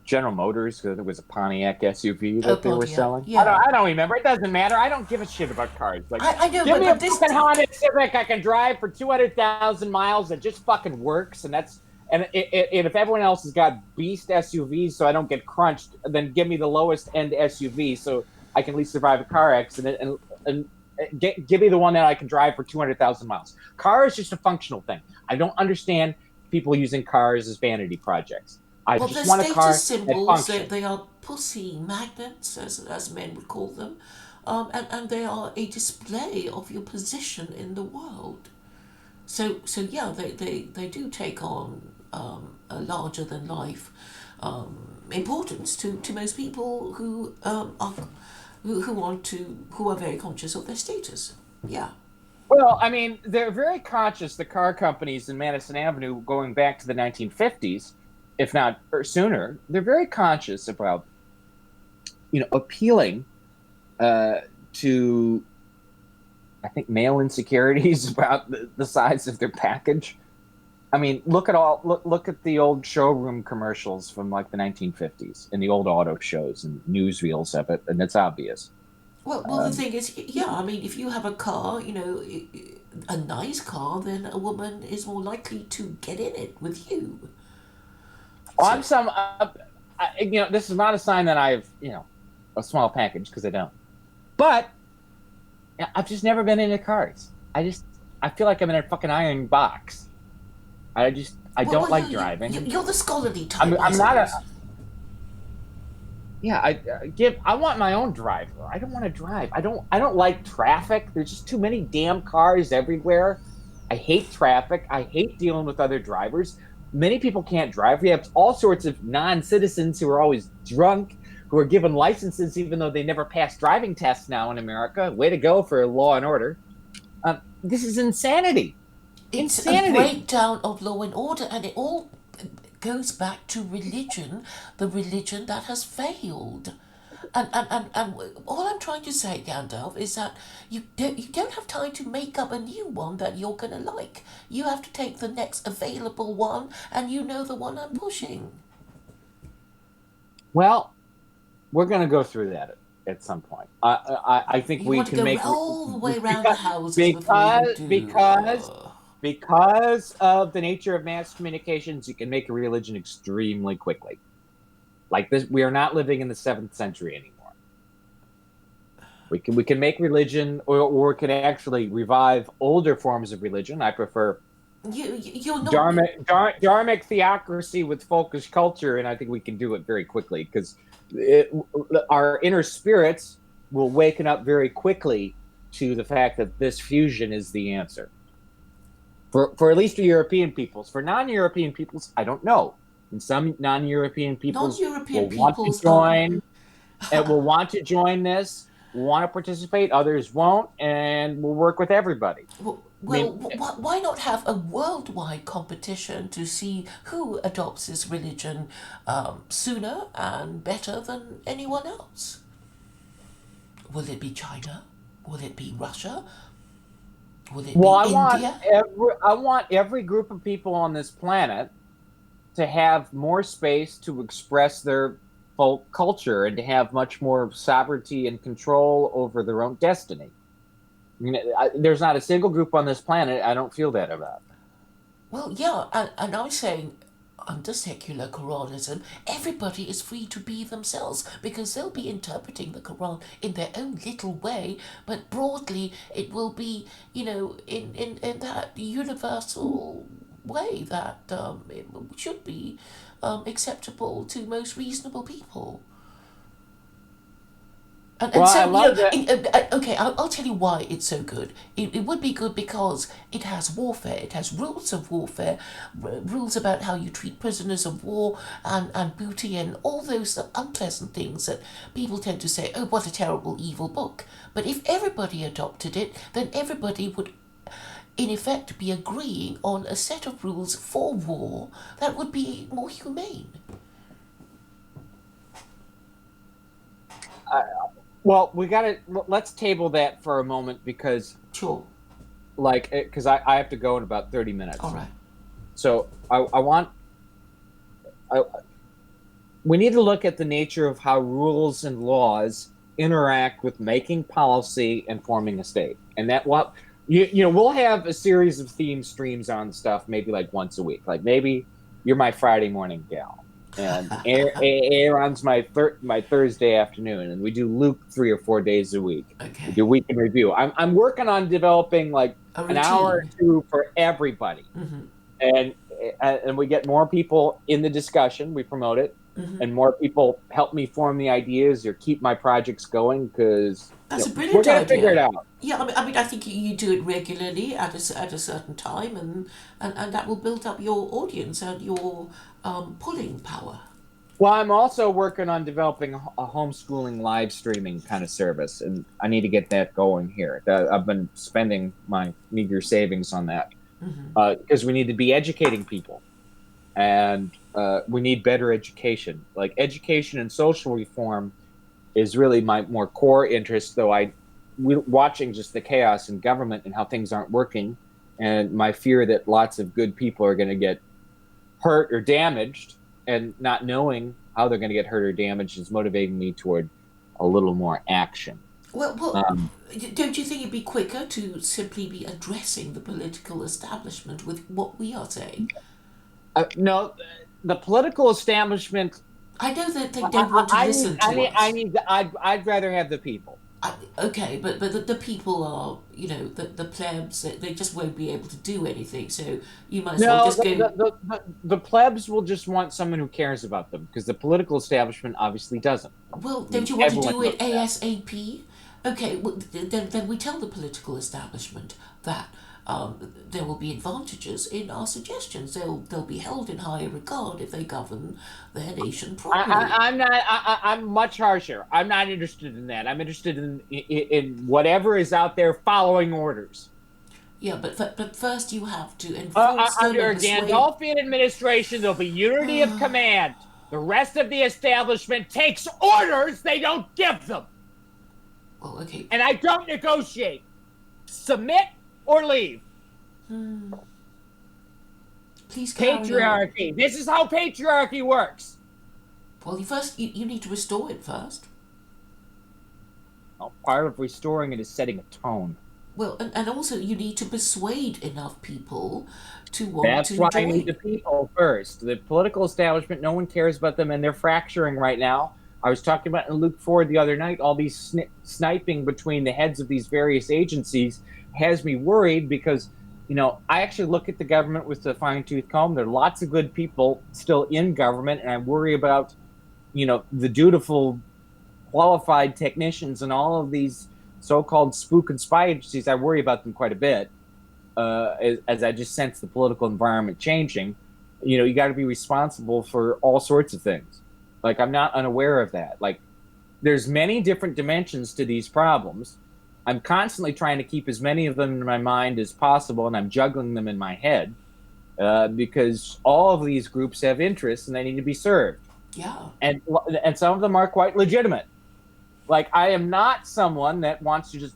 General Motors. There was a Pontiac SUV Oh, that they were Pontiac. selling. Yeah, I don't remember. It doesn't matter. I don't give a shit about cars. Like, I know, give me a but this. fucking Honda Civic I can drive for 200,000 miles that just fucking works, and if everyone else has got beast SUVs so I don't get crunched, then give me the lowest end SUV so I can at least survive a car accident, and give me the one that I can drive for 200,000 miles. Car is just a functional thing. I don't understand people using cars as vanity projects. I Well, just the want a status car that symbols, functions. they are pussy magnets, as men would call them, and they are a display of your position in the world. So yeah, they do take on a larger than life importance to most people who are very conscious of their status. Yeah. Well, I mean, they're very conscious, the car companies in Madison Avenue, going back to the 1950s, if not or sooner. They're very conscious about, appealing uh, to, I think, male insecurities about the size of their package. I mean, look at the old showroom commercials from like the 1950s and the old auto shows and newsreels of it, and it's obvious. Well, the Um, thing is, yeah, I mean, if you have a car, a nice car, then a woman is more likely to get in it with you. on So, some, this is not a sign that I've, a small package because I don't. But yeah, I've just never been into cars. I feel like I'm in a fucking iron box. I don't like driving. you're the scholarly type, I I'm not a suppose. yeah. I want my own driver. I don't want to drive. I don't like traffic. There's just too many damn cars everywhere. I hate traffic. I hate dealing with other drivers. Many people can't drive. We have all sorts of non-citizens who are always drunk, who are given licenses even though they never passed driving tests now in America. Way to go for law and order. This is insanity. It's a Insanity. breakdown of law and order, and it all goes back to religion, the religion that has failed. And all I'm trying to say, Gandalf, is that you don't have time to make up a new one that you're gonna like. You have to take the next available one, and you know the one I'm pushing. Well, we're going to go through that at some point. I think You we want to can go make all the way around the because houses before you because do. because because of the nature of mass communications, you can make a religion extremely quickly. Like this, we are not living in the 7th century anymore. We can make religion, or we can actually revive older forms of religion. I prefer You're not. dharmic theocracy with folkish culture, and I think we can do it very quickly because our inner spirits will waken up very quickly to the fact that this fusion is the answer. For at least the European peoples. For non-European peoples, I don't know. And some non-European peoples Non-European will want to peoples. join and will want to join this, will want to participate. Others won't, and we'll work with everybody. I Well, mean, why not have a worldwide competition to see who adopts this religion sooner and better than anyone else? Will it be China? Will it be Russia? Will it well, be India? I want every group of people on this planet to have more space to express their folk culture and to have much more sovereignty and control over their own destiny. I mean, there's not a single group on this planet I don't feel that about. Well, yeah, and I'm saying under secular Quranism, everybody is free to be themselves because they'll be interpreting the Quran in their own little way, but broadly it will be, in that universal way that it should be acceptable to most reasonable people. And Well, so, I love that. okay, I'll tell you why it's so good. It would be good because it has warfare. It has rules of warfare, rules about how you treat prisoners of war and booty and all those unpleasant things that people tend to say, oh, what a terrible, evil book. But if everybody adopted it, then everybody would, in effect, be agreeing on a set of rules for war that would be more humane. Well, let's table that for a moment because, Sure. because I have to go in about 30 minutes. All right. So we need to look at the nature of how rules and laws interact with making policy and forming a state. And that we'll have a series of theme streams on stuff maybe like once a week. Like maybe you're my Friday morning gal. And Aaron's my Thursday afternoon, and we do Luke 3 or 4 days a week. Okay. We do week in review. I'm working on developing like an hour or two for everybody, and we get more people in the discussion. We promote it, and more people help me form the ideas or keep my projects going because that's a brilliant we're gonna idea. figure it out. Yeah, I mean, I think you do it regularly at a certain time, and that will build up your audience and your pulling power. Well, I'm also working on developing a homeschooling live streaming kind of service, and I need to get that going here. I've been spending my meager savings on that because we need to be educating people, and we need better education. Like education and social reform is really my more core interest, though watching just the chaos in government and how things aren't working, and my fear that lots of good people are going to get hurt or damaged, and not knowing how they're going to get hurt or damaged is motivating me toward a little more action. Well, don't you think it'd be quicker to simply be addressing the political establishment with what we are saying? No, the political establishment. I know that they don't want to listen to us. I'd rather have the people. Okay, but the people are, the plebs, they just won't be able to do anything, so you might as well just go... The plebs will just want someone who cares about them, because the political establishment obviously doesn't. Well, don't you want to do it ASAP? Okay, well, then we tell the political establishment that there will be advantages in our suggestions. They'll be held in higher regard if they govern their nation properly. I'm much harsher. I'm not interested in that. I'm interested in whatever is out there following orders. Yeah, but first you have to enforce them. Under a Gandalfian administration, there'll be unity of command. The rest of the establishment takes orders they don't give them. Well, okay. And I don't negotiate. Submit or leave. Please carry patriarchy. On. This is how patriarchy works. Well, you need to restore it first. Well, part of restoring it is setting a tone. Well, and also you need to persuade enough people to want That's to why join. I need the people first. The political establishment, no one cares about them, and they're fracturing right now. I was talking about in Luke 4 the other night, all these sniping between the heads of these various agencies has me worried because, I actually look at the government with a fine-tooth comb. There are lots of good people still in government, and I worry about, the dutiful, qualified technicians and all of these so-called spook and spy agencies. I worry about them quite a bit as I just sense the political environment changing. You got to be responsible for all sorts of things. Like, I'm not unaware of that. Like, there's many different dimensions to these problems. I'm constantly trying to keep as many of them in my mind as possible, and I'm juggling them in my head because all of these groups have interests and they need to be served. Yeah. And some of them are quite legitimate. Like, I am not someone that wants to just,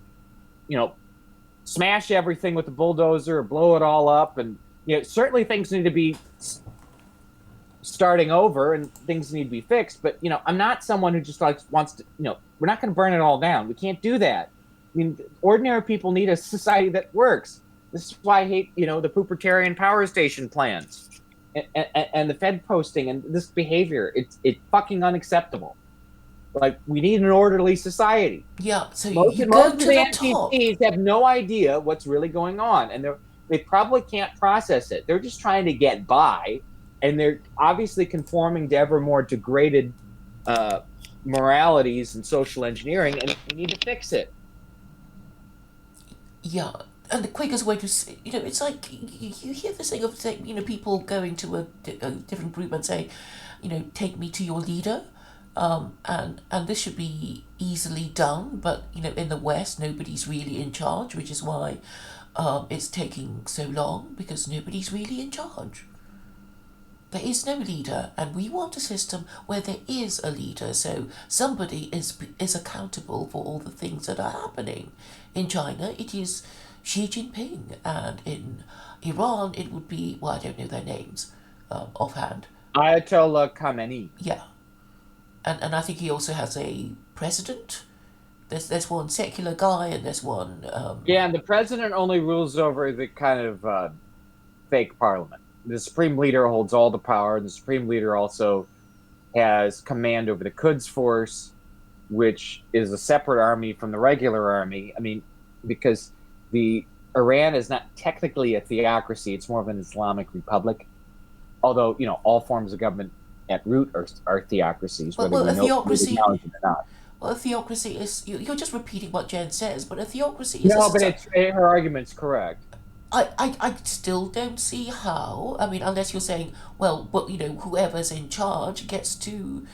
smash everything with a bulldozer or blow it all up. And, certainly things need to be starting over and things need to be fixed. But, I'm not someone who just wants to, we're not going to burn it all down. We can't do that. I mean, ordinary people need a society that works. This is why I hate, the Poopertarian power station plans and the Fed posting and this behavior. It's fucking unacceptable. Like, we need an orderly society. Yeah, so most you go to of the NPCs have no idea what's really going on, and they probably can't process it. They're just trying to get by, and they're obviously conforming to ever more degraded moralities and social engineering, and we need to fix it. Yeah, and the quickest way to it's like you hear this thing of people going to a different group and say, take me to your leader, and this should be easily done, but in the West nobody's really in charge, which is why it's taking so long, because nobody's really in charge. There is no leader, and we want a system where there is a leader, so somebody is accountable for all the things that are happening. In China, it is Xi Jinping, and in Iran, it would be, well, I don't know their names offhand. Ayatollah Khamenei. Yeah. And I think he also has a president. There's one secular guy, and there's one... Yeah, and the president only rules over the kind of fake parliament. The supreme leader holds all the power. The supreme leader also has command over the Quds Force, which is a separate army from the regular army. I mean, because Iran is not technically a theocracy; it's more of an Islamic republic. Although all forms of government at root are theocracies, whether we acknowledge it or not. Well, a theocracy is... You're just repeating what Jen says, but a theocracy is... No, but her argument's correct. I still don't see how. I mean, unless you're saying, well, but whoever's in charge gets to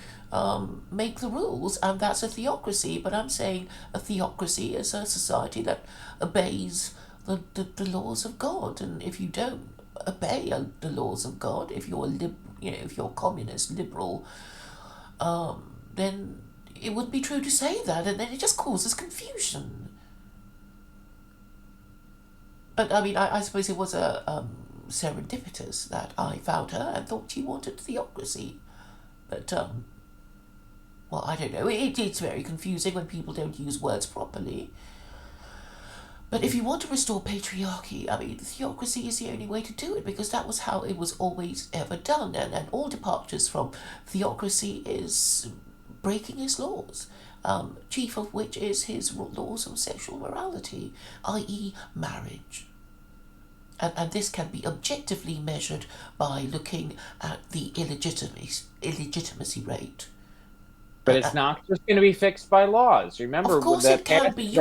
make the rules, and that's a theocracy. But I'm saying a theocracy is a society that obeys the laws of God, and if you don't obey the laws of God, if you're if you're communist, liberal, then it wouldn't be true to say that, and then it just causes confusion. But, I mean, I suppose it was serendipitous that I found her and thought she wanted theocracy. But, well, I don't know. It's very confusing when people don't use words properly. But if you want to restore patriarchy, I mean, theocracy is the only way to do it, because that was how it was always ever done. And all departures from theocracy is breaking his laws. Chief of which is his laws of sexual morality, i.e. marriage. And this can be objectively measured by looking at the illegitimacy rate. But it's not just going to be fixed by laws. Remember, of course it can be.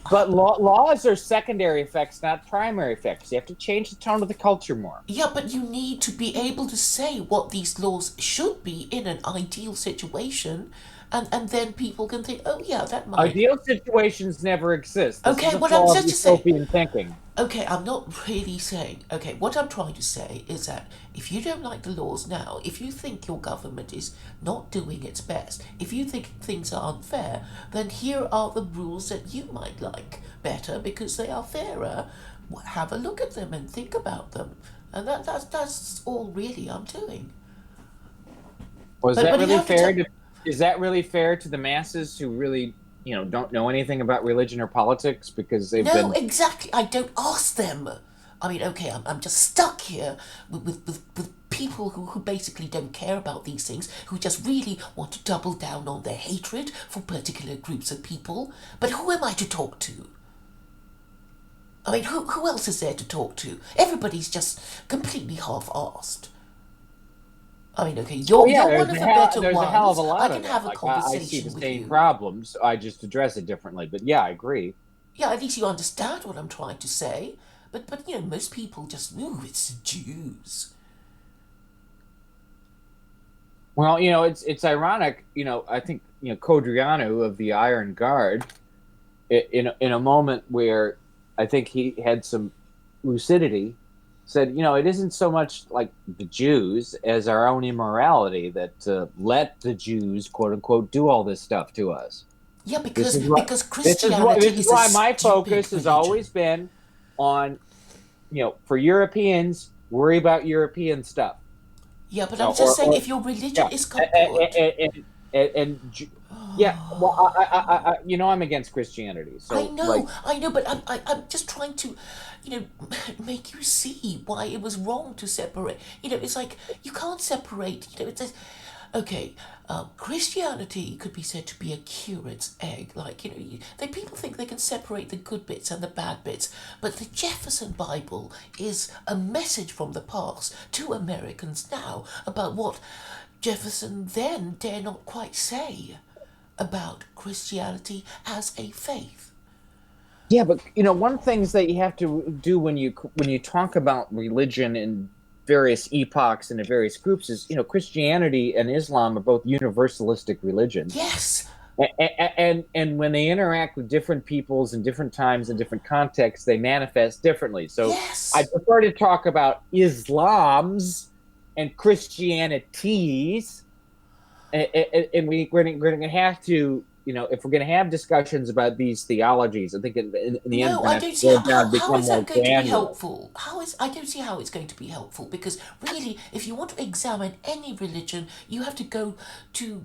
But laws are secondary effects, not primary effects. You have to change the tone of the culture more. Yeah, but you need to be able to say what these laws should be in an ideal situation, and then people can think, oh yeah, that might... Ideal situations never exist. This okay, is what I'm just saying... thinking. Okay, I'm not really saying... Okay, what I'm trying to say is that if you don't like the laws now, if you think your government is not doing its best, if you think things are unfair, then here are the rules that you might like better because they are fairer. Have a look at them and think about them. And that's all really I'm doing. Is that really fair to the masses who really... don't know anything about religion or politics because they've been... No, exactly. I don't ask them. I mean, okay, I'm just stuck here with people who basically don't care about these things, who just really want to double down on their hatred for particular groups of people. But who am I to talk to? I mean, who else is there to talk to? Everybody's just completely half-assed. I mean, okay, you're one of the better there's ones. A hell of a lot I can of have a conversation I see the with same you. problems. I just address it differently. But yeah, I agree. Yeah, at least you understand what I'm trying to say. But most people just, it's the Jews. Well, it's ironic. I think Codriano of the Iron Guard, in a moment where I think he had some lucidity, said, it isn't so much like the Jews as our own immorality that let the Jews, quote unquote, do all this stuff to us. Yeah, because Christianity this is why my focus has always been on, for Europeans, worry about European stuff. Yeah, but I'm just saying, if your religion is kaput... I'm against Christianity. So, I know, but I'm just trying to, make you see why it was wrong to separate. It's like, you can't separate, okay, Christianity could be said to be a curate's egg. Like, people think they can separate the good bits and the bad bits, but the Jefferson Bible is a message from the past to Americans now about what Jefferson then dare not quite say about Christianity as a faith. Yeah, but one things that you have to do when you talk about religion in various epochs and in various groups is, Christianity and Islam are both universalistic religions. Yes. And when they interact with different peoples in different times and different contexts, they manifest differently. So Yes. I prefer to talk about Islams and Christianities, and we're going to have to, if we're going to have discussions about these theologies, I think in the end, No, we're I going don't to see go down and how become is more that going to be granular. helpful. I don't see how it's going to be helpful, because really, if you want to examine any religion, you have to go to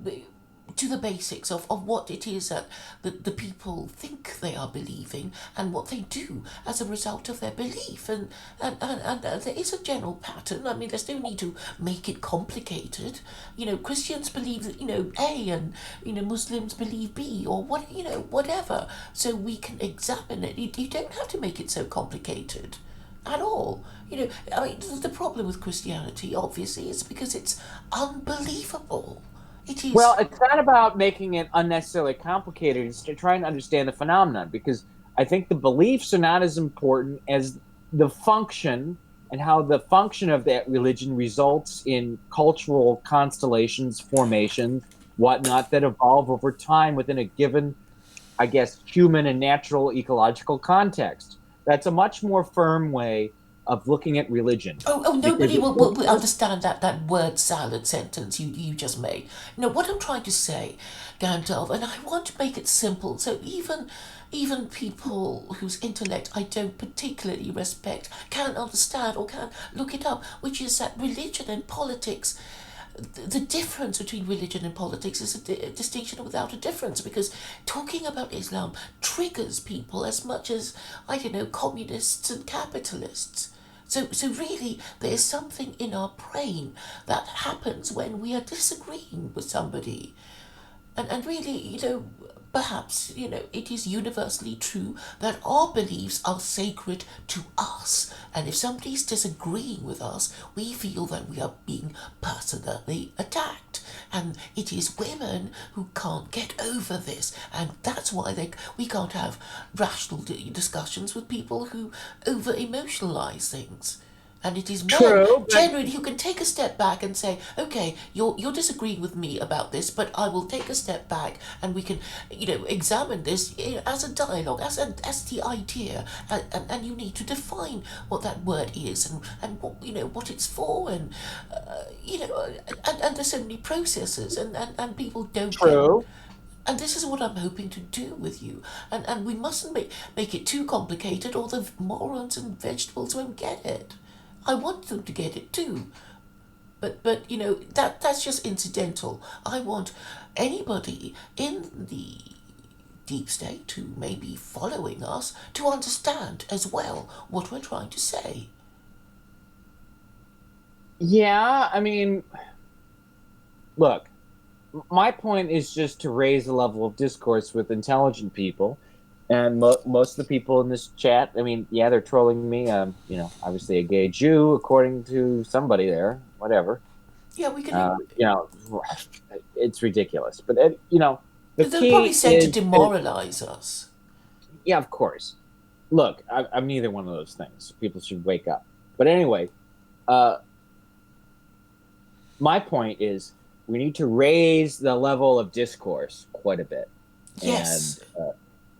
the basics of what it is that the people think they are believing and what they do as a result of their belief. And there is a general pattern. I mean, there's no need to make it complicated. Christians believe A, and Muslims believe B, or whatever. So we can examine it. You don't have to make it so complicated at all. I mean, the problem with Christianity, obviously, is because it's unbelievable. It is. Well, it's not about making it unnecessarily complicated. It's to try and understand the phenomenon, because I think the beliefs are not as important as the function and how the function of that religion results in cultural constellations, formations, whatnot, that evolve over time within a given, I guess, human and natural ecological context. That's a much more firm way of looking at religion. Nobody will understand that word salad sentence you just made. What I'm trying to say, Gandalf, and I want to make it simple, so even people whose intellect I don't particularly respect can understand or can look it up, which is that religion and politics, the difference between religion and politics is a distinction without a difference, because talking about Islam triggers people as much as, I don't know, communists and capitalists. So really, there is something in our brain that happens when we are disagreeing with somebody. And really, perhaps, it is universally true that our beliefs are sacred to us. And if somebody's disagreeing with us, we feel that we are being personally attacked. And it is women who can't get over this. And that's why we can't have rational discussions with people who over-emotionalize things. And it is men generally who can take a step back and say, okay, you're disagreeing with me about this, but I will take a step back and we can, examine this as a dialogue, as the idea, and you need to define what that word is and what what it's for, and and there's so many processes and people don't get. And this is what I'm hoping to do with you. And we mustn't make it too complicated, or the morons and vegetables won't get it. I want them to get it too. But that's just incidental. I want anybody in the deep state who may be following us to understand as well what we're trying to say. Yeah, I mean, look, my point is just to raise the level of discourse with intelligent people. And most of the people in this chat, I mean, yeah, they're trolling me. Obviously a gay Jew, according to somebody there, whatever. Yeah, we can. It's ridiculous. But the they're key probably sent is to demoralize us. Yeah, of course. Look, I'm neither one of those things. People should wake up. But anyway, my point is we need to raise the level of discourse quite a bit. Yes.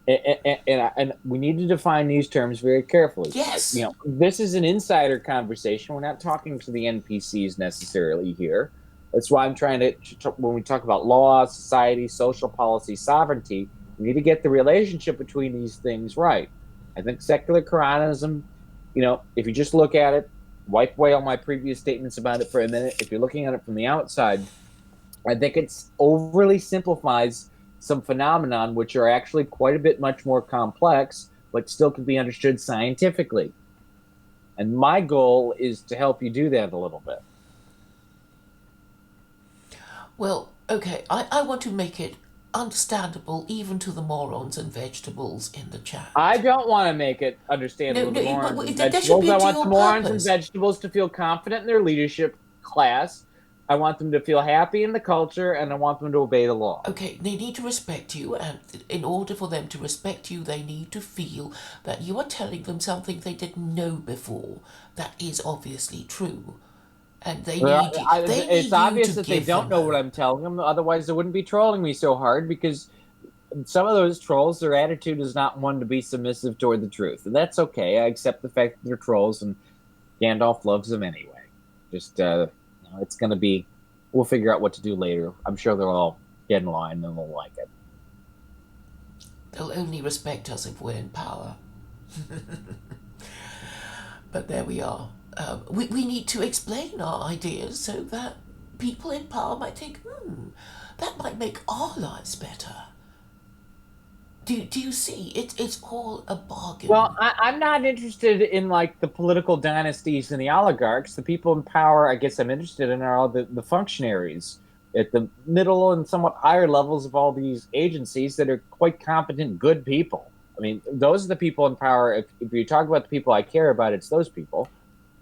And we need to define these terms very carefully. Yes. This is an insider conversation. We're not talking to the NPCs necessarily here. That's why I'm trying to when we talk about law, society, social policy, sovereignty, we need to get the relationship between these things right. I think secular Quranism, if you just look at it, wipe away all my previous statements about it for a minute. If you're looking at it from the outside, I think it overly simplifies some phenomenon which are actually quite a bit much more complex, but still can be understood scientifically. And my goal is to help you do that a little bit. Well, okay, I want to make it understandable even to the morons and vegetables in the chat. I don't want to make it No, understandable to no, morons and there should vegetables. be a I want the dual morons and purpose. vegetables to feel confident in their leadership class. I want them to feel happy in the culture, and I want them to obey the law. Okay, they need to respect you, and in order for them to respect you, they need to feel that you are telling them something they didn't know before. That is obviously true. And they need you. They need It's obvious that they give don't them know what I'm telling them. Otherwise, they wouldn't be trolling me so hard, because some of those trolls, their attitude is not one to be submissive toward the truth. And that's okay. I accept the fact that they're trolls, and Gandalf loves them anyway. Just, it's going to be, we'll figure out what to do later. I'm sure they'll all get in line and they'll like it. They'll only respect us if we're in power. But there we are. We need to explain our ideas so that people in power might think, that might make our lives better. Do you see? It's all a bargain. Well, I'm not interested in like the political dynasties and the oligarchs. The people in power, I guess I'm interested in are all the functionaries at the middle and somewhat higher levels of all these agencies that are quite competent, good people. I mean, those are the people in power. If you talk about the people I care about, it's those people.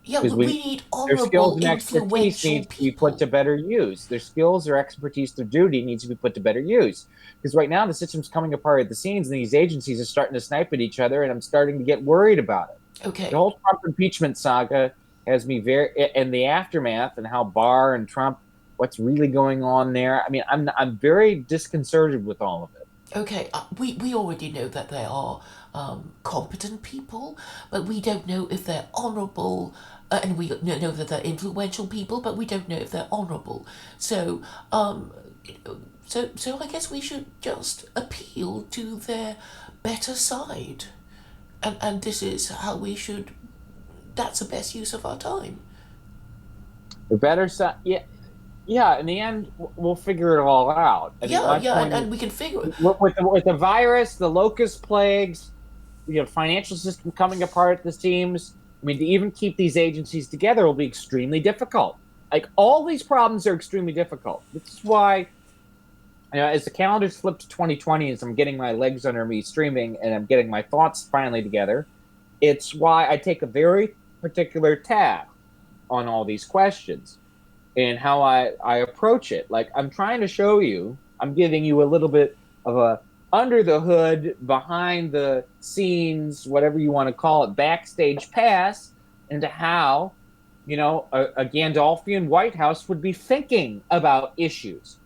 Yeah, we need their skills honorable, and expertise influential needs to be people. put to better use. Their skills, their expertise, their duty needs to be put to better use. Because right now the system's coming apart at the seams, and these agencies are starting to snipe at each other, and I'm starting to get worried about it. Okay. The whole Trump impeachment saga has me and the aftermath, and how Barr and Trump, what's really going on there. I mean, I'm very disconcerted with all of it. Okay, we already know that there are competent people, but we don't know if they're honourable, and we know that they're influential people, but we don't know if they're honourable. So, so I guess we should just appeal to their better side, and this is how we should. That's the best use of our time. The better side, yeah. Yeah, in the end, we'll figure it all out. And we can figure it. With the virus, the locust plagues, financial system coming apart at the seams. I mean, to even keep these agencies together will be extremely difficult. Like, all these problems are extremely difficult. This is why, as the calendar's flipped to 2020, as I'm getting my legs under me streaming and I'm getting my thoughts finally together, it's why I take a very particular tack on all these questions and how I approach it. Like, I'm trying to show you, I'm giving you a little bit of a under the hood, behind the scenes, whatever you want to call it, backstage pass into how, a Gandalfian White House would be thinking about issues.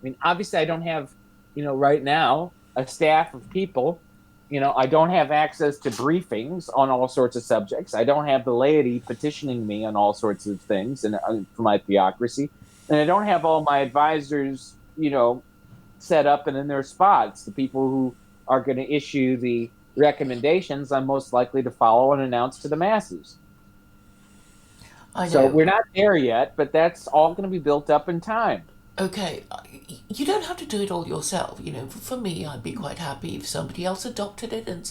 I mean, obviously I don't have, right now, a staff of people. I don't have access to briefings on all sorts of subjects. I don't have the laity petitioning me on all sorts of things and for my theocracy. And I don't have all my advisors, set up and in their spots. The people who are going to issue the recommendations I'm most likely to follow and announce to the masses. So we're not there yet, but that's all going to be built up in time. Okay, you don't have to do it all yourself. For me, I'd be quite happy if somebody else adopted it and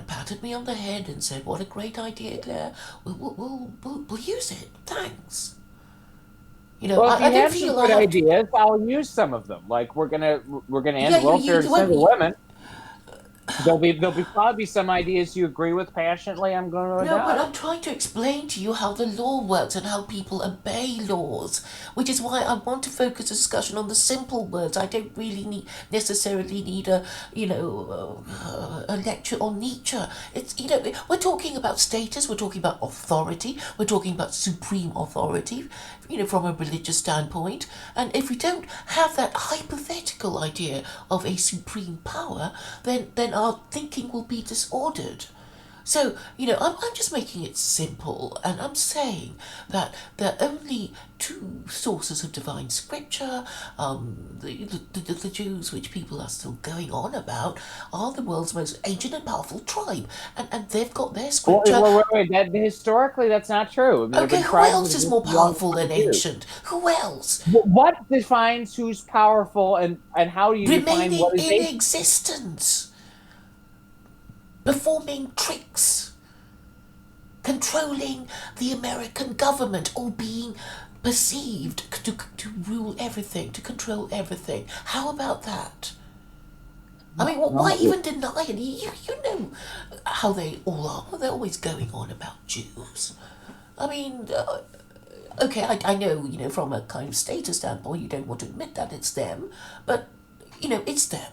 patted me on the head and said, "What a great idea, Claire. We'll use it. Thanks." Well, if you have some good ideas, I'll use some of them. Like, we're gonna end welfare to single women. There'll be probably some ideas you agree with passionately. I'm going to adopt. No, but I'm trying to explain to you how the law works and how people obey laws, which is why I want to focus the discussion on the simple words. I don't really necessarily need a lecture on Nietzsche. It's we're talking about status, we're talking about authority, we're talking about supreme authority, from a religious standpoint. And if we don't have that hypothetical idea of a supreme power, then our thinking will be disordered. So, I'm just making it simple, and I'm saying that there are only two sources of divine scripture. The Jews, which people are still going on about, are the world's most ancient and powerful tribe, and they've got their scripture. Wait. Historically, that's not true. I mean, okay, who else is more powerful than ancient? Who else? What defines who's powerful, and how do you define what is remaining in existence? Performing tricks. controlling the American government or being perceived to rule everything, to control everything. How about that? I mean, why even deny it? You know how they all are. They're always going on about Jews. I mean, okay, I know, from a kind of status standpoint, you don't want to admit that it's them, but, it's them.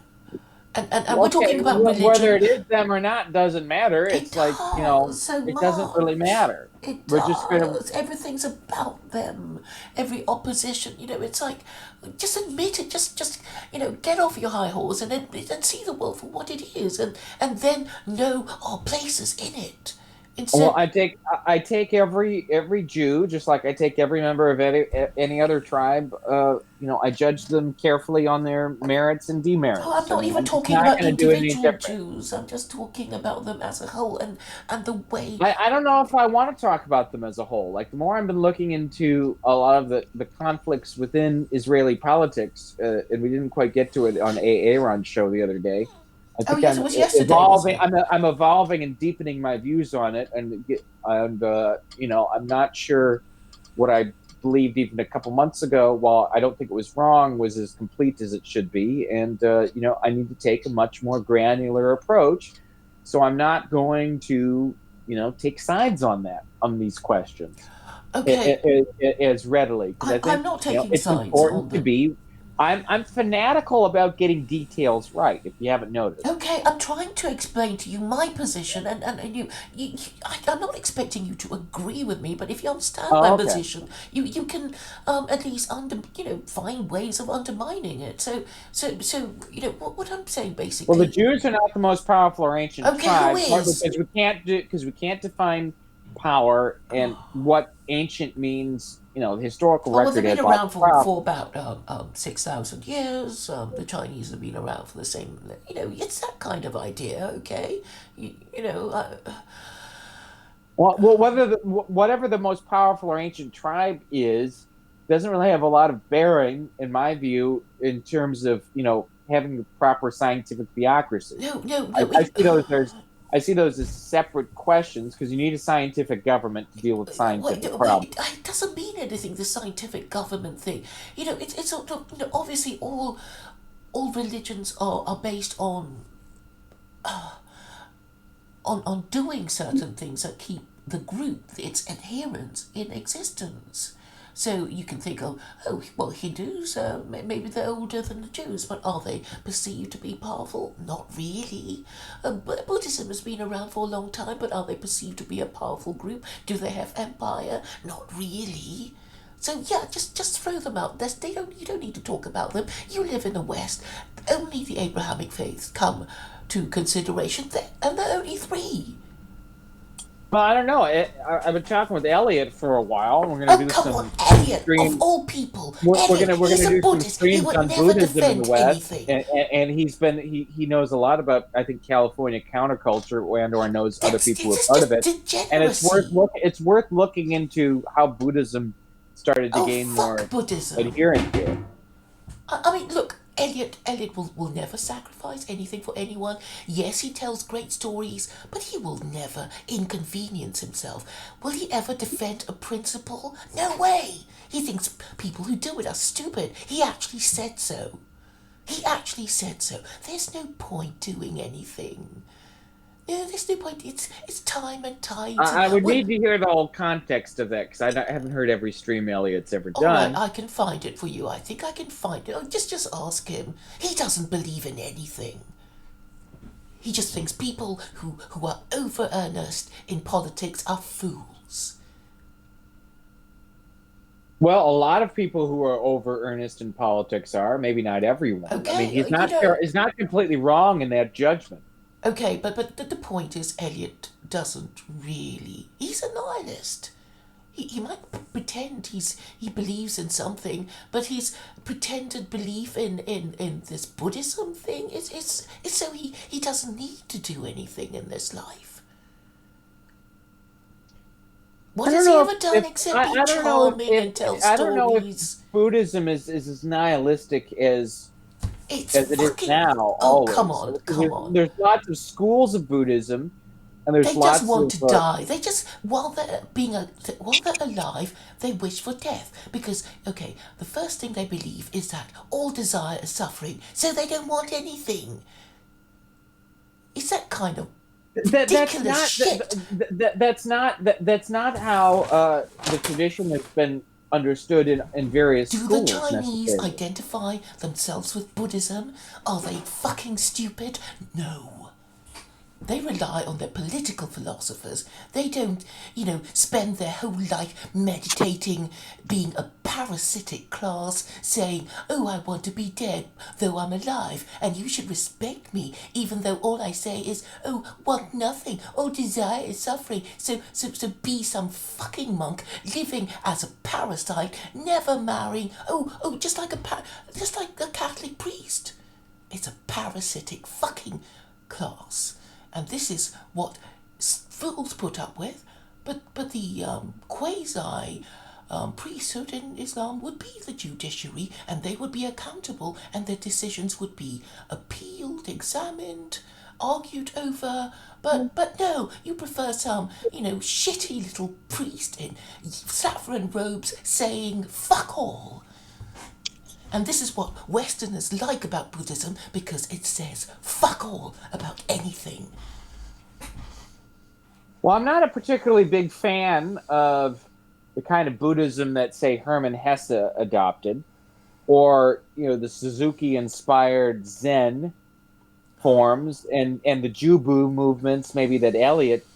And we're talking about religion. Whether it is them or not doesn't matter. It's It like, does so it doesn't really much. matter. It We're does. just gonna. Everything's about them. Every opposition, it's like, just admit it. Just get off your high horse and see the world for what it is, and then know our places in it. Instead, Well, I take every Jew, just like I take every member of any other tribe. I judge them carefully on their merits and demerits. oh, I'm not even talking about individual Jews. I'm just talking about them as a whole and the way. I don't know if I want to talk about them as a whole. Like, the more I've been looking into a lot of the conflicts within Israeli politics, and we didn't quite get to it on Aaron's show the other day. I think it was yesterday. I'm evolving and deepening my views on it, and I'm not sure what I believed even a couple months ago. While I don't think it was wrong, was as complete as it should be, and I need to take a much more granular approach. So I'm not going to take sides on these questions. Okay. As readily. I think, I'm not taking it's sides important on to be. I'm fanatical about getting details right, if you haven't noticed. Okay, I'm trying to explain to you my position, and I'm not expecting you to agree with me, but if you understand my position, you can at least find ways of undermining it. So what I'm saying basically. Well, the Jews are not the most powerful or ancient tribe, who is? because we can't define power and what ancient means. The historical record. Well, they've been around for about 6,000 years. The Chinese have been around for the same. It's that kind of idea. Okay, Well, whatever the most powerful or ancient tribe is, doesn't really have a lot of bearing, in my view, in terms of having the proper scientific theocracy. No. I see those as separate questions, because you need a scientific government to deal with scientific problems. It doesn't mean anything, the scientific government thing. It's obviously all religions are based on doing certain things that keep the group, its adherents, in existence. So you can think of, Hindus, maybe they're older than the Jews, but are they perceived to be powerful? Not really. Buddhism has been around for a long time, but are they perceived to be a powerful group? Do they have empire? Not really. So yeah, just throw them out. You don't need to talk about them. You live in the West. Only the Abrahamic faiths come to consideration, and there are only 3. Well, I don't know. I've been talking with Elliot for a while. We're going to do come some on, Elliot, streams. Of all people. We're going to do some Buddhist. streams on Buddhism in the West, anything. and he knows a lot about, I think, California counterculture, or knows other people who are part of it. And it's worth looking into how Buddhism started to gain more adherence here. I mean, look. Elliot will never sacrifice anything for anyone. Yes, he tells great stories, but he will never inconvenience himself. Will he ever defend a principle? No way! He thinks people who do it are stupid. He actually said so. There's no point doing anything. No, there's no point. It's time and tide. I would need to hear the whole context of that, because I haven't heard every stream Elliot's ever done. Right, I can find it for you. I think I can find it. Just ask him. He doesn't believe in anything. He just thinks people who are over earnest in politics are fools. Well, a lot of people who are over earnest in politics are. Maybe not everyone. Okay, I mean, he's not completely wrong in that judgment. Okay, but the point is, Elliot doesn't really. He's a nihilist. He might pretend he believes in something, but his pretended belief in this Buddhism thing is so he doesn't need to do anything in this life. What has he ever done except be charming and tell stories? I don't know if Buddhism is as nihilistic as it is now. Oh, come on. There's lots of schools of Buddhism And there's They lots just want of to die. They just, while they're alive, they wish for death. Because, okay, the first thing they believe is that all desire is suffering, so they don't want anything. It's that kind of ridiculous shit. That's not how the tradition has been understood in various Do schools. the Chinese necessarily. identify themselves with Buddhism? Are they fucking stupid? No. They rely on their political philosophers. They don't, spend their whole life meditating, being a parasitic class, saying, oh, I want to be dead, though I'm alive, and you should respect me, even though all I say is, oh, want nothing, all desire is suffering, so be some fucking monk, living as a parasite, never marrying, just like a Catholic priest. It's a parasitic fucking class. And this is what fools put up with, but the quasi priesthood in Islam would be the judiciary, and they would be accountable, and their decisions would be appealed, examined, argued over. But no, you prefer some, shitty little priest in saffron robes saying fuck all. And this is what Westerners like about Buddhism, because it says fuck all about anything. Well, I'm not a particularly big fan of the kind of Buddhism that, say, Hermann Hesse adopted, or the Suzuki-inspired Zen forms, and the Jubu movements, maybe that Eliot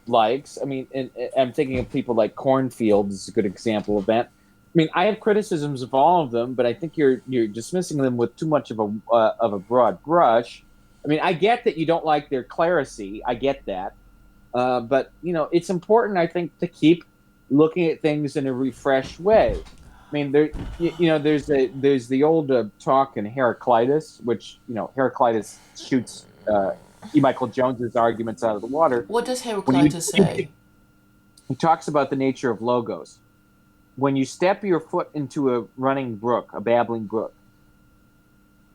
likes. I mean, and I'm thinking of people like Cornfield is a good example of that. I mean, I have criticisms of all of them, but I think you're dismissing them with too much of a broad brush. I mean, I get that you don't like their clerisy. I get that. But it's important, I think, to keep looking at things in a refreshed way. I mean, there's the old talk in Heraclitus, which Heraclitus shoots E. Michael Jones's arguments out of the water. What does Heraclitus say? He talks about the nature of logos. When you step your foot into a running brook, a babbling brook.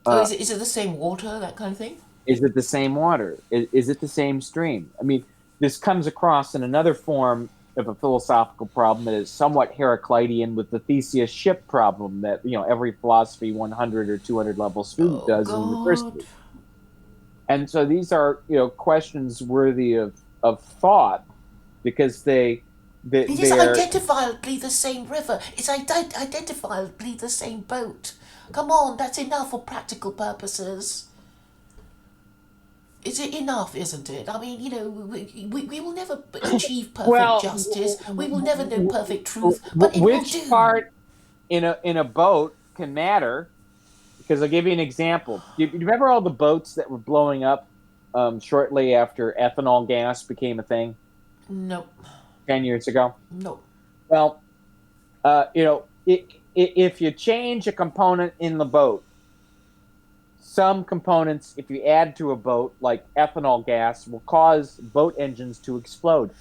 Is it the same water, that kind of thing? Is it the same water? Is it the same stream? I mean, this comes across in another form of a philosophical problem that is somewhat Heraclitean, with the Theseus ship problem that every philosophy 100 or 200 level student does in university. And so these are questions worthy of thought, because it is identifiably the same river. It's identifiably the same boat. Come on, that's enough for practical purposes. Is it enough, isn't it? I mean, we will never achieve perfect justice. We will never know perfect truth. But it will do. Which part in a boat can matter? Because I'll give you an example. Do you remember all the boats that were blowing up shortly after ethanol gas became a thing? Nope. 10 years ago? Nope. Well, if you change a component in the boat, some components, if you add to a boat, like ethanol gas, will cause boat engines to explode.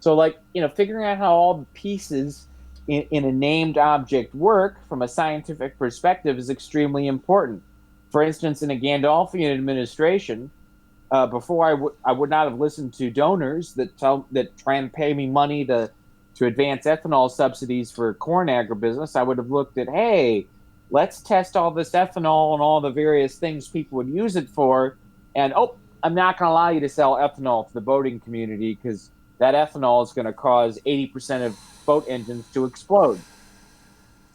So, figuring out how all the pieces in a named object work from a scientific perspective is extremely important. For instance, in a Gandalfian administration, before I would not have listened to donors that try and pay me money to advance ethanol subsidies for corn agribusiness. I would have looked at, hey, let's test all this ethanol and all the various things people would use it for. And, I'm not going to allow you to sell ethanol to the boating community, because that ethanol is going to cause 80% of boat engines to explode.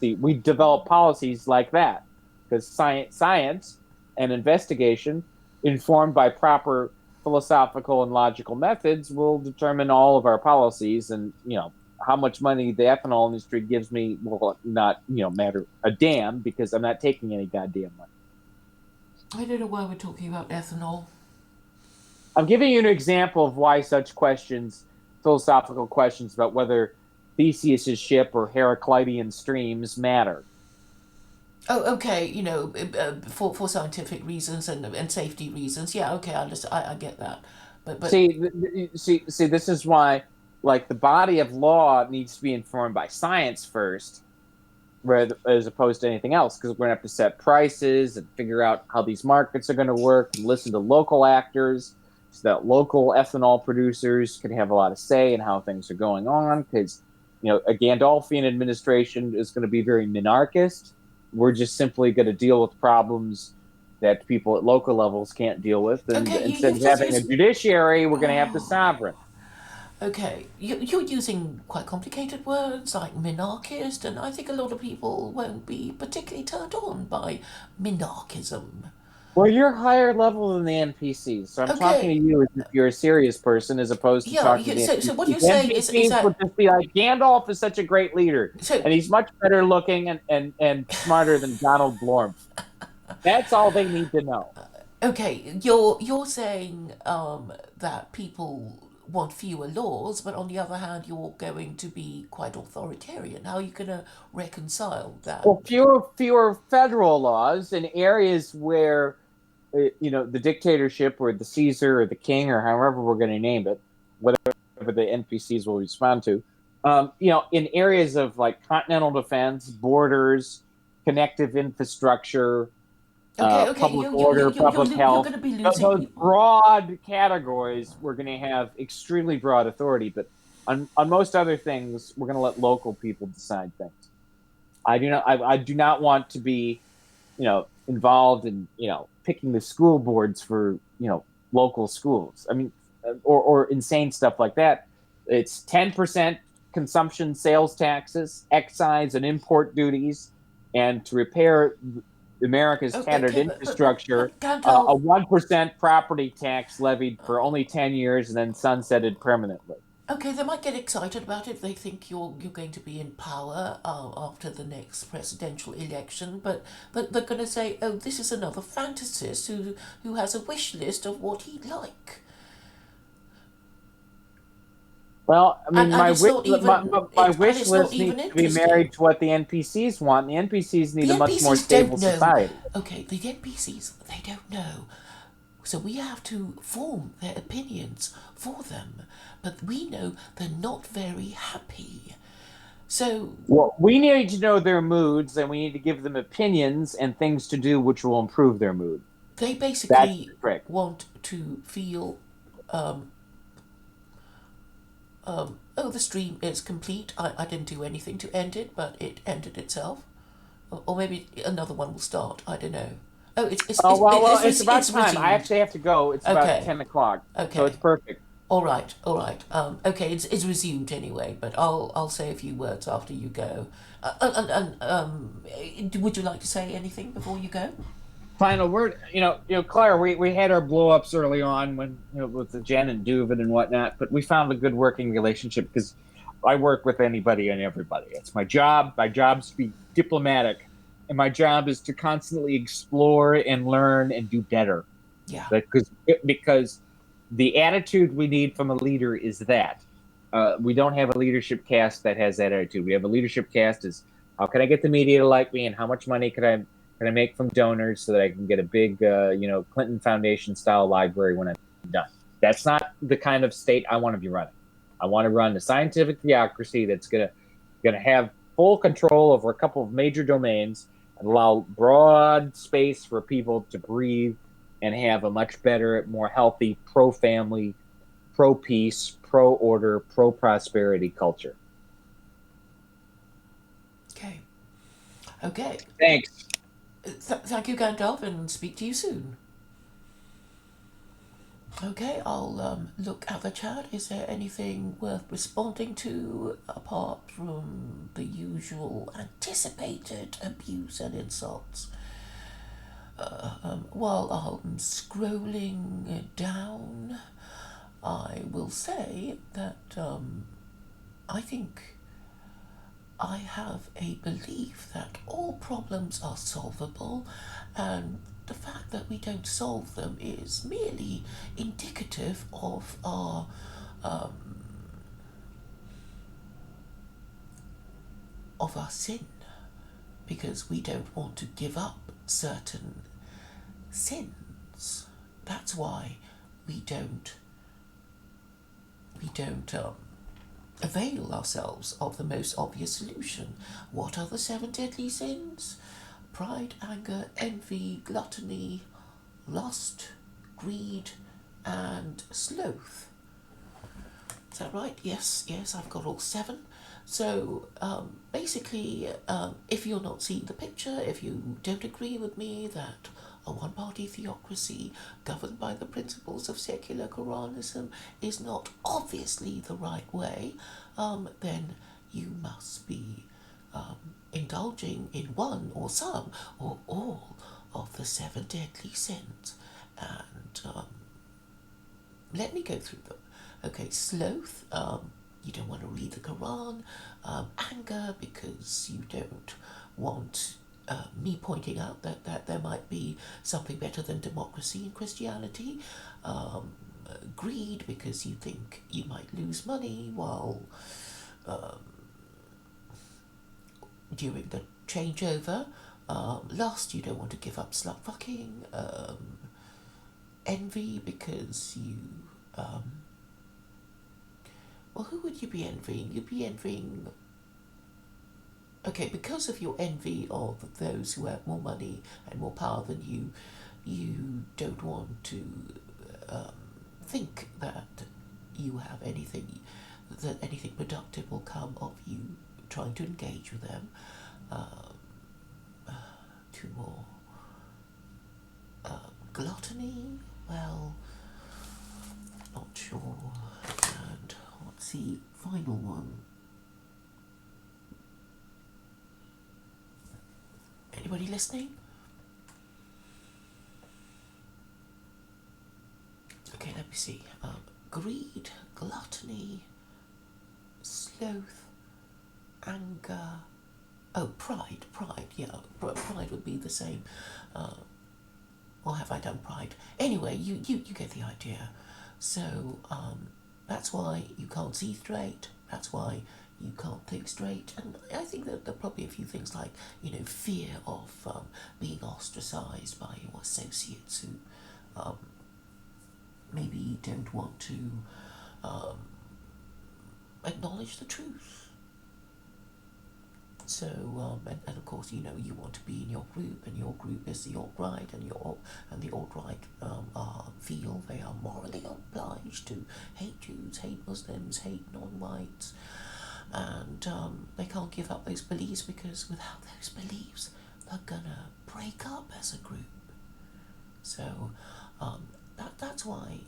See, we develop policies like that, because science and investigation, informed by proper philosophical and logical methods, will determine all of our policies. And, how much money the ethanol industry gives me will not, matter a damn, because I'm not taking any goddamn money. I don't know why we're talking about ethanol. I'm giving you an example of why such questions, philosophical questions about whether Theseus's ship or Heraclitean streams, matter. Oh, okay. For scientific reasons and safety reasons. Yeah, okay. I get that. But see, this is why, the body of law needs to be informed by science first, as opposed to anything else, because we're going to have to set prices and figure out how these markets are going to work, and listen to local actors. so that local ethanol producers can have a lot of say in how things are going on, because a Gandalfian administration is going to be very minarchist. We're just simply going to deal with problems that people at local levels can't deal with, and Okay, instead of just having a judiciary, we're going to have the sovereign. Okay, you're using quite complicated words like minarchist, and I think a lot of people won't be particularly turned on by minarchism. Well, you're higher level than the NPCs, so I'm talking to Okay, you as if you're a serious person, as opposed to yeah. talking to the So what you're NPCs. saying is NPCs would that just be like, Gandalf is such a great leader, so and he's much better looking and smarter than Donald Blormf. That's all they need to know. okay. You're saying that people want fewer laws, but on the other hand, you're going to be quite authoritarian. How are you going to reconcile that? Well, fewer federal laws in areas where the dictatorship or the Caesar or the king or however we're going to name it, whatever the NPCs will respond to, in areas of like continental defense, borders, connective infrastructure, Okay. public order, public You're health. going to be losing Those people. broad categories, we're going to have extremely broad authority. But on most other things, we're going to let local people decide things. I do not want to be, involved in, picking the school boards for, local schools. I mean, or insane stuff like that. It's 10% consumption sales taxes, excise and import duties, and to repair America's tattered Okay, infrastructure, but a Gandalf. 1% property tax levied for only 10 years and then sunsetted permanently. Okay, they might get excited about it if they think you're going to be in power after the next presidential election. But they're going to say, oh, this is another fantasist who has a wish list of what he'd like. Well, I mean, And my it's wish, not even my and wish it's not list needs even to be married interesting. to what the NPCs want. The NPCs need The a much more NPCs stable don't know. society. Okay, the NPCs, they don't know. So we have to form their opinions for them. But we know they're not very happy. So Well, we need to know their moods, and we need to give them opinions and things to do which will improve their mood. they That's basically the trick. want to feel, oh, the stream is complete. I didn't do anything to end it, but it ended itself. Or maybe another one will start. I don't know. Oh, Oh, well, it's about it's time. I resumed. actually have to go. It's about Okay, 10 o'clock, so it's okay. perfect. All right, all right. Okay, it's resumed anyway. But I'll say a few words after you go. Would you like to say anything before you go? Final word. Claire, we had our blow ups early on when with the Jen and Duvid and whatnot, but we found a good working relationship because I work with anybody and everybody. It's my job. My job's to be diplomatic, and my job is to constantly explore and learn and do better. Yeah. Because the attitude we need from a leader is that we don't have a leadership cast that has that attitude. We have a leadership cast is how can I get the media to like me, and how much money can I make from donors so that I can get a big Clinton Foundation style library when I'm done. That's not the kind of state I want to be running. I want to run a scientific theocracy that's gonna have full control over a couple of major domains and allow broad space for people to breathe and have a much better, more healthy, pro-family, pro-peace, pro-order, pro-prosperity culture. Okay. Okay. Thanks. Thank you, Gandalf, and speak to you soon. Okay, I'll look at the chat. Is there anything worth responding to apart from the usual anticipated abuse and insults? While I'm scrolling down, I will say that I think I have a belief that all problems are solvable, and the fact that we don't solve them is merely indicative of our sin, because we don't want to give up certain sins. That's why we don't avail ourselves of the most obvious solution. What are the 7 deadly sins? Pride, anger, envy, gluttony, lust, greed, and sloth. Is that right? Yes, I've got all 7. So basically, if you're not seeing the picture, if you don't agree with me that a one-party theocracy governed by the principles of secular Quranism is not obviously the right way, then you must be indulging in one or some or all of the 7 deadly sins. And let me go through them. Okay, sloth, you don't want to read the Quran. Anger, because you don't want me pointing out that there might be something better than democracy in Christianity. Greed, because you think you might lose money while during the changeover. Lust, you don't want to give up slut fucking. Envy, because you well, who would you be envying? You'd be envying... Okay, because of your envy of those who have more money and more power than you, you don't want to think that you have anything, that anything productive will come of you trying to engage with them. 2 more. Gluttony? Well, not sure. And what's the final one? Anybody listening? Okay, let me see. Greed, gluttony, sloth, anger. Oh, pride. Yeah, pride would be the same. Or have I done pride? Anyway, you get the idea. So, that's why you can't see straight. That's why you can't think straight. And I think that there are probably a few things like, fear of being ostracized by your associates who maybe don't want to acknowledge the truth. So, and of course, you want to be in your group, and your group is the alt-right, and the alt-right feel they are morally obliged to hate Jews, hate Muslims, hate non-whites, and they can't give up those beliefs, because without those beliefs, they're gonna break up as a group. So, that's why.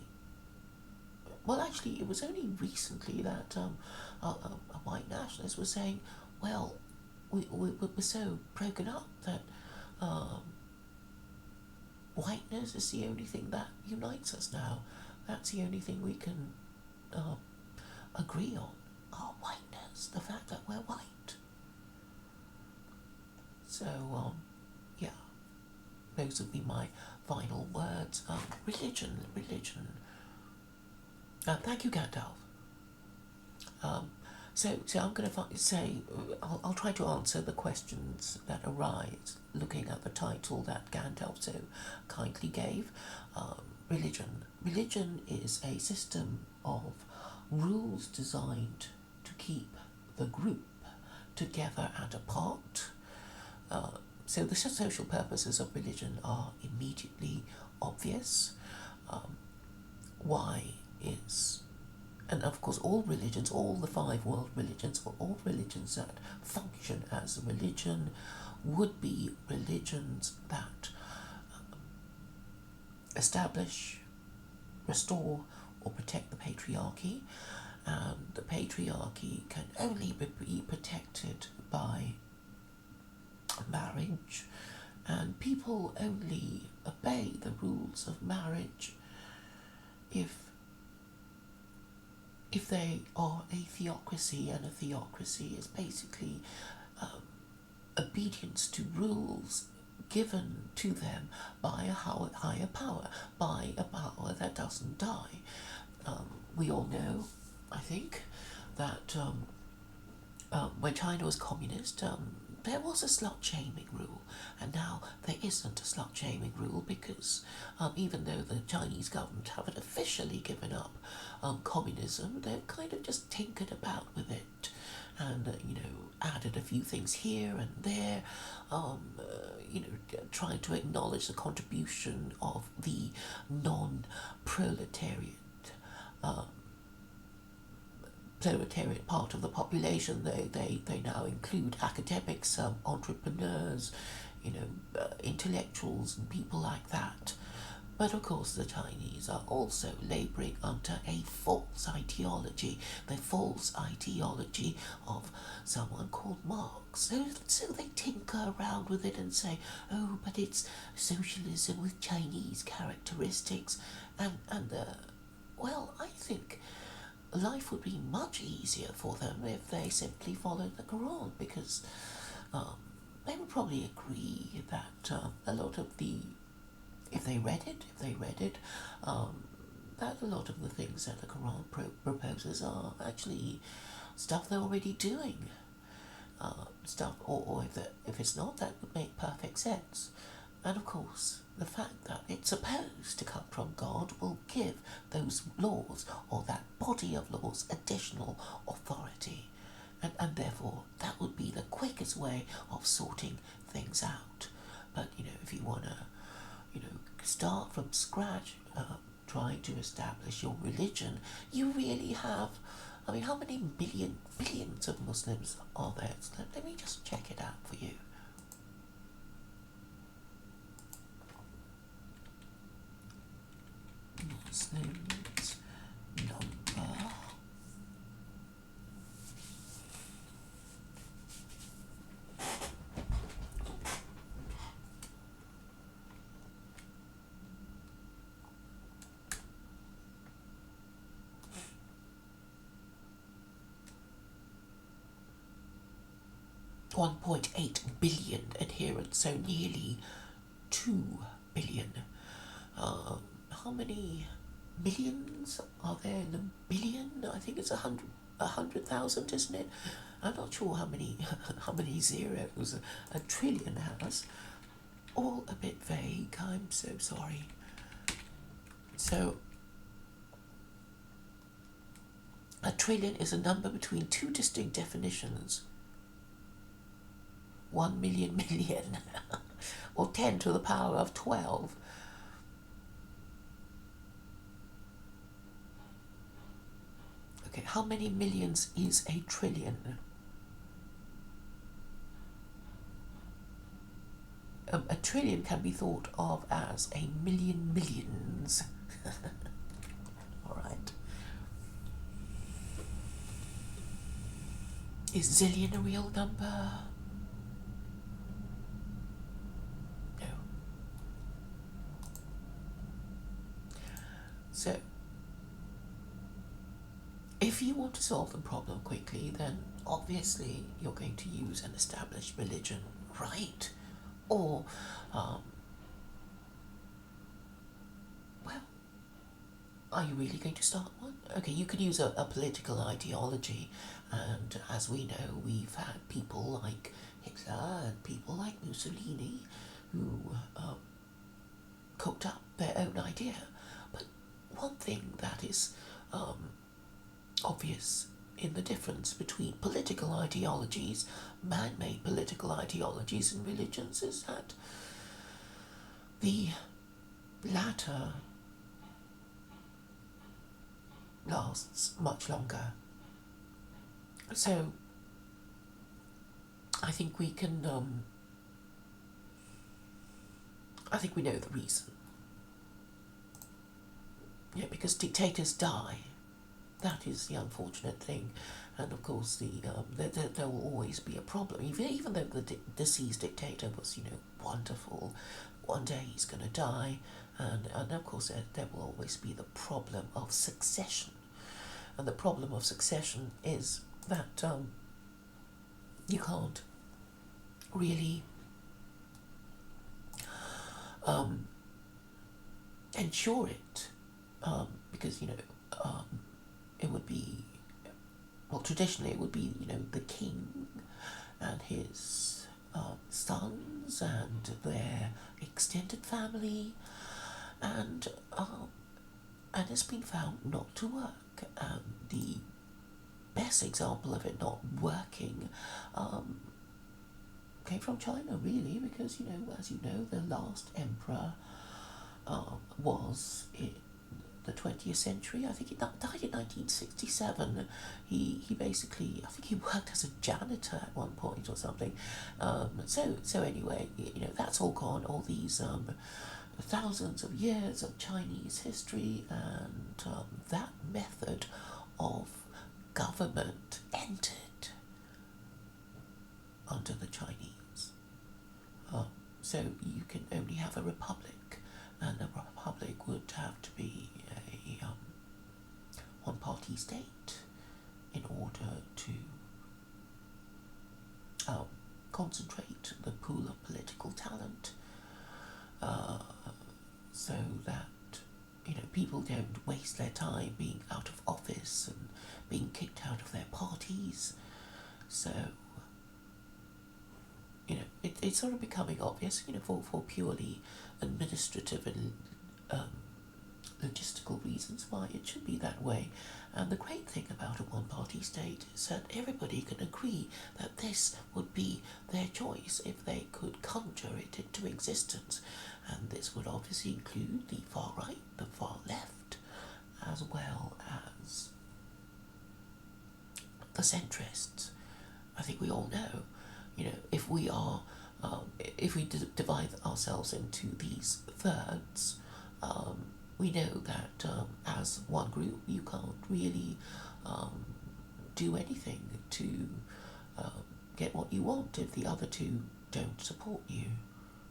Well, actually, it was only recently that a white nationalist was saying, well, we're so broken up that whiteness is the only thing that unites us now. That's the only thing we can agree on. Our whiteness, the fact that we're white. So, yeah, those would be my final words. Religion. Thank you, Gandalf. So I'm going to say, I'll try to answer the questions that arise looking at the title that Gandalf so kindly gave. Religion. Religion is a system of rules designed to keep the group together and apart. So the social purposes of religion are immediately obvious. Why is... And of course, all religions, all the 5 world religions, or all religions that function as a religion, would be religions that establish, restore, or protect the patriarchy. And the patriarchy can only be protected by marriage, and people only obey the rules of marriage if they are a theocracy, and a theocracy is basically obedience to rules given to them by a higher power, by a power that doesn't die. We all know, I think, that when China was communist, there was a slut-shaming rule, and now there isn't a slut-shaming rule, because even though the Chinese government haven't officially given up communism, they've kind of just tinkered about with it, and added a few things here and there, trying to acknowledge the contribution of the non-proletariat proletariat part of the population. They now include academics, entrepreneurs, intellectuals and people like that. But of course the Chinese are also labouring under a false ideology, the false ideology of someone called Marx. So they tinker around with it and say, oh, but it's socialism with Chinese characteristics. Well, I think life would be much easier for them if they simply followed the Quran, because they would probably agree that a lot of the if they read it, that a lot of the things that the Quran proposes are actually stuff they're already doing. Or if it's not, that would make perfect sense. And of course, the fact that it's supposed to come from God will give those laws, or that body of laws, additional authority. And therefore, that would be the quickest way of sorting things out. But, if you want to start from scratch, trying to establish your religion, you really have, how many billions of Muslims are there? Let me just check it out for you. Muslims number. 1.8 billion adherents, so nearly 2 billion. How many millions are there in a billion? I think it's 100,000, isn't it? I'm not sure how many zeros a trillion has. All a bit vague. I'm so sorry. So, a trillion is a number between two distinct definitions. 1 million million, or 10 to the power of 12. Okay, how many millions is a trillion? A trillion can be thought of as a million millions. All right. Is zillion a real number? So, if you want to solve the problem quickly, then obviously you're going to use an established religion, right? Or, are you really going to start one? Okay, you could use a political ideology, and as we know, we've had people like Hitler and people like Mussolini who cooked up their own idea. But one thing that is obvious in the difference between political ideologies, man-made political ideologies and religions, is that the latter lasts much longer. So I think we can I think we know the reason. Yeah, because dictators die. That is the unfortunate thing. And of course, there will always be a problem. Even though the deceased dictator was, wonderful, one day he's going to die. And of course, there will always be the problem of succession. And the problem of succession is that you can't really ensure it. Because, it would be, traditionally it would be, the king and his sons and their extended family, and it's been found not to work. And the best example of it not working came from China, really, because, you know, as you know, the last emperor was in the 20th century. I think he died in 1967. He basically, I think he worked as a janitor at one point or something. So anyway, you know, that's all gone. All these thousands of years of Chinese history, and that method of government entered under the Chinese. So you can only have a republic, and a republic would have to be a one-party state in order to concentrate the pool of political talent, so that, you know, people don't waste their time being out of office and being kicked out of their parties. So, you know, it's sort of becoming obvious, you know, for purely administrative and logistical reasons why it should be that way. And the great thing about a one-party state is that everybody can agree that this would be their choice if they could conjure it into existence. And this would obviously include the far right, the far left, as well as the centrists. I think we all know, you know, if we are, if we divide ourselves into these thirds, we know that as one group you can't really do anything to get what you want if the other two don't support you.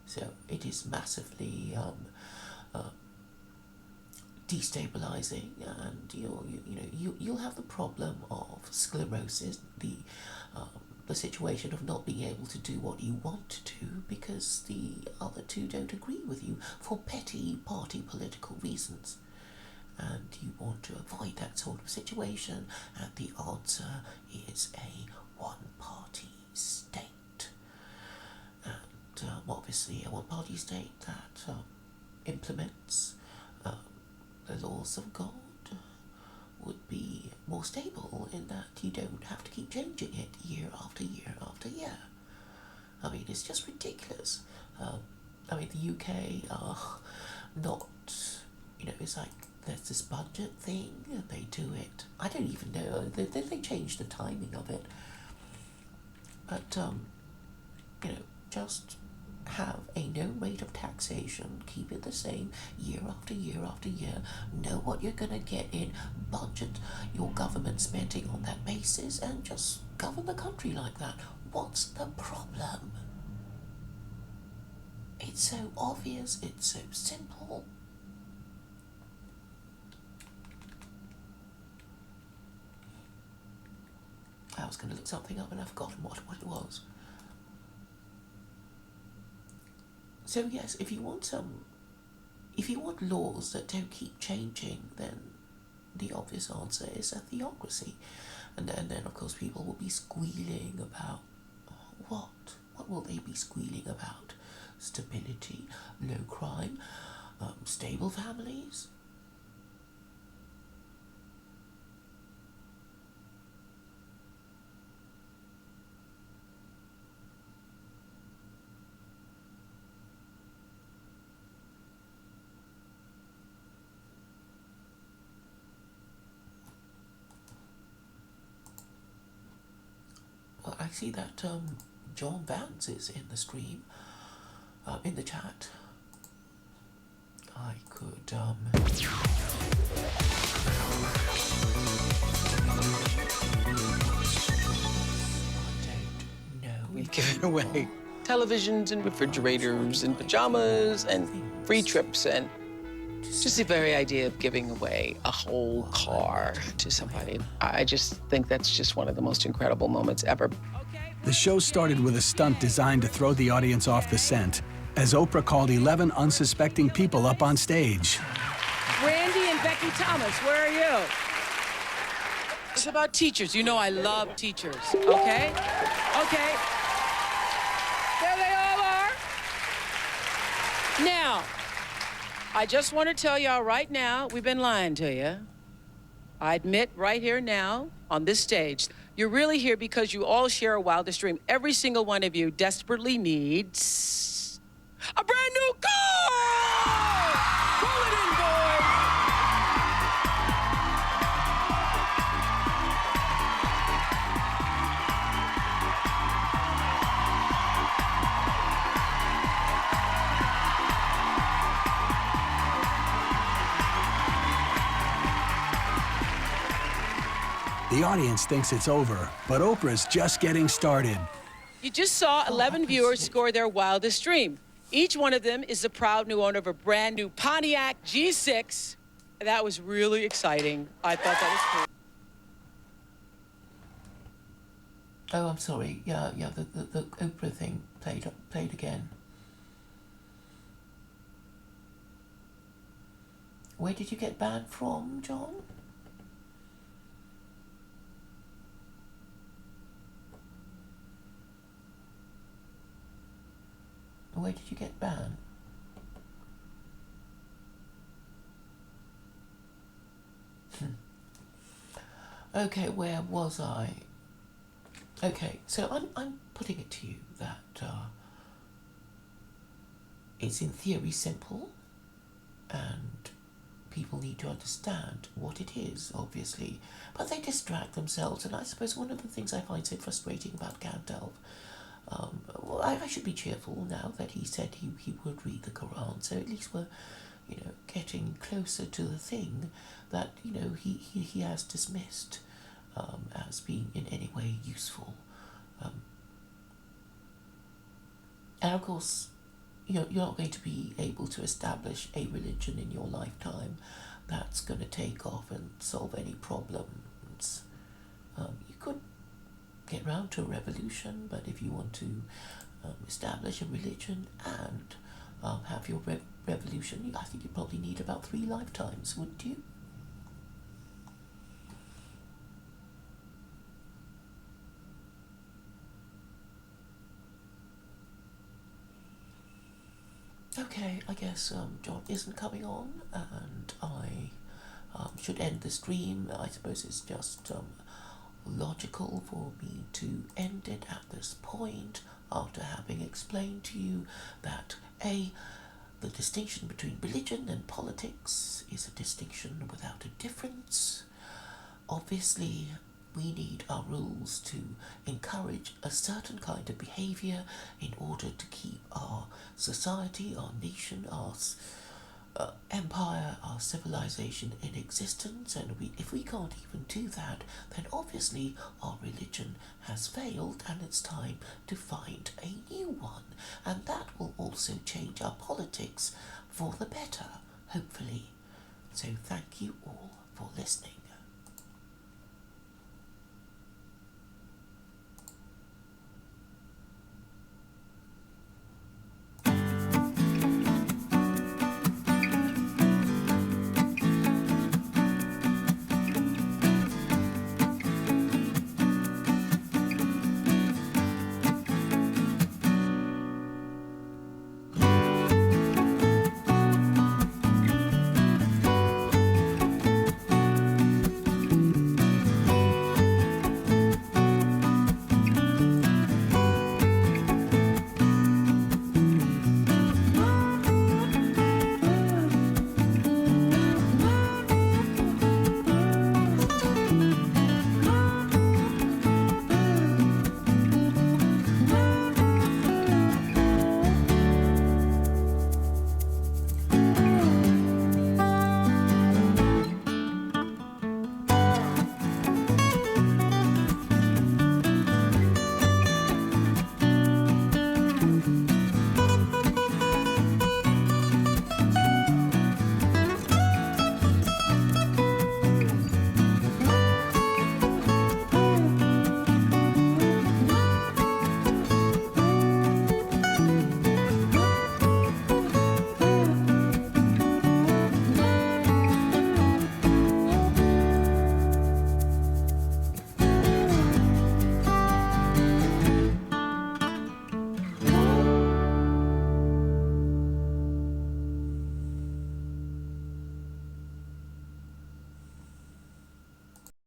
So it is massively destabilizing, and you'll have the problem of sclerosis, the situation of not being able to do what you want to do because the other two don't agree with you for petty party political reasons. And you want to avoid that sort of situation, and the answer is a one-party state. And obviously a one-party state that implements the laws of God would be more stable in that you don't have to keep changing it year after year after year. I mean, it's just ridiculous. I mean, the UK are not, you know, it's like there's this budget thing and they do it. I don't even know, they changed the timing of it. But, you know, just have a known rate of taxation, keep it the same year after year after year, know what you're going to get in, budget your government spending on that basis, and just govern the country like that. What's the problem? It's so obvious, it's so simple. I was going to look something up and I've forgotten what it was. So yes, if you want laws that don't keep changing, then the obvious answer is a theocracy. And then of course people will be squealing about what? What will they be squealing about? Stability, low crime, stable families? Well, I see that John Vance is in the stream, in the chat. I could, I don't know. We've given away televisions and refrigerators and pajamas and free trips, and just the very idea of giving away a whole car to somebody. I just think that's just one of the most incredible moments ever. The show started with a stunt designed to throw the audience off the scent, as Oprah called 11 unsuspecting people up on stage. Randy and Becky Thomas, where are you? It's about teachers. You know I love teachers, okay? Okay. There they all are. Now, I just want to tell y'all right now, we've been lying to you. I admit right here now, on this stage. You're really here because you all share a wildest dream. Every single one of you desperately needs a brand new car! Pull it in, boys! The audience thinks it's over, but Oprah's just getting started. You just saw 11 viewers score their wildest dream. Each one of them is the proud new owner of a brand new Pontiac G6. That was really exciting. I thought that was cool. Oh, I'm sorry. Yeah, the Oprah thing played again. Where did you get banned from, John? Where did you get banned? Okay, where was I? Okay, so I'm putting it to you that it's in theory simple, and people need to understand what it is, obviously, but they distract themselves, and I suppose one of the things I find so frustrating about Gandalf, well, I should be cheerful now that he said he would read the Quran, so at least we're, getting closer to the thing that, he has dismissed as being in any way useful. And of course, you're not going to be able to establish a religion in your lifetime that's going to take off and solve any problems. You could get round to a revolution, but if you want to establish a religion and have your revolution, I think you probably need about 3 lifetimes, wouldn't you? Okay, I guess John isn't coming on, and I should end the stream. I suppose it's just logical for me to end it at this point after having explained to you that the distinction between religion and politics is a distinction without a difference. Obviously, we need our rules to encourage a certain kind of behavior in order to keep our society, our nation, our empire, our civilization in existence, and if we can't even do that, then obviously our religion has failed, and it's time to find a new one, and that will also change our politics for the better, hopefully. So thank you all for listening.